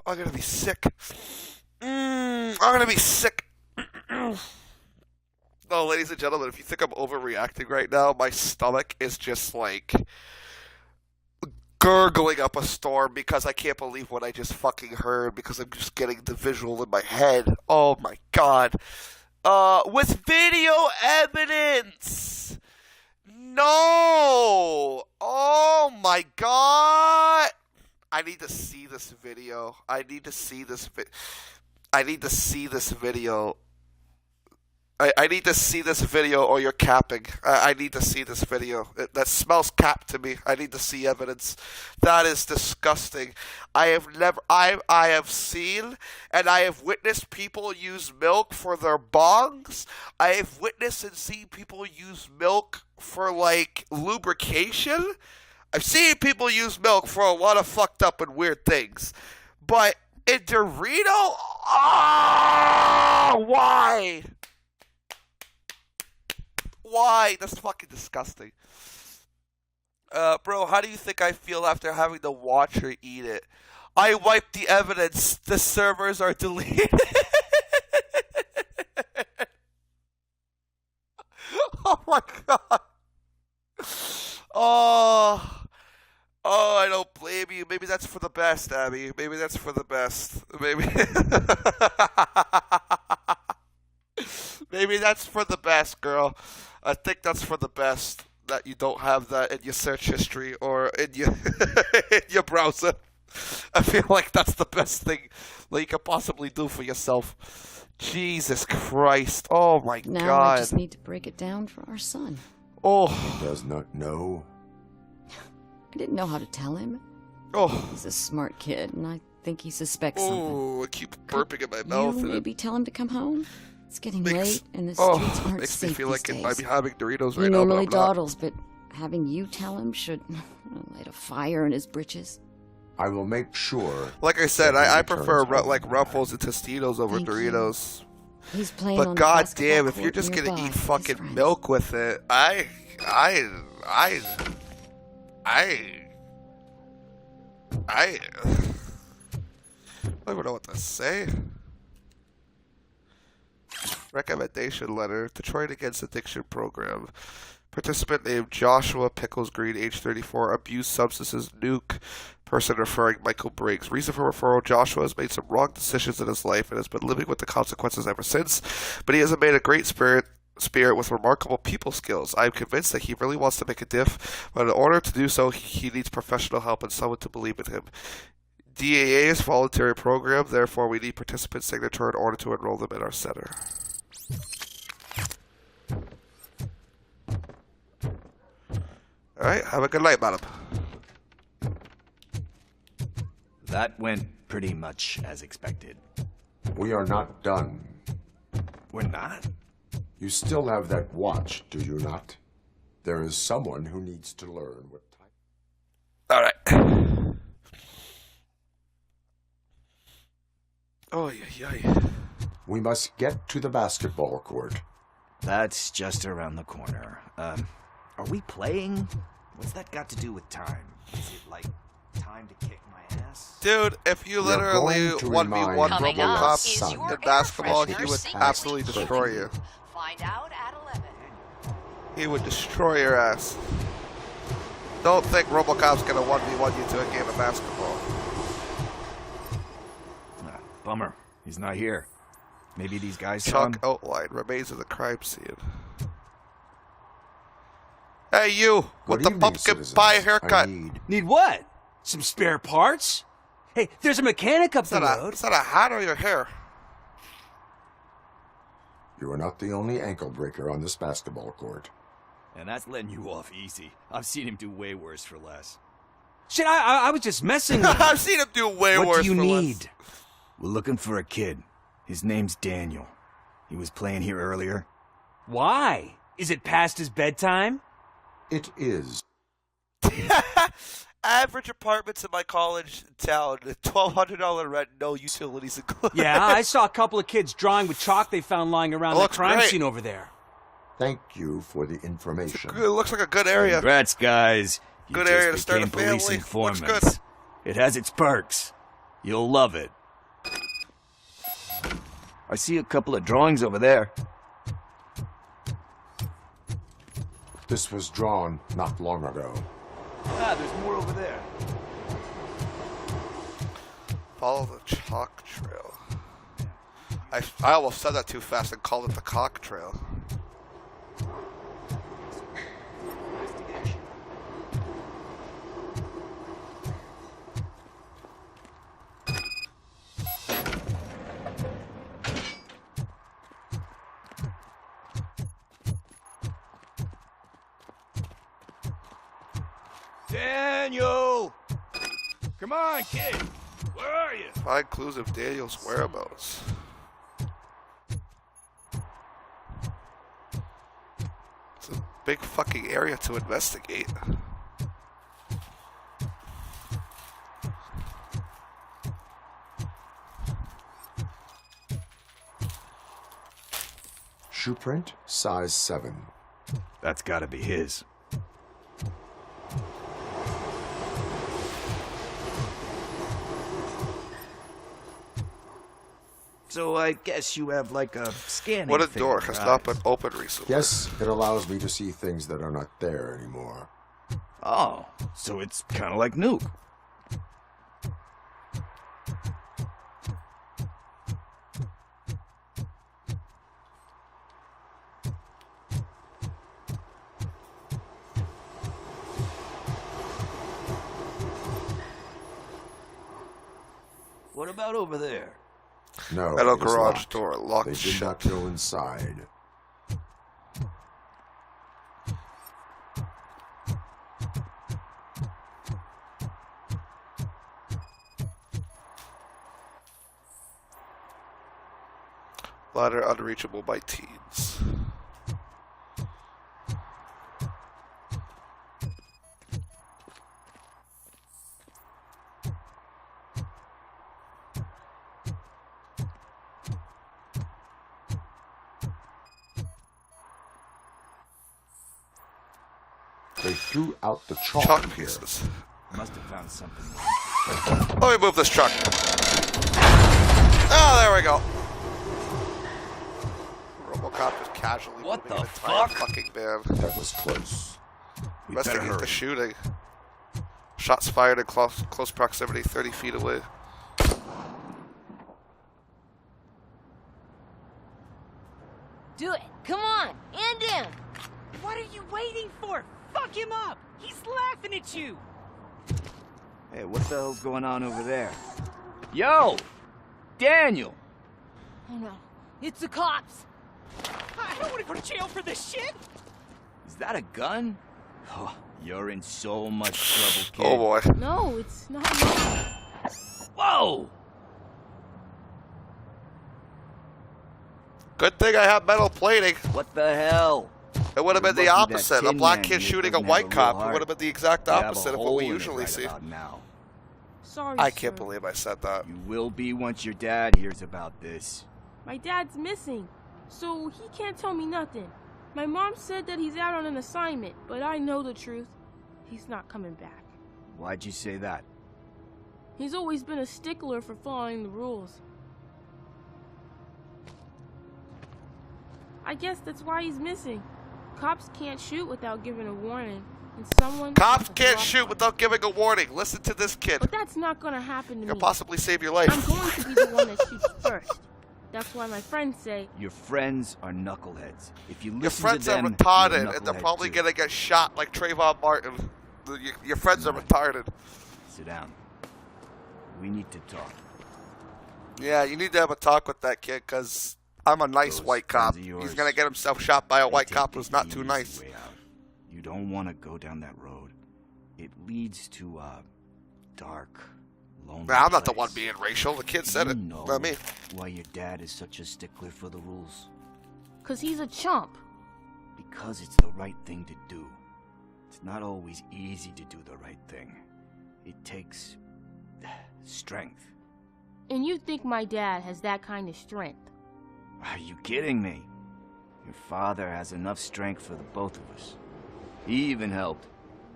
I'm gonna be sick. I'm gonna be sick. Oh, ladies and gentlemen, if you think I'm overreacting right now, my stomach is just like gurgling up a storm because I can't believe what I just fucking heard because I'm just getting the visual in my head. Oh my god. With video evidence! no! Oh my god! I need to see this video. I need to see this video. I need to see this video. I need to see this video, or you're capping. I need to see this video. That smells cap to me. I need to see evidence. That is disgusting. I have seen and I have witnessed people use milk for their bongs. I have witnessed and seen people use milk for like lubrication. I've seen people use milk for a lot of fucked up and weird things. But in Dorito? Oh, why? Why? That's fucking disgusting. Bro, how do you think I feel after having to watch her eat it? I wiped the evidence. The servers are deleted. Oh my god. Oh, I don't blame you. Maybe that's for the best, Abby. Maybe that's for the best. Maybe. Maybe that's for the best, girl. I think that's for the best that you don't have that in your search history or in your in your browser. I feel like that's the best thing that you could possibly do for yourself. Jesus Christ. Oh my god. Now I just need to break it down for our son. Oh. He does not know. I didn't know how to tell him. Oh. He's a smart kid, and I think he suspects something. Oh, I keep burping in my mouth. You maybe tell him to come home? It's getting Makes- late, and the streets aren't makes safe me feel these like I days. might be having Doritos He right now, but normally I'm not. dawdles, but having you tell him should light a fire in his britches. I will make sure. Like I said, that he I prefer returns home. like Ruffles and Tostitos over Thank you. Doritos. He's playing But on the god basketball damn, if you're court just gonna nearby eat with his fucking friends. milk with it, I don't even know what to say. Recommendation letter. Detroit Against Addiction Program. Participant named Joshua Pickles Green, age 34, abused substances, nuke. Person referring Michael Briggs. Reason for referral: Joshua has made some wrong decisions in his life and has been living with the consequences ever since, but he has made a great spirit with remarkable people skills. I am convinced that he really wants to make a diff, but in order to do so, he needs professional help and someone to believe in him. DAA is a voluntary program, therefore we need participants' signature in order to enroll them in our center. Alright, have a good night, madam. That went pretty much as expected. We are not done. We're not? You still have that watch, do you not? There is someone who needs to learn what type. Alright. Oh, yeah. We must get to the basketball court. That's just around the corner. Are we playing? What's that got to do with time? Is it like time to kick my ass? Dude, if you literally 1v1 RoboCop in basketball, he would absolutely destroy you. Find out at 11. He would destroy your ass. Don't think RoboCop's gonna 1v1 you to a game of basketball. Bummer. He's not here. Maybe these guys saw him? Chalk outline remains of the crime scene. Hey, you with the pumpkin pie haircut. Need what? Some spare parts? Hey, there's a mechanic up the road. Is that a hat or your hair? You are not the only ankle breaker on this basketball court. And that's letting you off easy. I've seen him do way worse for less. Shit, I was just messing with him. I've seen him do way worse What do you for need? less. We're looking for a kid. His name's Daniel. He was playing here earlier. Why? Is it past his bedtime? It is. Average apartments in my college town, $1,200 rent, no utilities included. Yeah, I saw a couple of kids drawing with chalk they found lying around the Looks crime great. scene over there. Thank you for the information. It looks like a good area. Congrats, guys. You Good just area to start a became police family. Looks informants. good. It has its perks. You'll love it. I see a couple of drawings over there. This was drawn not long ago. Ah, there's more over there. Follow the chalk trail. I almost said that too fast and called it the cock trail. Daniel! Come on, kid. Where are you? Find clues of Daniel's whereabouts. It's a big fucking area to investigate. Shoe print, size 7. That's gotta be his. So I guess you have like a scanning What a thing door in has your not eyes. been opened recently. Yes, it allows me to see things that are not there anymore. Oh, so it's kind of like Nuke. What about over there? No, Metal it is garage locked. door locked They did shut. not go inside. Ladder unreachable by teens. They threw out the chalk, Chalk here. pieces. Must have found something. Let me move this truck. Oh, there we go. RoboCop just casually What moving the an entire fuck? fucking van. That was close. We better Investigate the hurry. shooting. Shots fired in close proximity, 30 feet away. Do it. Come on. And in. What are you waiting for? Fuck him up! He's laughing at you! Hey, what the hell's going on over there? Yo! Daniel! Oh no. It's the cops. I don't want to go to jail for this shit! Is that a gun? Oh, you're in so much trouble, kid. Oh boy. No, it's not me. Whoa! Good thing I have metal plating. What the hell? It would have been the Lucky that opposite. A Tin black Man kid here shooting a doesn't have white a cop. real It would heart. have been the exact You have a opposite of what hole we in it usually right see. about now. Sorry, I sir. can't believe I said that. You will be once your dad hears about this. My dad's missing, so he can't tell me nothing. My mom said that he's out on an assignment, but I know the truth. He's not coming back. Why'd you say that? He's always been a stickler for following the rules. I guess that's why he's missing. Cops can't shoot without giving a warning, and someone... Cops can't shoot without giving a warning. Listen to this kid. But that's not gonna happen to Could me. possibly save your life. I'm going to be the one that shoots first. That's why my friends say... Your friends are knuckleheads. If you listen Your friends to them, are retarded, you're a and they're knucklehead probably too. gonna get shot like Trayvon Martin. Your friends are retarded. Sit down. We need to talk. Yeah, you need to have a talk with that kid, because I'm a nice white cop. friends of yours, He's gonna get himself shot by a they white take cop the who's not too easy nice. way out. You don't want to go down that road. It leads to a dark, lonely Nah, I'm not the place. one being racial. The kid said You it, know not me. why your dad is such a stickler for the rules? 'Cause he's a chump. Because it's the right thing to do. It's not always easy to do the right thing. It takes strength. And you think my dad has that kind of strength? Are you kidding me? Your father has enough strength for the both of us. He even helped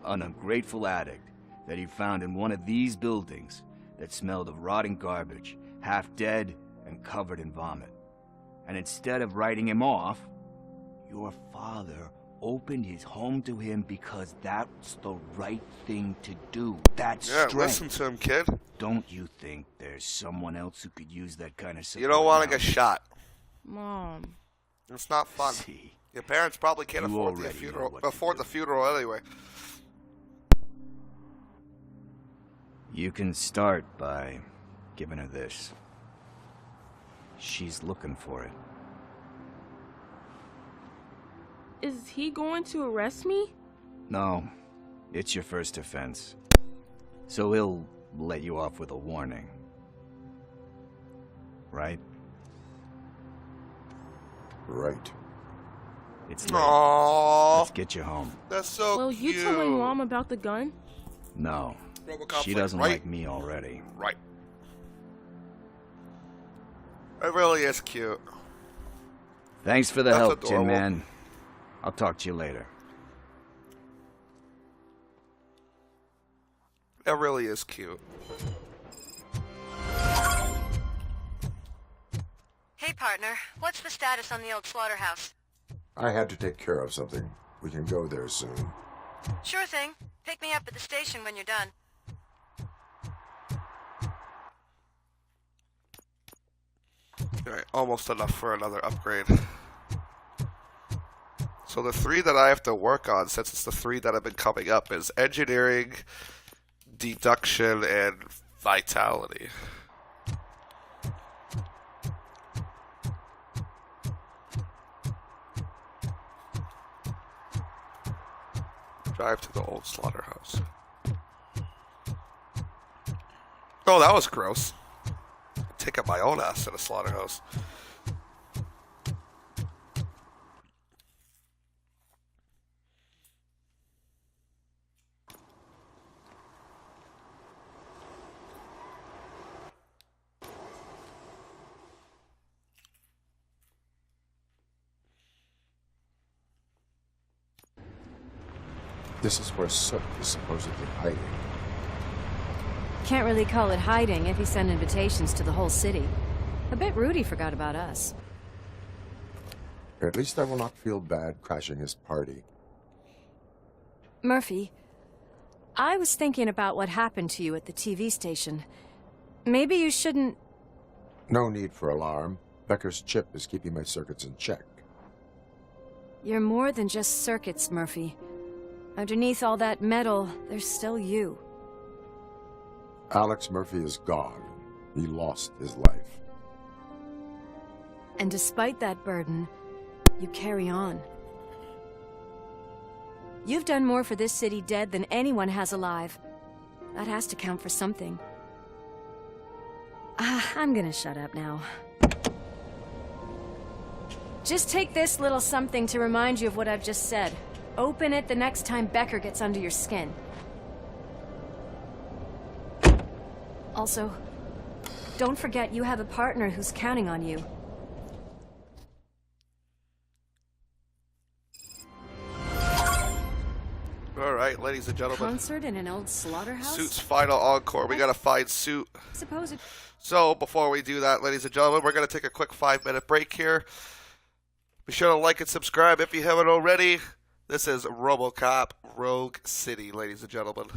an ungrateful addict that he found in one of these buildings that smelled of rotting garbage, half dead and covered in vomit. And instead of writing him off, your father opened his home to him because that's the right thing to do. That's Yeah, strength. listen to him, kid. Don't you think there's someone else who could use that kind of support? You don't want to now? get shot. Mom. It's not fun. See, Your parents probably can't you afford the already know funeral. what to Afford the funeral anyway. You can start by giving her this. She's looking for it. Is he going to arrest me? No, It's your first offense. So he'll let you off with a warning. Right? Right. It's late. Aww. Let's get you home. That's so Well, cute. you telling Mom about the gun? No. RoboCop's She like, doesn't right? like me already. Right. It really is cute. Thanks for the That's help, adorable. Tin Man. I'll talk to you later. It really is cute. Hey, partner. What's the status on the old slaughterhouse? I had to take care of something. We can go there soon. Sure thing. Pick me up at the station when you're done. Alright, almost enough for another upgrade. So the 3 that I have to work on, since it's the 3 that have been coming up, is engineering, deduction, and vitality. Drive to the old slaughterhouse. Oh, that was gross. Taking my own ass to the slaughterhouse. This is where Soot is supposedly hiding. Can't really call it hiding if he sent invitations to the whole city. I bet Rudy forgot about us. At least I will not feel bad crashing his party. Murphy, I was thinking about what happened to you at the TV station. Maybe you shouldn't... No need for alarm. Becker's chip is keeping my circuits in check. You're more than just circuits, Murphy. Underneath all that metal, there's still you. Alex Murphy is gone. He lost his life. And despite that burden, you carry on. You've done more for this city dead than anyone has alive. That has to count for something. I'm gonna shut up now. Just take this little something to remind you of what I've just said. Open it the next time Becker gets under your skin. Also, don't forget you have a partner who's counting on you. Alright, ladies and gentlemen. Concert in an old slaughterhouse? Suit's final encore. We gotta find Suit. Suppose it... So, before we do that, ladies and gentlemen, we're gonna take a quick 5-minute break here. Be sure to like and subscribe if you haven't already. This is RoboCop Rougue City, ladies and gentlemen.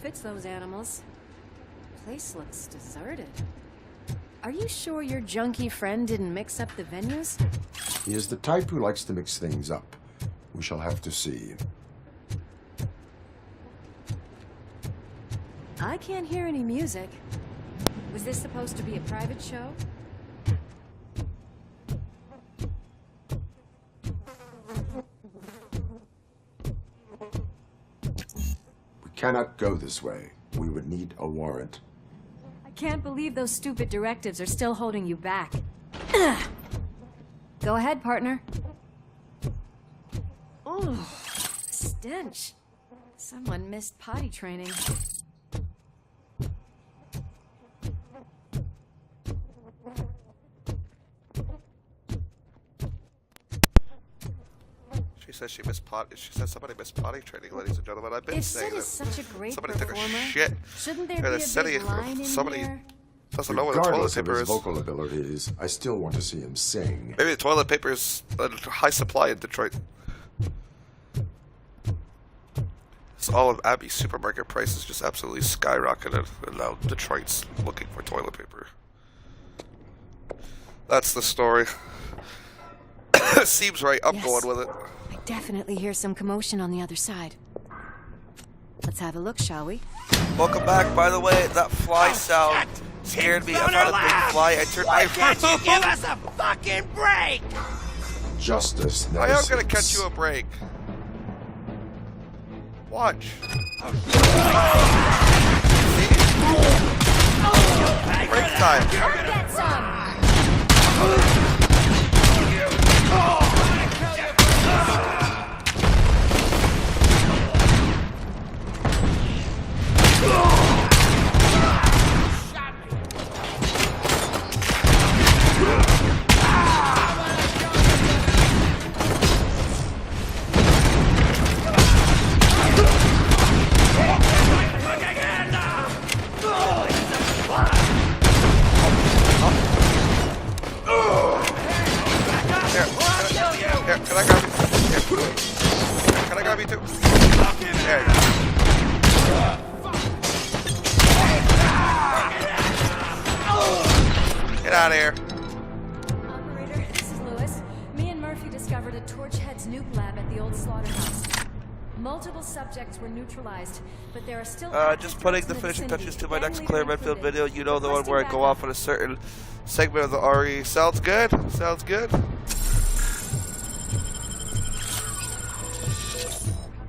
fits those animals. Place looks deserted. Are you sure your junkie friend didn't mix up the venues? He is the type who likes to mix things up. We shall have to see. I can't hear any music. Was this supposed to be a private show? We cannot go this way. We would need a warrant. I can't believe those stupid directives are still holding you back. Go ahead, partner. Oh, stench. Someone missed potty training. She said somebody missed potty training, ladies and gentlemen. I've been saying Sid that. is such a great Somebody took a performer. shit. Shouldn't there in be the a city. big line in Somebody here? doesn't know where the toilet Regardless of paper his is. vocal abilities, I still want to see him sing. Maybe the toilet paper is a high supply in Detroit. So all of Abby's supermarket prices just absolutely skyrocketed, and now Detroit's looking for toilet paper. That's the story. Seems right. I'm going with it. I definitely hear some commotion on the other side. Let's have a look, shall we? Welcome back. By the way, that fly sound scared me. I found a big fly. I turned my Can't you give us a fucking break? Justice never I am gonna sleeps. catch you a break. Watch. Break time. Get some! Here, can I grab you? Here. Can I grab you too? There you go. Get out of here. Operator, this is Lewis. Me and Murphy discovered a Torchhead's nuke lab at the old slaughterhouse. Multiple subjects were neutralized, but there are still... Just putting the finishing touches to my next Claire Redfield video. You know, the one where I go off on a certain segment of the RE. Sounds good? Sounds good?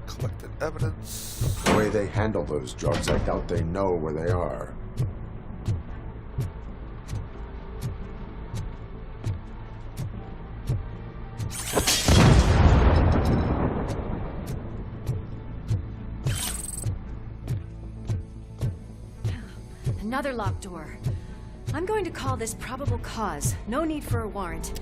Collected evidence. The way they handle those drugs, I doubt they know where they are. Another locked door. I'm going to call this probable cause. No need for a warrant.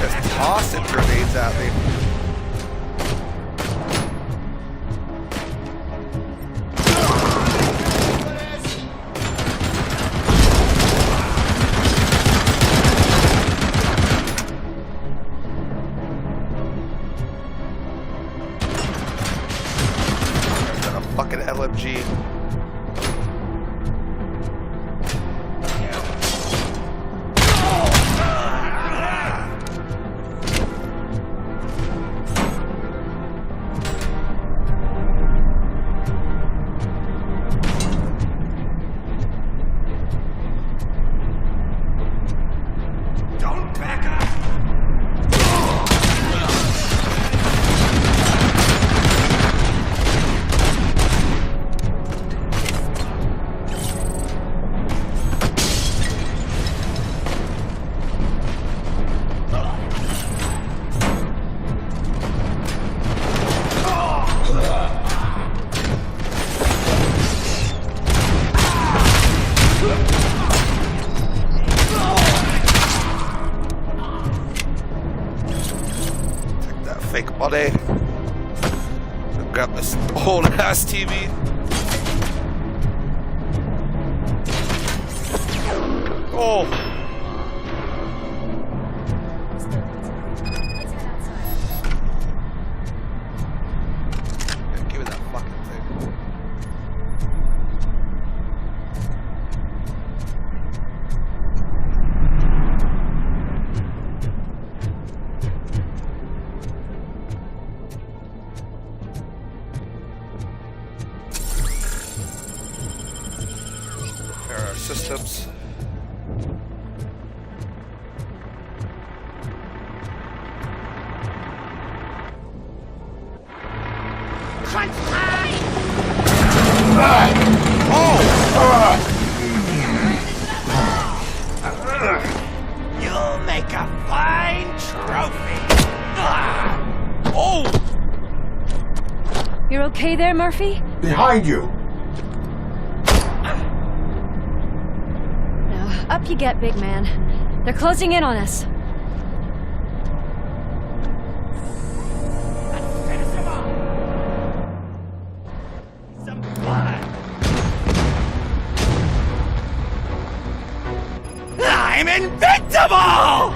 Just tossing grenades at me. A fucking LMG. Don't back up! Money. Grab this old ass TV. Oh. Give me that fucking thing. There are systems. You'll make a fine trophy. Oh! You're okay there, Murphy? Behind you! Now, up you get, big man. They're closing in on us. I'm invincible!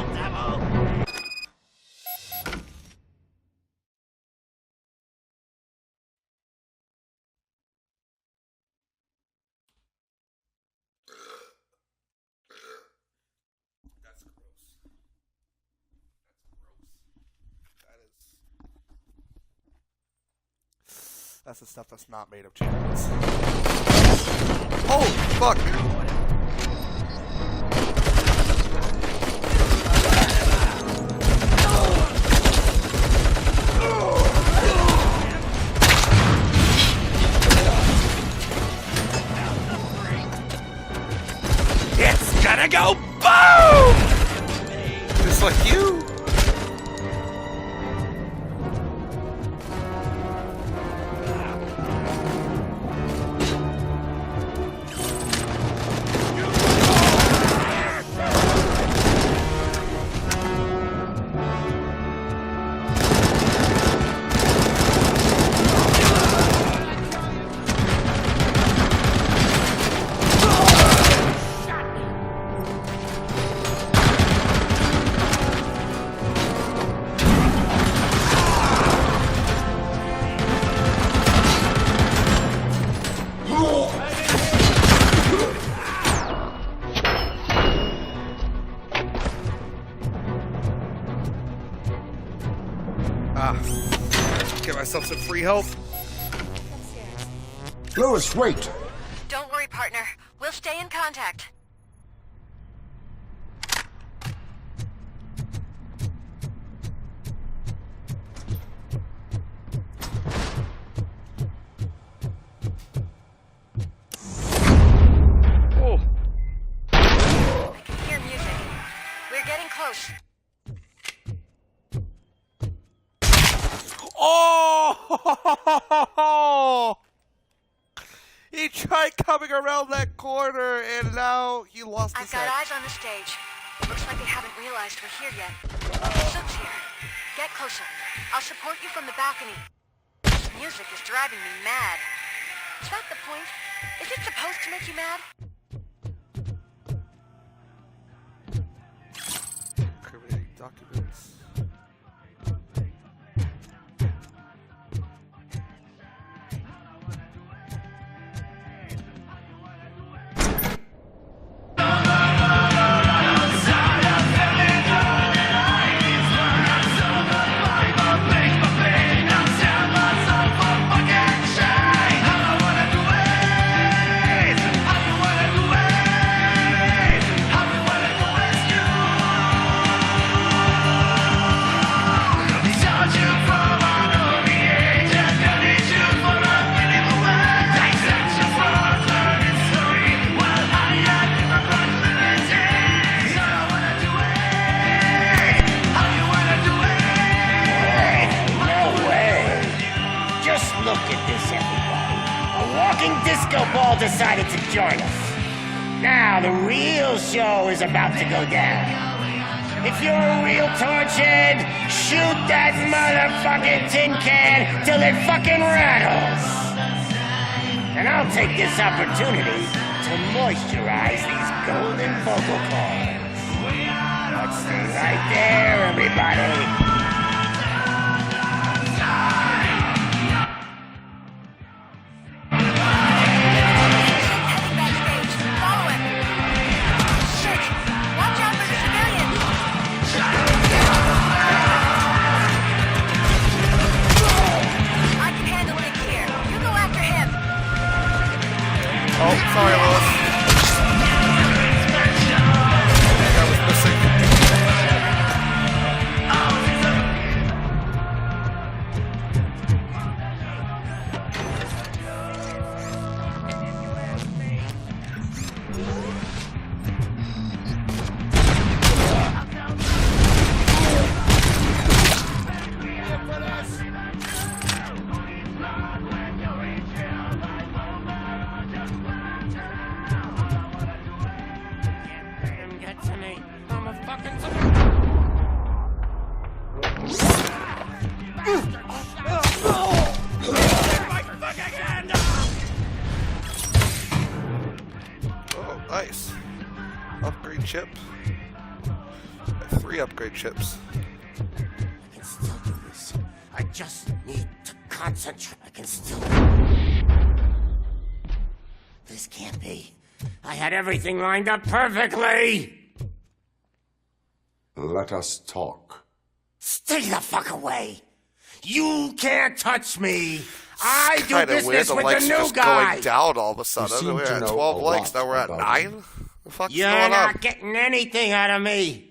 That's the stuff that's not made of champions. Holy fuck! It's gonna go boom! Just like you. Get myself some free health. Lewis, wait! Don't worry, partner. We'll stay in contact. Oh. I can hear music. We're getting close. Oh! He tried coming around that corner, and now he lost his head. I've got eyes on the stage. Looks like they haven't realized we're here yet. Sook's here. Get closer. I'll support you from the balcony. This music is driving me mad. Is that the point? Is it supposed to make you mad? Incriminating documents. Disco Ball decided to join us. Now the real show is about to go down. If you're a real torchhead, shoot that motherfucking tin can till it fucking rattles. And I'll take this opportunity to moisturize these golden vocal cords. Let's stay right there, everybody. Oh, sorry, Lois. That was missing. Oh, nice. Upgrade chip. 3 upgrade chips. I can still do this. I just need to concentrate. I can still... This can't be. I had everything lined up perfectly! Let us talk. Stay the fuck away! You can't touch me! I do Kinda weird, business the with likes the are new just guy! going down all of a sudden. We were at 12 likes, now we're at 9? The fuck's You're going not on? getting anything out of me!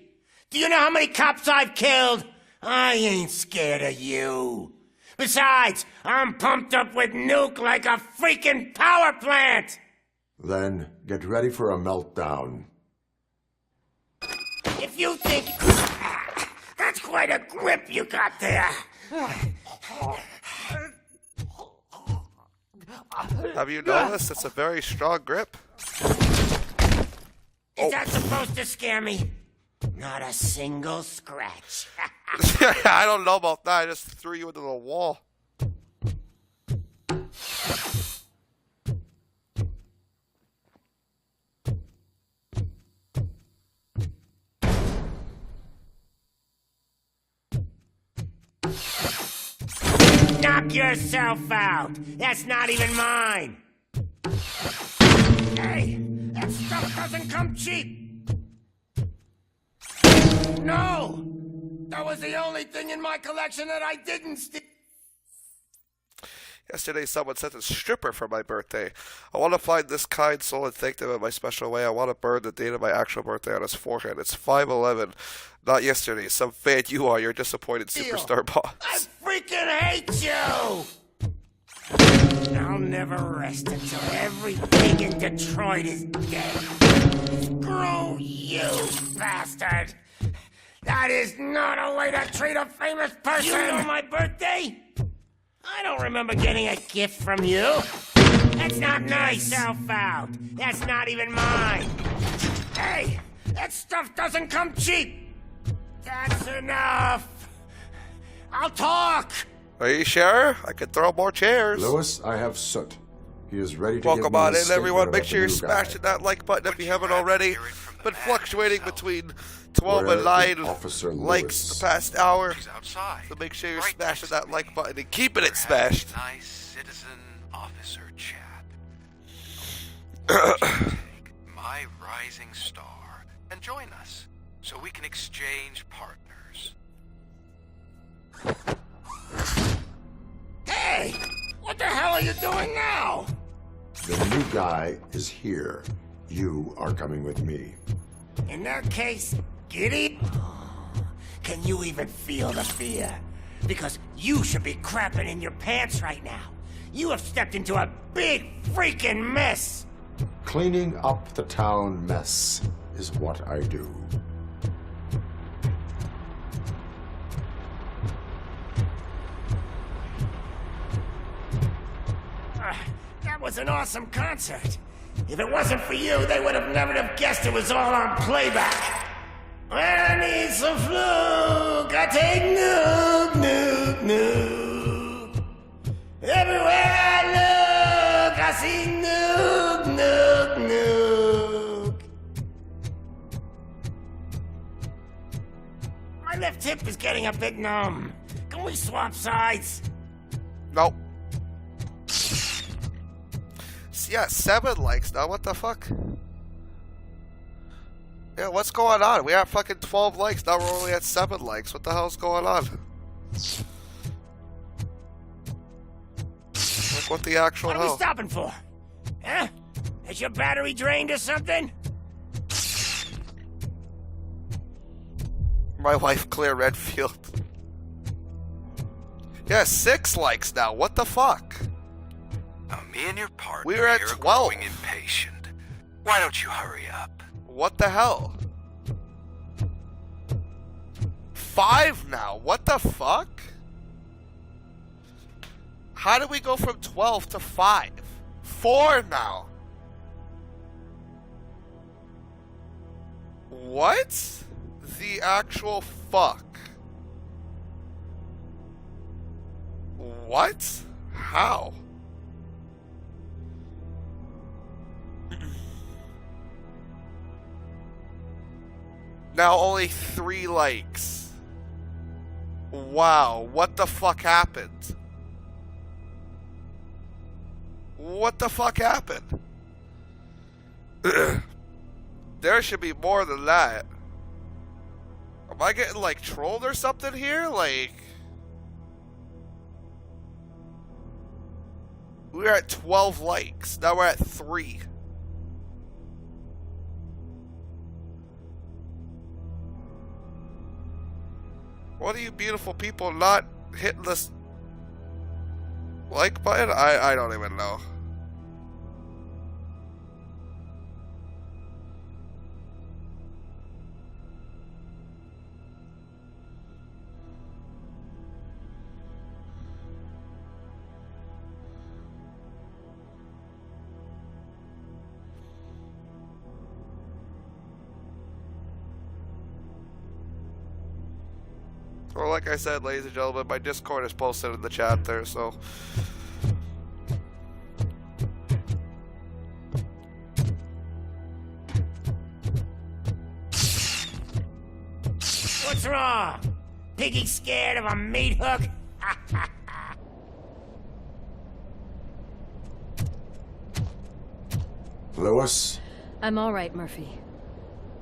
Do you know how many cops I've killed? I ain't scared of you. Besides, I'm pumped up with nuke like a freaking power plant! Then get ready for a meltdown. If you think... That's quite a grip you got there. Have you noticed? It's a very strong grip. Is that supposed to scare me? Not a single scratch. I don't know about that. I just threw you into the wall. Knock yourself out. That's not even mine. Hey, that stuff doesn't come cheap. No! That was the only thing in my collection that I didn't steal. Yesterday, someone sent a stripper for my birthday. I want to find this kind soul and thank them in my special way. I want to burn the date of my actual birthday on his forehead. It's 5/11, not yesterday. Some fan you are, your disappointed superstar boss. I freaking hate you! I'll never rest until every pig in Detroit is dead. Screw you, bastard! That is not a way to treat a famous person! You know my birthday? I don't remember getting a gift from you. That's not nice. Self out. That's not even mine. Hey, that stuff doesn't come cheap. That's enough. I'll talk. Are you sure? I could throw more chairs. Lewis, I have Soot. He is ready to Welcome give me on a in, everyone. statement Make about sure you're the new guy. smashing that like button if you haven't already. Been fluctuating between 12 and 9 likes the past hour. So make sure you're smashing that like button and keeping it smashed. Nice citizen officer chat. My rising star, and join us so we can exchange partners. Hey, what the hell are you doing now? The new guy is here. You are coming with me. In that case, giddy? Can you even feel the fear? Because you should be crapping in your pants right now. You have stepped into a big freaking mess. Cleaning up the town mess is what I do. That was an awesome concert. If it wasn't for you, they would have never have guessed it was all on playback. When I need some fluke, I take nuke, nuke, nuke. Everywhere I look, I see nuke, nuke, nuke. My left hip is getting a bit numb. Can we swap sides? Nope. Yeah, 7 likes now. What the fuck? Yeah, what's going on? We have fucking 12 likes. Now we're only at 7 likes. What the hell's going on? Like, what the actual What are hell? we stopping for? Huh? Is your battery drained or something? My wife, Claire Redfield. Yeah, 6 likes now. What the fuck? Now, me and your partner We were at here are 12. growing impatient. Why don't you hurry up? What the hell? 5 now. What the fuck? How did we go from 12 to 5? 4 now. What? The actual fuck? What? How? Now only 3 likes. Wow, what the fuck happened? What the fuck happened? There should be more than that. Am I getting like trolled or something here? Like, we were at 12 likes. Now we're at 3. What are you beautiful people not hitting this like button? I don't even know. Well, like I said, ladies and gentlemen, my Discord is posted in the chat there, so... What's wrong? Piggy scared of a meat hook? Lewis, I'm all right, Murphy.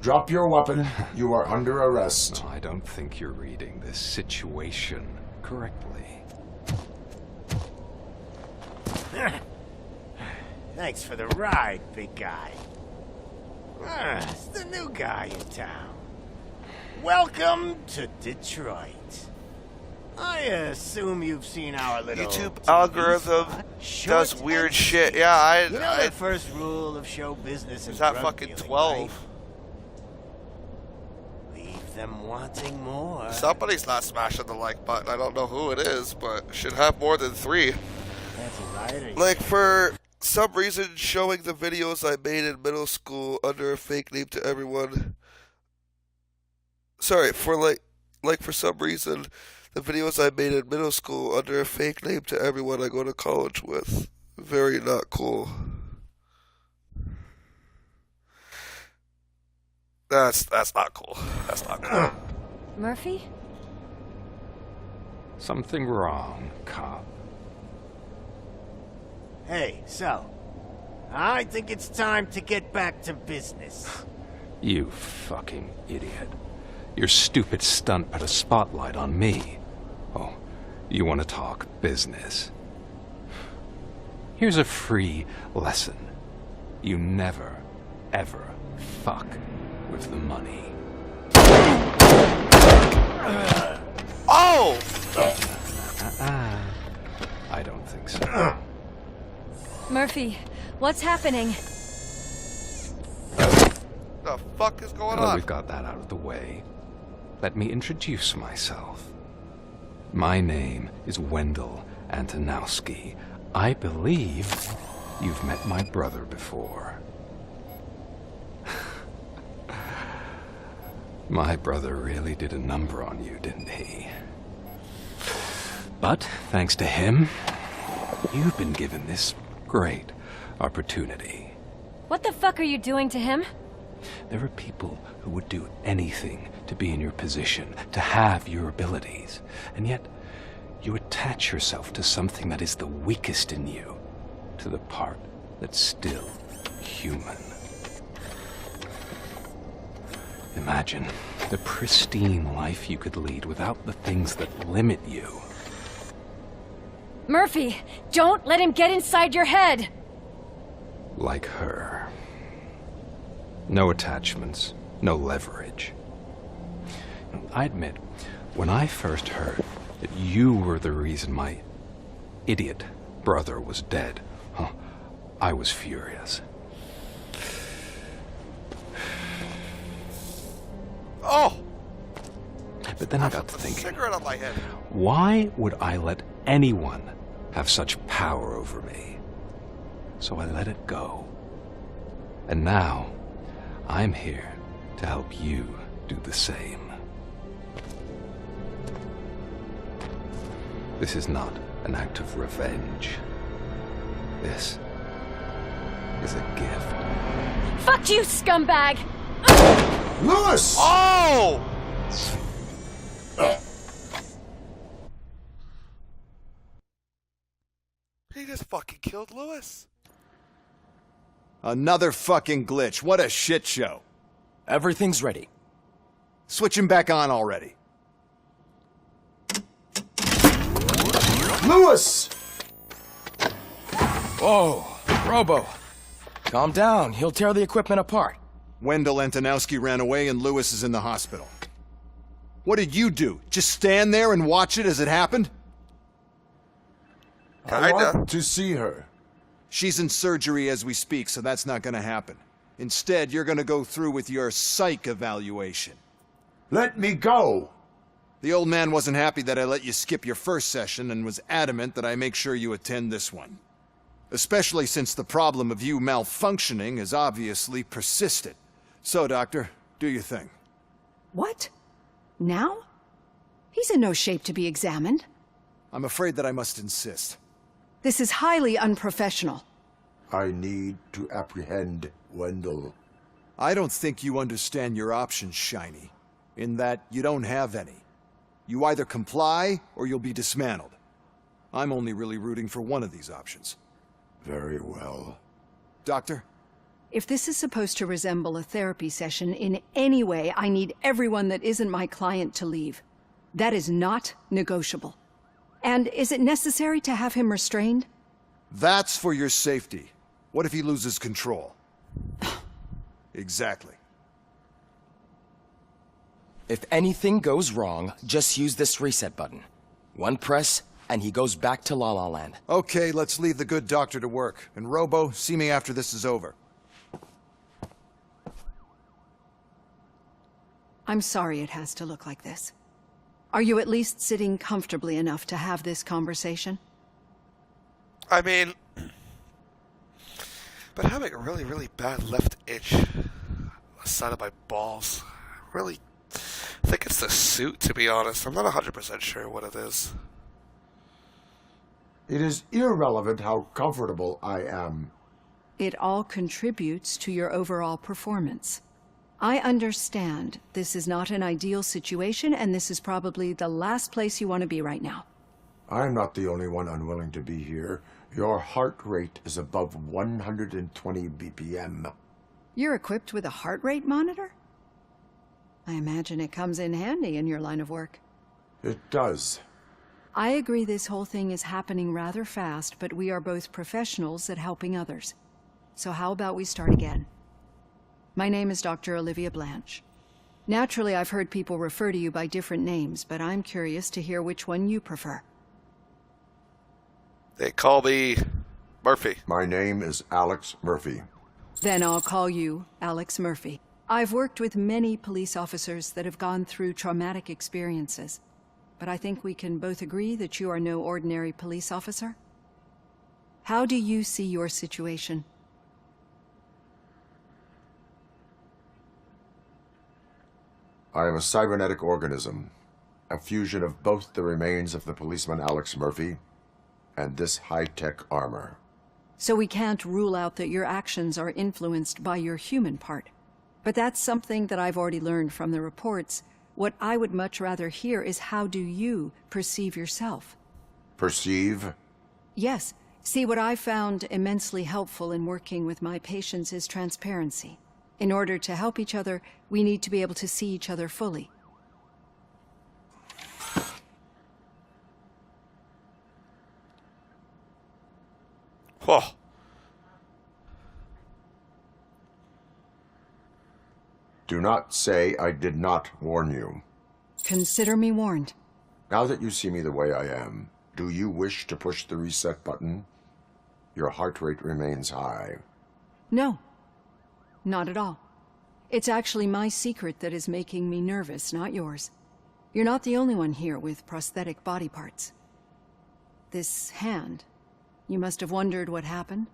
drop your weapon. You are under arrest. No, I don't think you're reading this situation correctly. Thanks for the ride, big guy. It's the new guy in town. Welcome to Detroit. I assume you've seen our little YouTube TV algorithm spot. does Short weird and shit. sweet. Yeah, You know the first rule of show business and Is that drug fucking dealing, 12? right? Leave them wanting more. Somebody's not smashing the like button. I don't know who it is, but it should have more than 3. That's right. Like, for some reason, showing the videos I made in middle school under a fake name to everyone. Sorry, for for some reason, the videos I made in middle school under a fake name to everyone I go to college with. Very not cool. That's not cool. That's not cool. Murphy? Something wrong, cop. Hey, so, I think it's time to get back to business. You fucking idiot. Your stupid stunt put a spotlight on me. Oh, you want to talk business? Here's a free lesson. You never, ever fuck with the money. Oh! I don't think so. Murphy, what's happening? The fuck is going Well, on? we've got that out of the way. Let me introduce myself. My name is Wendell Antonowski. I believe you've met my brother before. My brother really did a number on you, didn't he? But, thanks to him, you've been given this great opportunity. What the fuck are you doing to him? There are people who would do anything to be in your position, to have your abilities, and yet you attach yourself to something that is the weakest in you, to the part that's still human. Imagine the pristine life you could lead without the things that limit you. Murphy, don't let him get inside your head! Like her. No attachments, no leverage. I admit, when I first heard that you were the reason my idiot brother was dead, I was furious. Oh! But then I got to thinking, Cigarette on my head. why would I let anyone have such power over me? So I let it go. And now, I'm here to help you do the same. This is not an act of revenge. This is a gift. Fuck you, scumbag! Lewis! Oh! He just fucking killed Lewis. Another fucking glitch. What a shit show. Everything's ready. Switch him back on already. Lewis! Whoa, Robo. Calm down. He'll tear the equipment apart. Wendell Antonowski ran away and Lewis is in the hospital. What did you do? Just stand there and watch it as it happened? I want to see her. She's in surgery as we speak, so that's not gonna happen. Instead, you're gonna go through with your psych evaluation. Let me go! The old man wasn't happy that I let you skip your first session and was adamant that I make sure you attend this one. Especially since the problem of you malfunctioning has obviously persisted. So, Doctor, do your thing. What? Now? He's in no shape to be examined. I'm afraid that I must insist. This is highly unprofessional. I need to apprehend Wendell. I don't think you understand your options, Shiny. In that you don't have any. You either comply or you'll be dismantled. I'm only really rooting for one of these options. Very well. Doctor? If this is supposed to resemble a therapy session in any way, I need everyone that isn't my client to leave. That is not negotiable. And is it necessary to have him restrained? That's for your safety. What if he loses control? Exactly. If anything goes wrong, just use this reset button. One press, and he goes back to La La Land. Okay, let's leave the good doctor to work. And Robo, see me after this is over. I'm sorry it has to look like this. Are you at least sitting comfortably enough to have this conversation? I mean, but having a really, really bad left itch on the side of my balls, really, I think it's the suit, to be honest. I'm not 100% sure what it is. It is irrelevant how comfortable I am. It all contributes to your overall performance. I understand this is not an ideal situation, and this is probably the last place you want to be right now. I'm not the only one unwilling to be here. Your heart rate is above 120 BPM. You're equipped with a heart rate monitor? I imagine it comes in handy in your line of work. It does. I agree this whole thing is happening rather fast, but we are both professionals at helping others. So how about we start again? My name is Dr. Olivia Blanche. Naturally, I've heard people refer to you by different names, but I'm curious to hear which one you prefer. They call me Murphy. My name is Alex Murphy. Then I'll call you Alex Murphy. I've worked with many police officers that have gone through traumatic experiences, but I think we can both agree that you are no ordinary police officer. How do you see your situation? I am a cybernetic organism, a fusion of both the remains of the policeman Alex Murphy and this high-tech armor. So we can't rule out that your actions are influenced by your human part. But that's something that I've already learned from the reports. What I would much rather hear is how do you perceive yourself? Perceive? Yes. See, what I found immensely helpful in working with my patients is transparency. In order to help each other, we need to be able to see each other fully. Whoa. Do not say I did not warn you. Consider me warned. Now that you see me the way I am, do you wish to push the reset button? Your heart rate remains high. No. Not at all. It's actually my secret that is making me nervous, not yours. You're not the only one here with prosthetic body parts. This hand, you must have wondered what happened.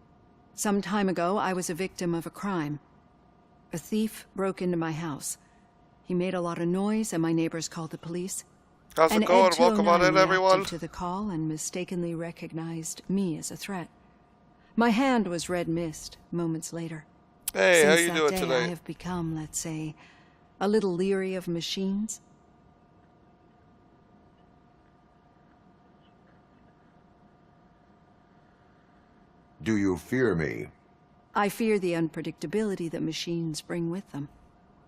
Some time ago, I was a victim of a crime. A thief broke into my house. He made a lot of noise, and my neighbors called the police. How's it going? Welcome on in, everyone. To the call and mistakenly recognized me as a threat. My hand was red mist moments later. Hey, how Since you that doing day, today? I have become, let's say, a little leery of machines. Do you fear me? I fear the unpredictability that machines bring with them.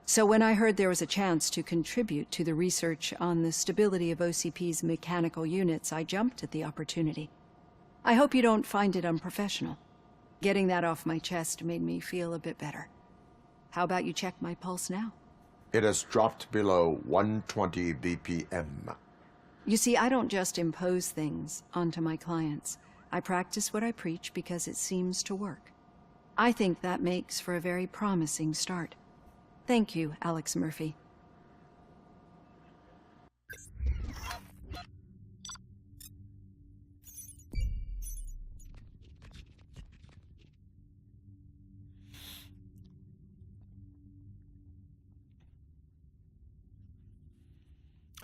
So when I heard there was a chance to contribute to the research on the stability of OCP's mechanical units, I jumped at the opportunity. I hope you don't find it unprofessional. Getting that off my chest made me feel a bit better. How about you check my pulse now? It has dropped below 120 BPM. You see, I don't just impose things onto my clients. I practice what I preach because it seems to work. I think that makes for a very promising start. Thank you, Alex Murphy.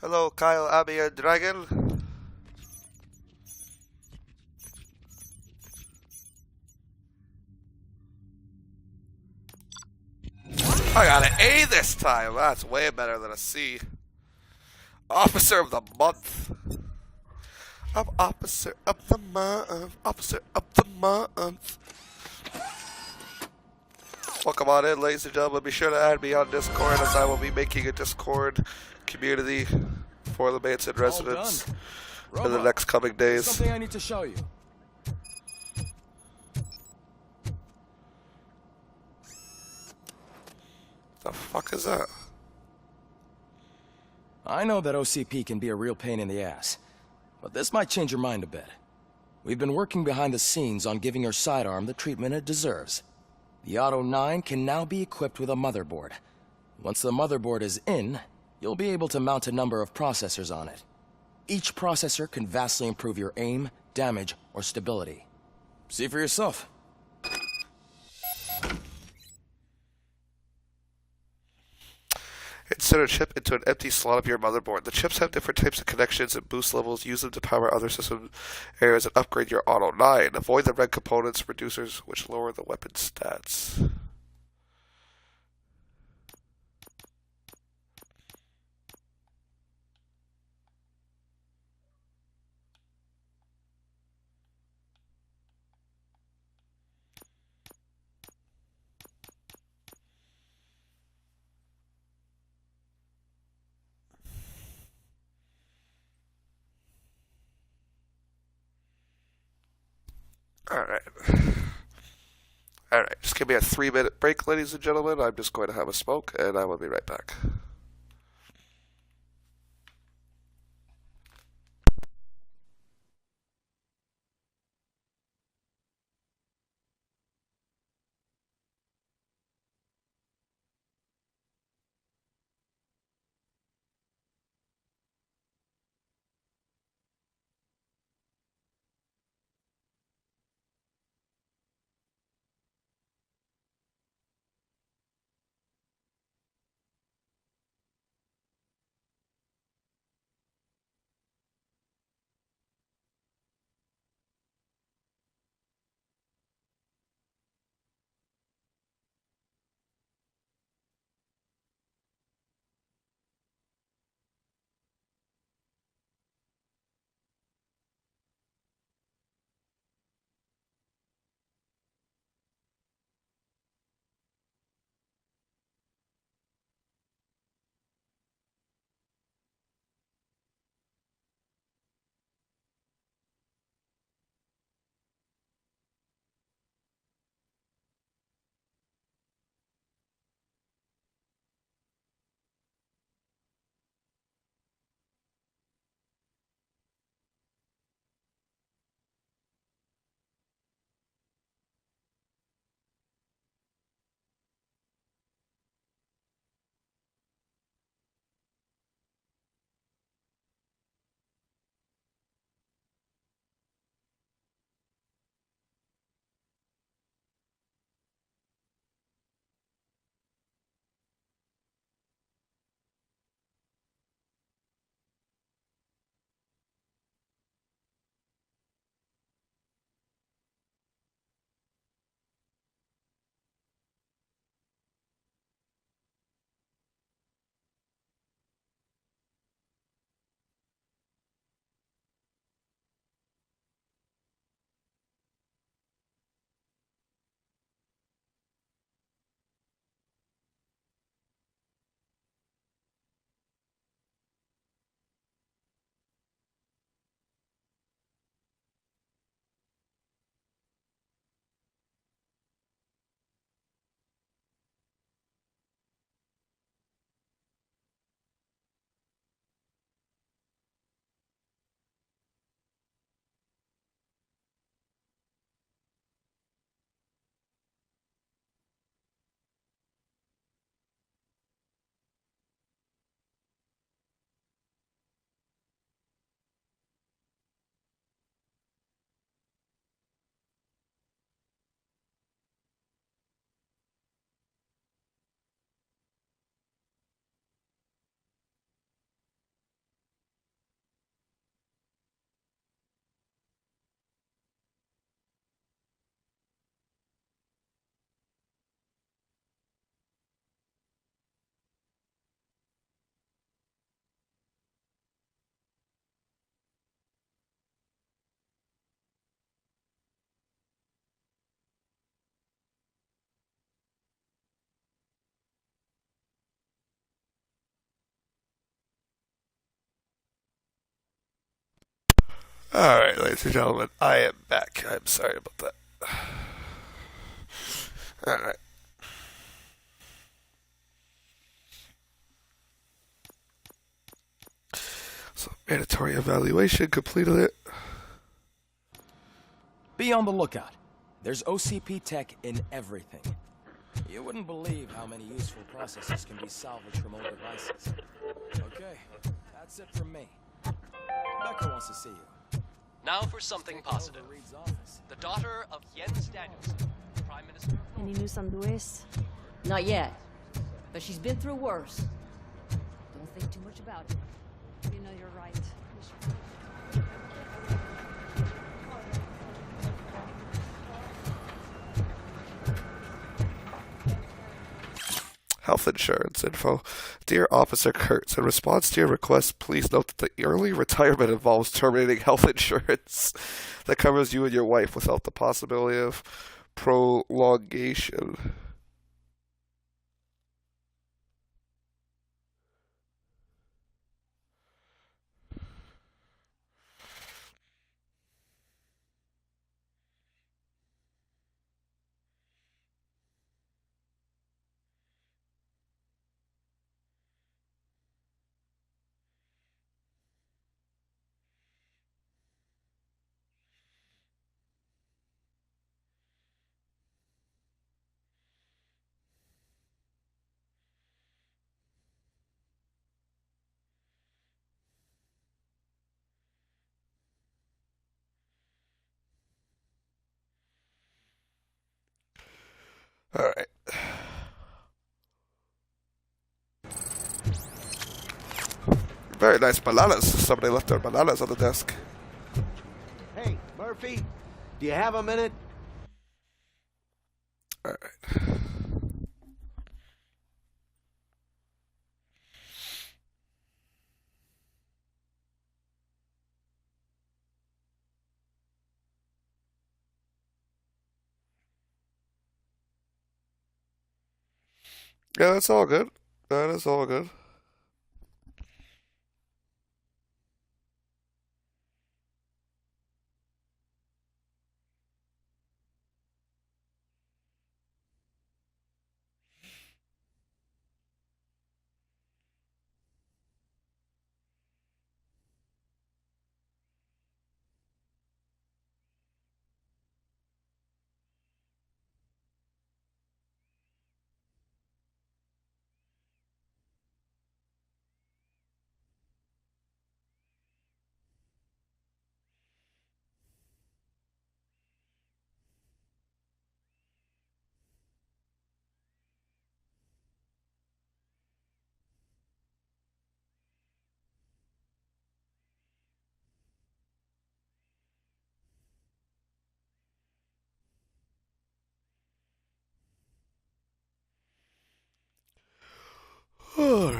Hello, Kyle, Abby, and Dragon. I got an A this time. That's way better than a C. Officer of the month. I'm officer of the month. Officer of the month. Welcome on in, ladies and gentlemen. Be sure to add me on Discord, as I will be making a Discord community for the Manson residents in the next coming days. Something I need to show you. The fuck is that? I know that OCP can be a real pain in the ass, but this might change your mind a bit. We've been working behind the scenes on giving your sidearm the treatment it deserves. The Auto 9 can now be equipped with a motherboard. Once the motherboard is in, you'll be able to mount a number of processors on it. Each processor can vastly improve your aim, damage, or stability. See for yourself. Insert a chip into an empty slot of your motherboard. The chips have different types of connections and boost levels. Use them to power other system areas and upgrade your Auto 9. Avoid the red components reducers, which lower the weapon stats. Alright. Alright, just give me a 3-minute break, ladies and gentlemen. I'm just going to have a smoke, and I will be right back. Alright, ladies and gentlemen, I am back. I'm sorry about that. Alright. So, mandatory evaluation, completed it. Be on the lookout. There's OCP tech in everything. You wouldn't believe how many useful processes can be salvaged from old devices. Okay, that's it from me. Becca wants to see you. Now for something positive. The daughter of Jens Danielson, Prime Minister. Any news on Luis? Not yet, but she's been through worse. Don't think too much about it. You know you're right. Health insurance info. Dear Officer Kurtz, in response to your request, please note that the early retirement involves terminating health insurance that covers you and your wife without the possibility of prolongation. Alright. Very nice bananas. Somebody left their bananas on the desk. Hey, Murphy, do you have a minute? Alright. Yeah, that's all good. That is all good.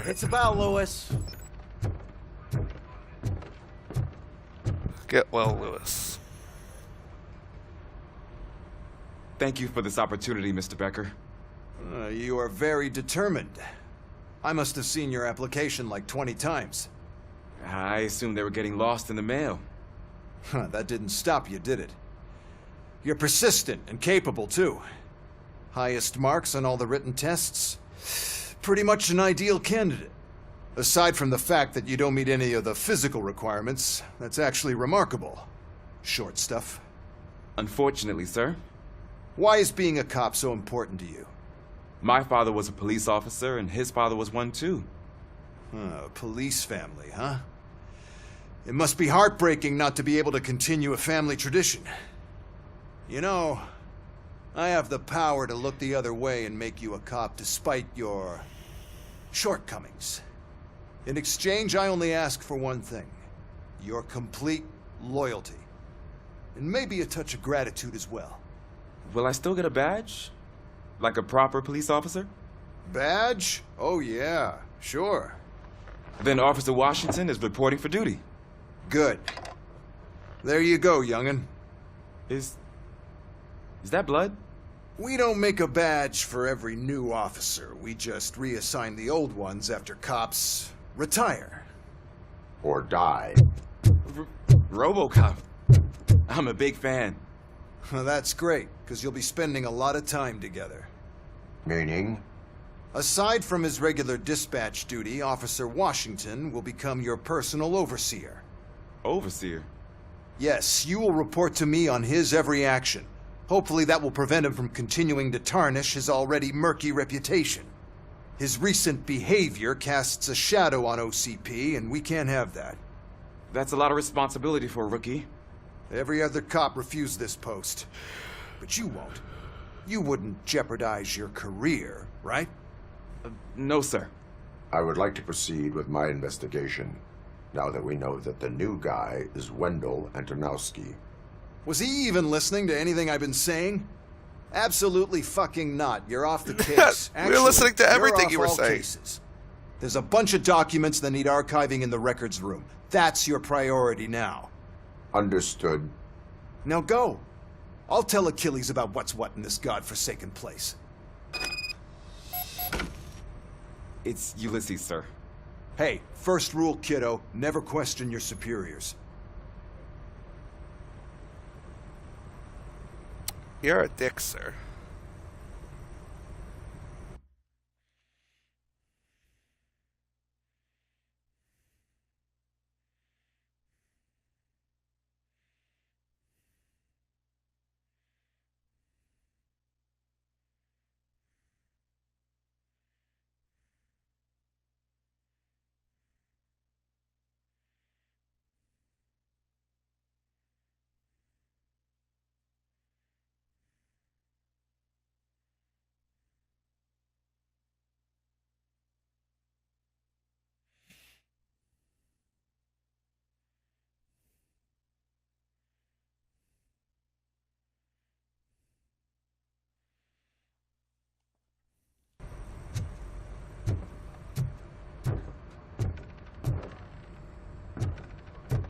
It's about Lewis. Get well, Lewis. Thank you for this opportunity, Mr. Becker. You are very determined. I must have seen your application like 20 times. I assumed they were getting lost in the mail. That didn't stop you, did it? You're persistent and capable, too. Highest marks on all the written tests. Pretty much an ideal candidate. Aside from the fact that you don't meet any of the physical requirements, that's actually remarkable. Short stuff. Unfortunately, sir. Why is being a cop so important to you? My father was a police officer, and his father was one, too. A police family, huh? It must be heartbreaking not to be able to continue a family tradition. You know, I have the power to look the other way and make you a cop despite your shortcomings. In exchange, I only ask for one thing. Your complete loyalty. And maybe a touch of gratitude as well. Will I still get a badge? Like a proper police officer? Badge? Oh yeah, sure. Then Officer Washington is reporting for duty. Good. There you go, young'un. Is that blood? We don't make a badge for every new officer. We just reassign the old ones after cops retire. Or die. ROBOCOP. I'm a big fan. Well, that's great, because you'll be spending a lot of time together. Meaning? Aside from his regular dispatch duty, Officer Washington will become your personal overseer. Overseer? Yes, you will report to me on his every action. Hopefully that will prevent him from continuing to tarnish his already murky reputation. His recent behavior casts a shadow on OCP, and we can't have that. That's a lot of responsibility for a rookie. Every other cop refused this post. But you won't. You wouldn't jeopardize your career, right? No, sir. I would like to proceed with my investigation, now that we know that the new guy is Wendell Antonowski. Was he even listening to anything I've been saying? Absolutely fucking not. You're off the case. We're listening to everything you were saying. Cases. There's a bunch of documents that need archiving in the records room. That's your priority now. Understood. Now go. I'll tell Achilles about what's what in this godforsaken place. It's Ulysses, sir. Hey, first rule, kiddo, never question your superiors. You're a dick, sir.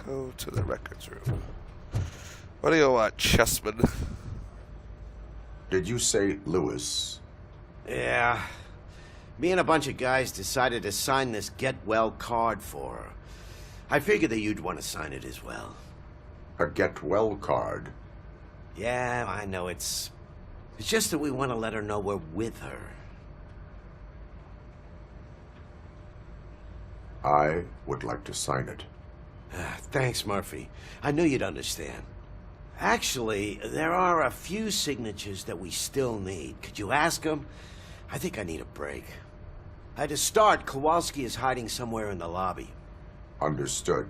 Go to the records room. What do you want, Chessman? Did you say Lewis? Yeah. Me and a bunch of guys decided to sign this get well card for her. I figured that you'd want to sign it as well. A get well card? Yeah, I know it's just that we want to let her know we're with her. I would like to sign it. Thanks, Murphy. I knew you'd understand. Actually, there are a few signatures that we still need. Could you ask them? I think I need a break. To start, Kowalski is hiding somewhere in the lobby. Understood.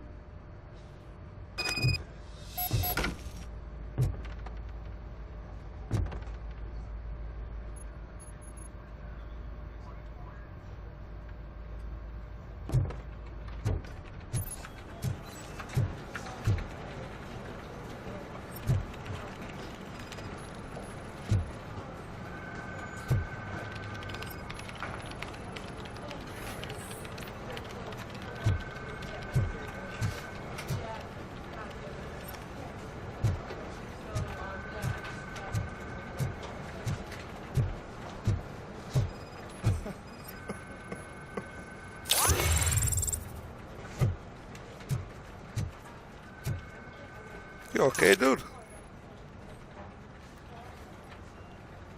You okay, dude?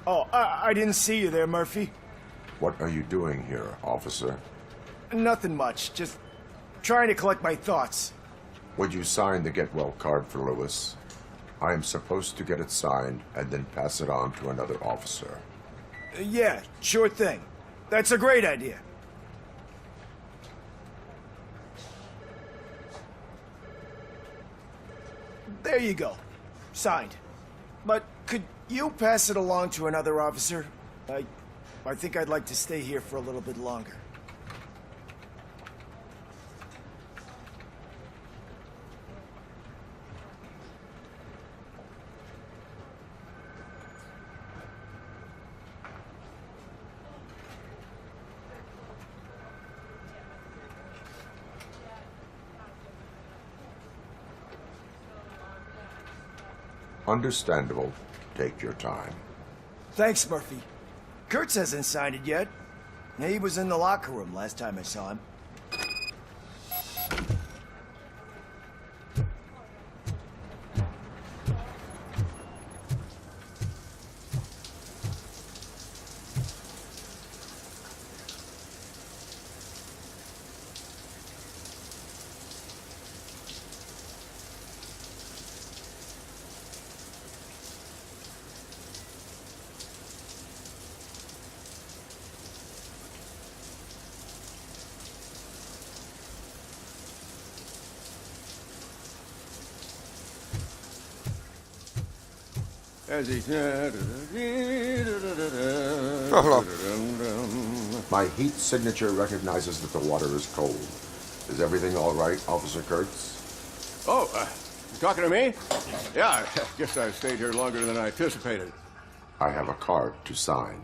Oh, I didn't see you there, Murphy. What are you doing here, officer? Nothing much, just trying to collect my thoughts. Would you sign the get well card for Lewis? I am supposed to get it signed and then pass it on to another officer. Yeah, sure thing. That's a great idea. There you go. Signed. But could you pass it along to another officer? I think I'd like to stay here for a little bit longer. Understandable. Take your time. Thanks, Murphy. Kurtz hasn't signed it yet. He was in the locker room last time I saw him. as he... My heat signature recognizes that the water is cold. Is everything all right, Officer Kurtz? Oh, you talking to me? Yeah, I guess I stayed here longer than I anticipated. I have a card to sign.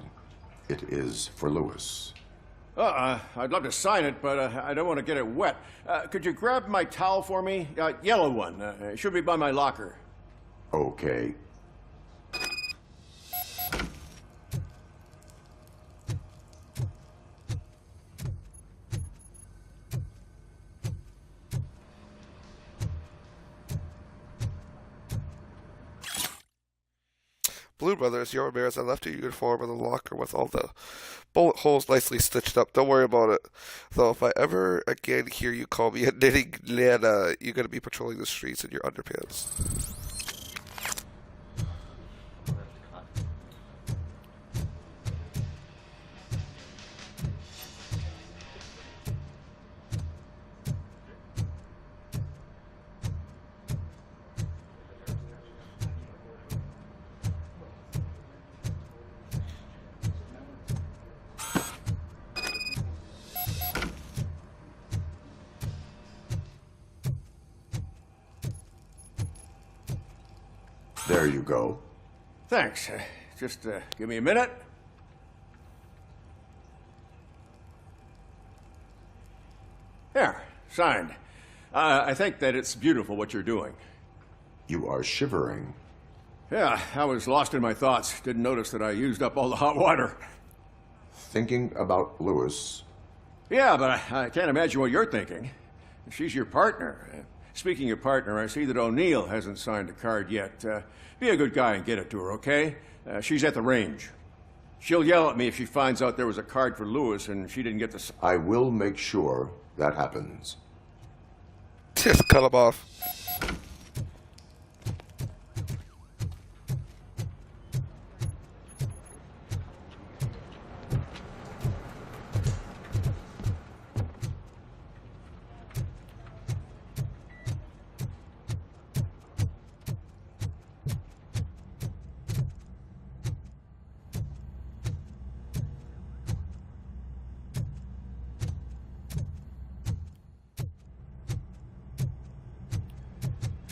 It is for Lewis. I'd love to sign it, but I don't want to get it wet. Could you grab my towel for me? Yellow one. It should be by my locker. Okay. Blue Brothers, your Ramirez, I left your uniform in the locker with all the bullet holes nicely stitched up. Don't worry about it. Though if I ever again hear you call me a knitting Nana, you're going to be patrolling the streets in your underpants. There you go. Thanks. Just give me a minute. There, signed. I think that it's beautiful what you're doing. You are shivering. Yeah, I was lost in my thoughts. Didn't notice that I used up all the hot water. Thinking about Lewis. Yeah, but I can't imagine what you're thinking. She's your partner. Speaking of partner, I see that O'Neill hasn't signed a card yet. Be a good guy and get it to her, okay? She's at the range. She'll yell at me if she finds out there was a card for Lewis and she didn't get the... I will make sure that happens. Just cut him off.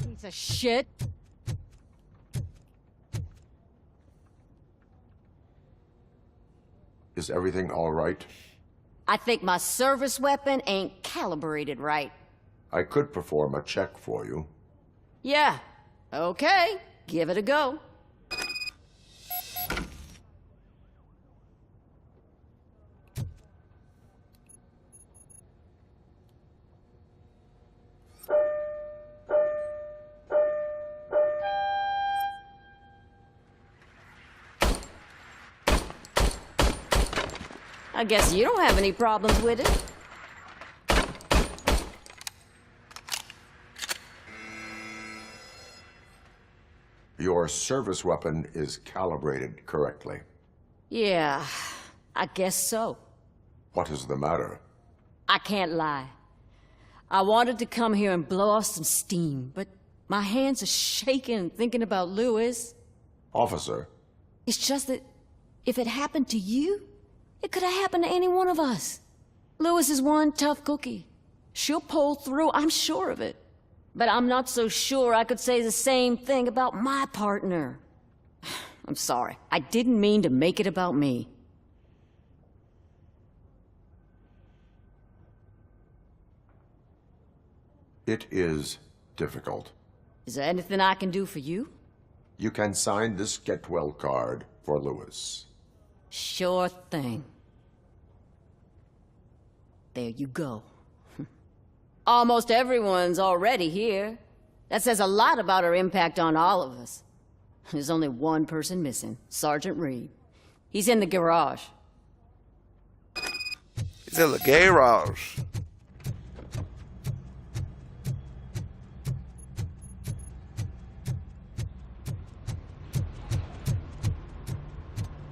Piece of shit. Is everything all right? I think my service weapon ain't calibrated right. I could perform a check for you. Yeah. Okay. Give it a go. I guess you don't have any problems with it. Your service weapon is calibrated correctly. Yeah, I guess so. What is the matter? I can't lie. I wanted to come here and blow off some steam, but my hands are shaking thinking about Lewis. Officer. It's just that if it happened to you, it could have happened to any one of us. Lewis is one tough cookie. She'll pull through, I'm sure of it. But I'm not so sure I could say the same thing about my partner. I'm sorry. I didn't mean to make it about me. It is difficult. Is there anything I can do for you? You can sign this get well card for Lewis. Sure thing. There you go. Almost everyone's already here. That says a lot about her impact on all of us. There's only one person missing, Sergeant Reed. He's in the garage. He's in the garage.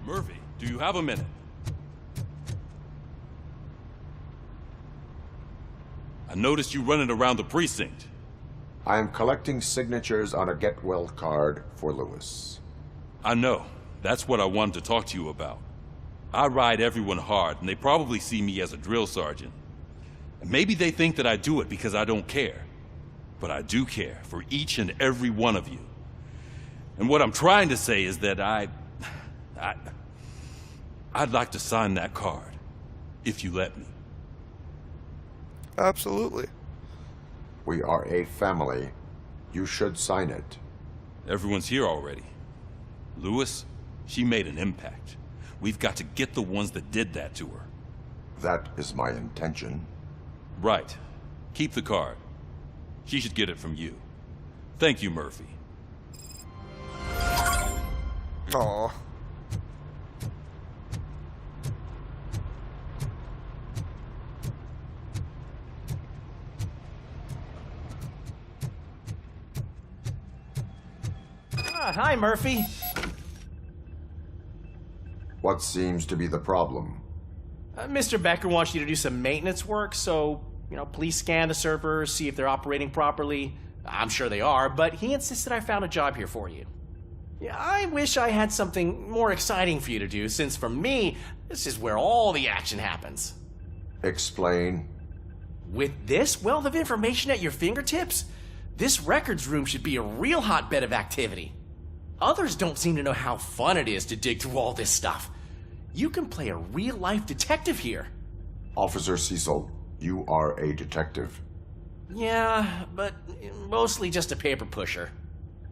Murphy, do you have a minute? I noticed you running around the precinct. I am collecting signatures on a get well card for Lewis. I know. That's what I wanted to talk to you about. I ride everyone hard, and they probably see me as a drill sergeant. And maybe they think that I do it because I don't care. But I do care for each and every one of you. And what I'm trying to say is that I'd like to sign that card, if you let me. Absolutely. We are a family. You should sign it. Everyone's here already. Lewis, she made an impact. We've got to get the ones that did that to her. That is my intention. Right. Keep the card. She should get it from you. Thank you, Murphy. Aww. Hi, Murphy. What seems to be the problem? Mr. Becker wants you to do some maintenance work, so, please scan the servers, see if they're operating properly. I'm sure they are, but he insisted I found a job here for you. Yeah, I wish I had something more exciting for you to do, since for me, this is where all the action happens. Explain. With this wealth of information at your fingertips, this records room should be a real hotbed of activity. Others don't seem to know how fun it is to dig through all this stuff. You can play a real-life detective here. Officer Cecil, you are a detective. Yeah, but mostly just a paper pusher.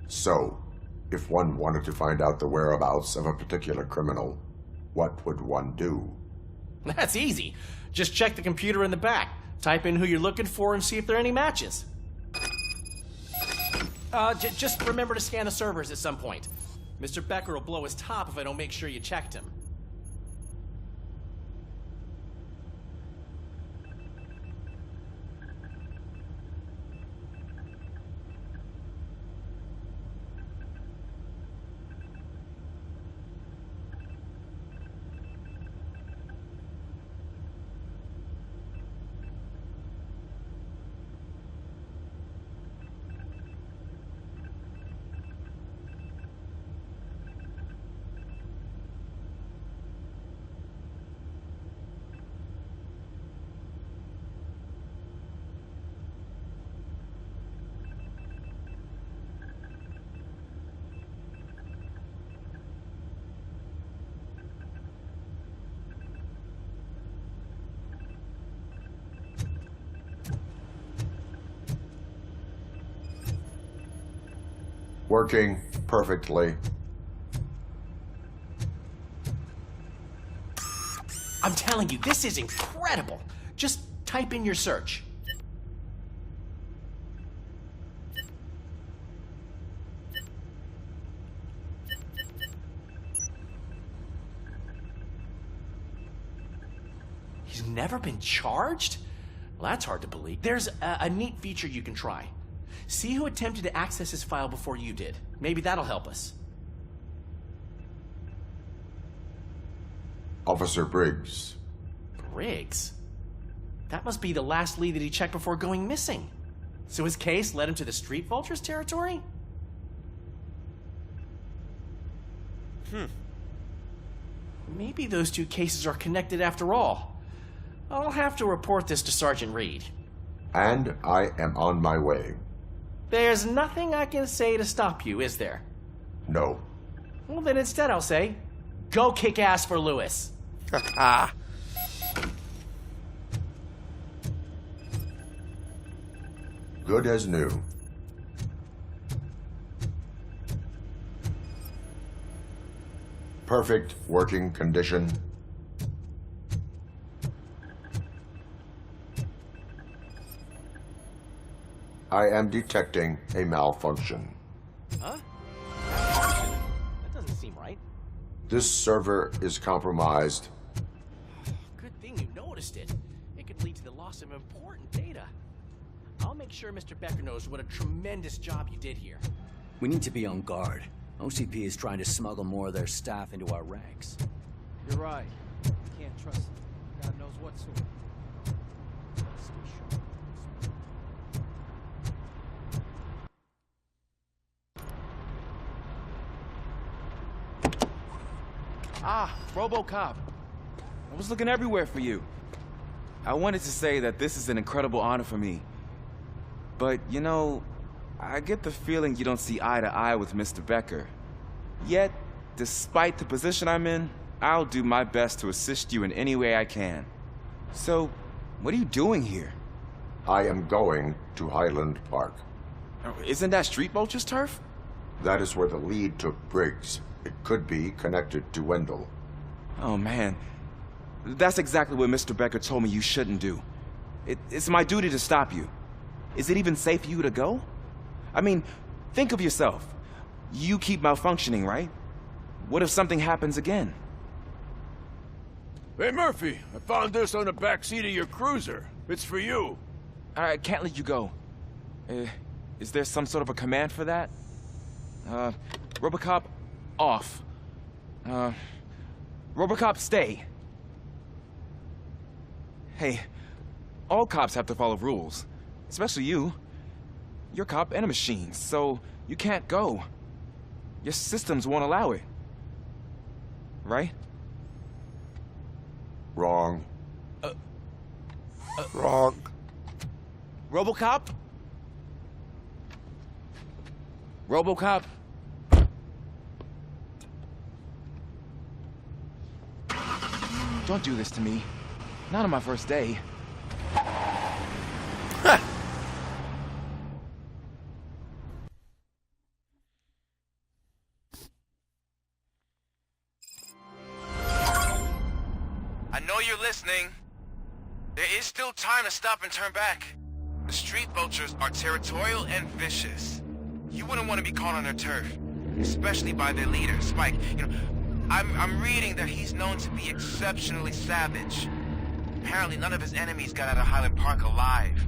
So, if one wanted to find out the whereabouts of a particular criminal, what would one do? That's easy. Just check the computer in the back, type in who you're looking for, and see if there are any matches. Just remember to scan the servers at some point. Mr. Becker will blow his top if I don't make sure you checked him. Working perfectly. I'm telling you, this is incredible. Just type in your search. He's never been charged? Well, that's hard to believe. There's a neat feature you can try. See who attempted to access his file before you did. Maybe that'll help us. Officer Briggs. Briggs? That must be the last lead that he checked before going missing. So his case led him to the Street Vultures territory? Maybe those two cases are connected after all. I'll have to report this to Sergeant Reed. And I am on my way. There's nothing I can say to stop you, is there? No. Well, then instead I'll say, go kick ass for Lewis. Good as new. Perfect working condition. I am detecting a malfunction. Huh? That doesn't seem right. This server is compromised. Good thing you noticed it. It could lead to the loss of important data. I'll make sure Mr. Becker knows what a tremendous job you did here. We need to be on guard. OCP is trying to smuggle more of their staff into our ranks. You're right. Can't trust them. God knows what sort. Stay sharp. Ah, ROBOCOP. I was looking everywhere for you. I wanted to say that this is an incredible honor for me. But, you know, I get the feeling you don't see eye to eye with Mr. Becker. Yet, despite the position I'm in, I'll do my best to assist you in any way I can. So, what are you doing here? I am going to Highland Park. Isn't that Street Vulture's turf? That is where the lead took Briggs. It could be connected to Wendell. Oh, man. That's exactly what Mr. Becker told me you shouldn't do. It's my duty to stop you. Is it even safe for you to go? I mean, think of yourself. You keep malfunctioning, right? What if something happens again? Hey, Murphy, I found this on the back seat of your cruiser. It's for you. I can't let you go. Is there some sort of a command for that? ROBOCOP, off. ROBOCOP, stay. Hey, all cops have to follow rules. Especially you. You're a cop and a machine, so you can't go. Your systems won't allow it. Right? Wrong. Wrong. ROBOCOP? ROBOCOP? Don't do this to me. Not on my first day. I know you're listening. There is still time to stop and turn back. The street vultures are territorial and vicious. You wouldn't want to be caught on their turf, especially by their leader, Spike. You know, I'm reading that he's known to be exceptionally savage. Apparently none of his enemies got out of Highland Park alive.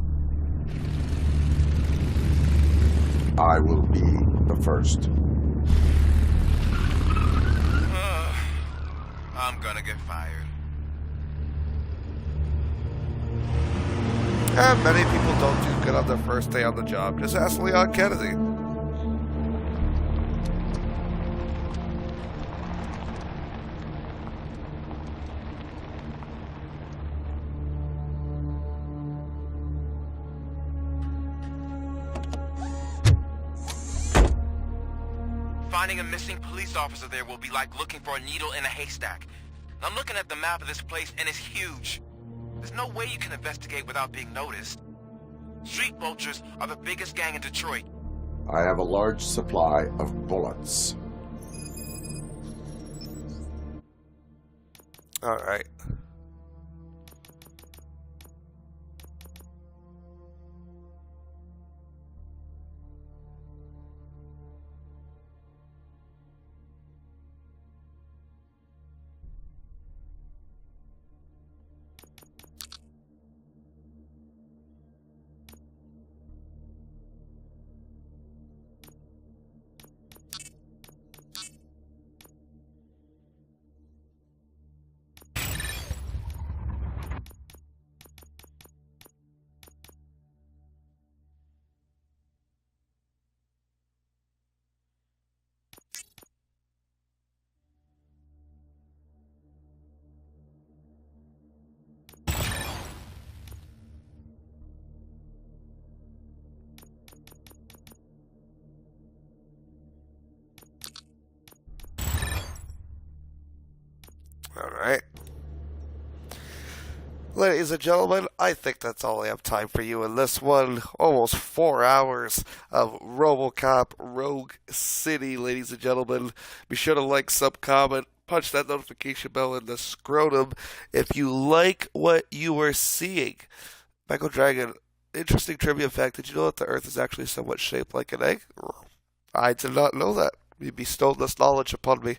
I will be the first. I'm gonna get fired. And many people don't do good on their first day on the job. Just ask Leon Kennedy. Finding a missing police officer there will be like looking for a needle in a haystack. I'm looking at the map of this place and it's huge. There's no way you can investigate without being noticed. Street vultures are the biggest gang in Detroit. I have a large supply of bullets. All right. Alright. Ladies and gentlemen, I think that's all I have time for you in this one. Almost 4 hours of ROBOCOP Rougue City, ladies and gentlemen. Be sure to like, sub, comment, punch that notification bell in the scrotum if you like what you are seeing. Michael Dragon, interesting trivia fact. Did you know that the Earth is actually somewhat shaped like an egg? I did not know that. You bestowed this knowledge upon me.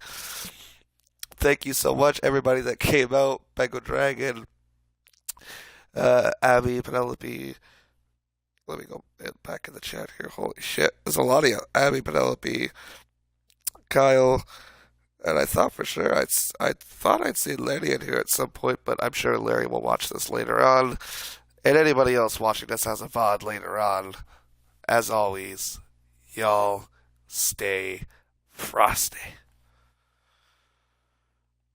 Thank you so much, everybody that came out. Michael Dragon, Abby, Penelope. Let me go back in the chat here. Holy shit. There's a lot of you. Abby, Penelope, Kyle, and I thought for sure I thought I'd see Larry in here at some point, but I'm sure Larry will watch this later on. And anybody else watching this as a VOD later on. As always, y'all stay frosty.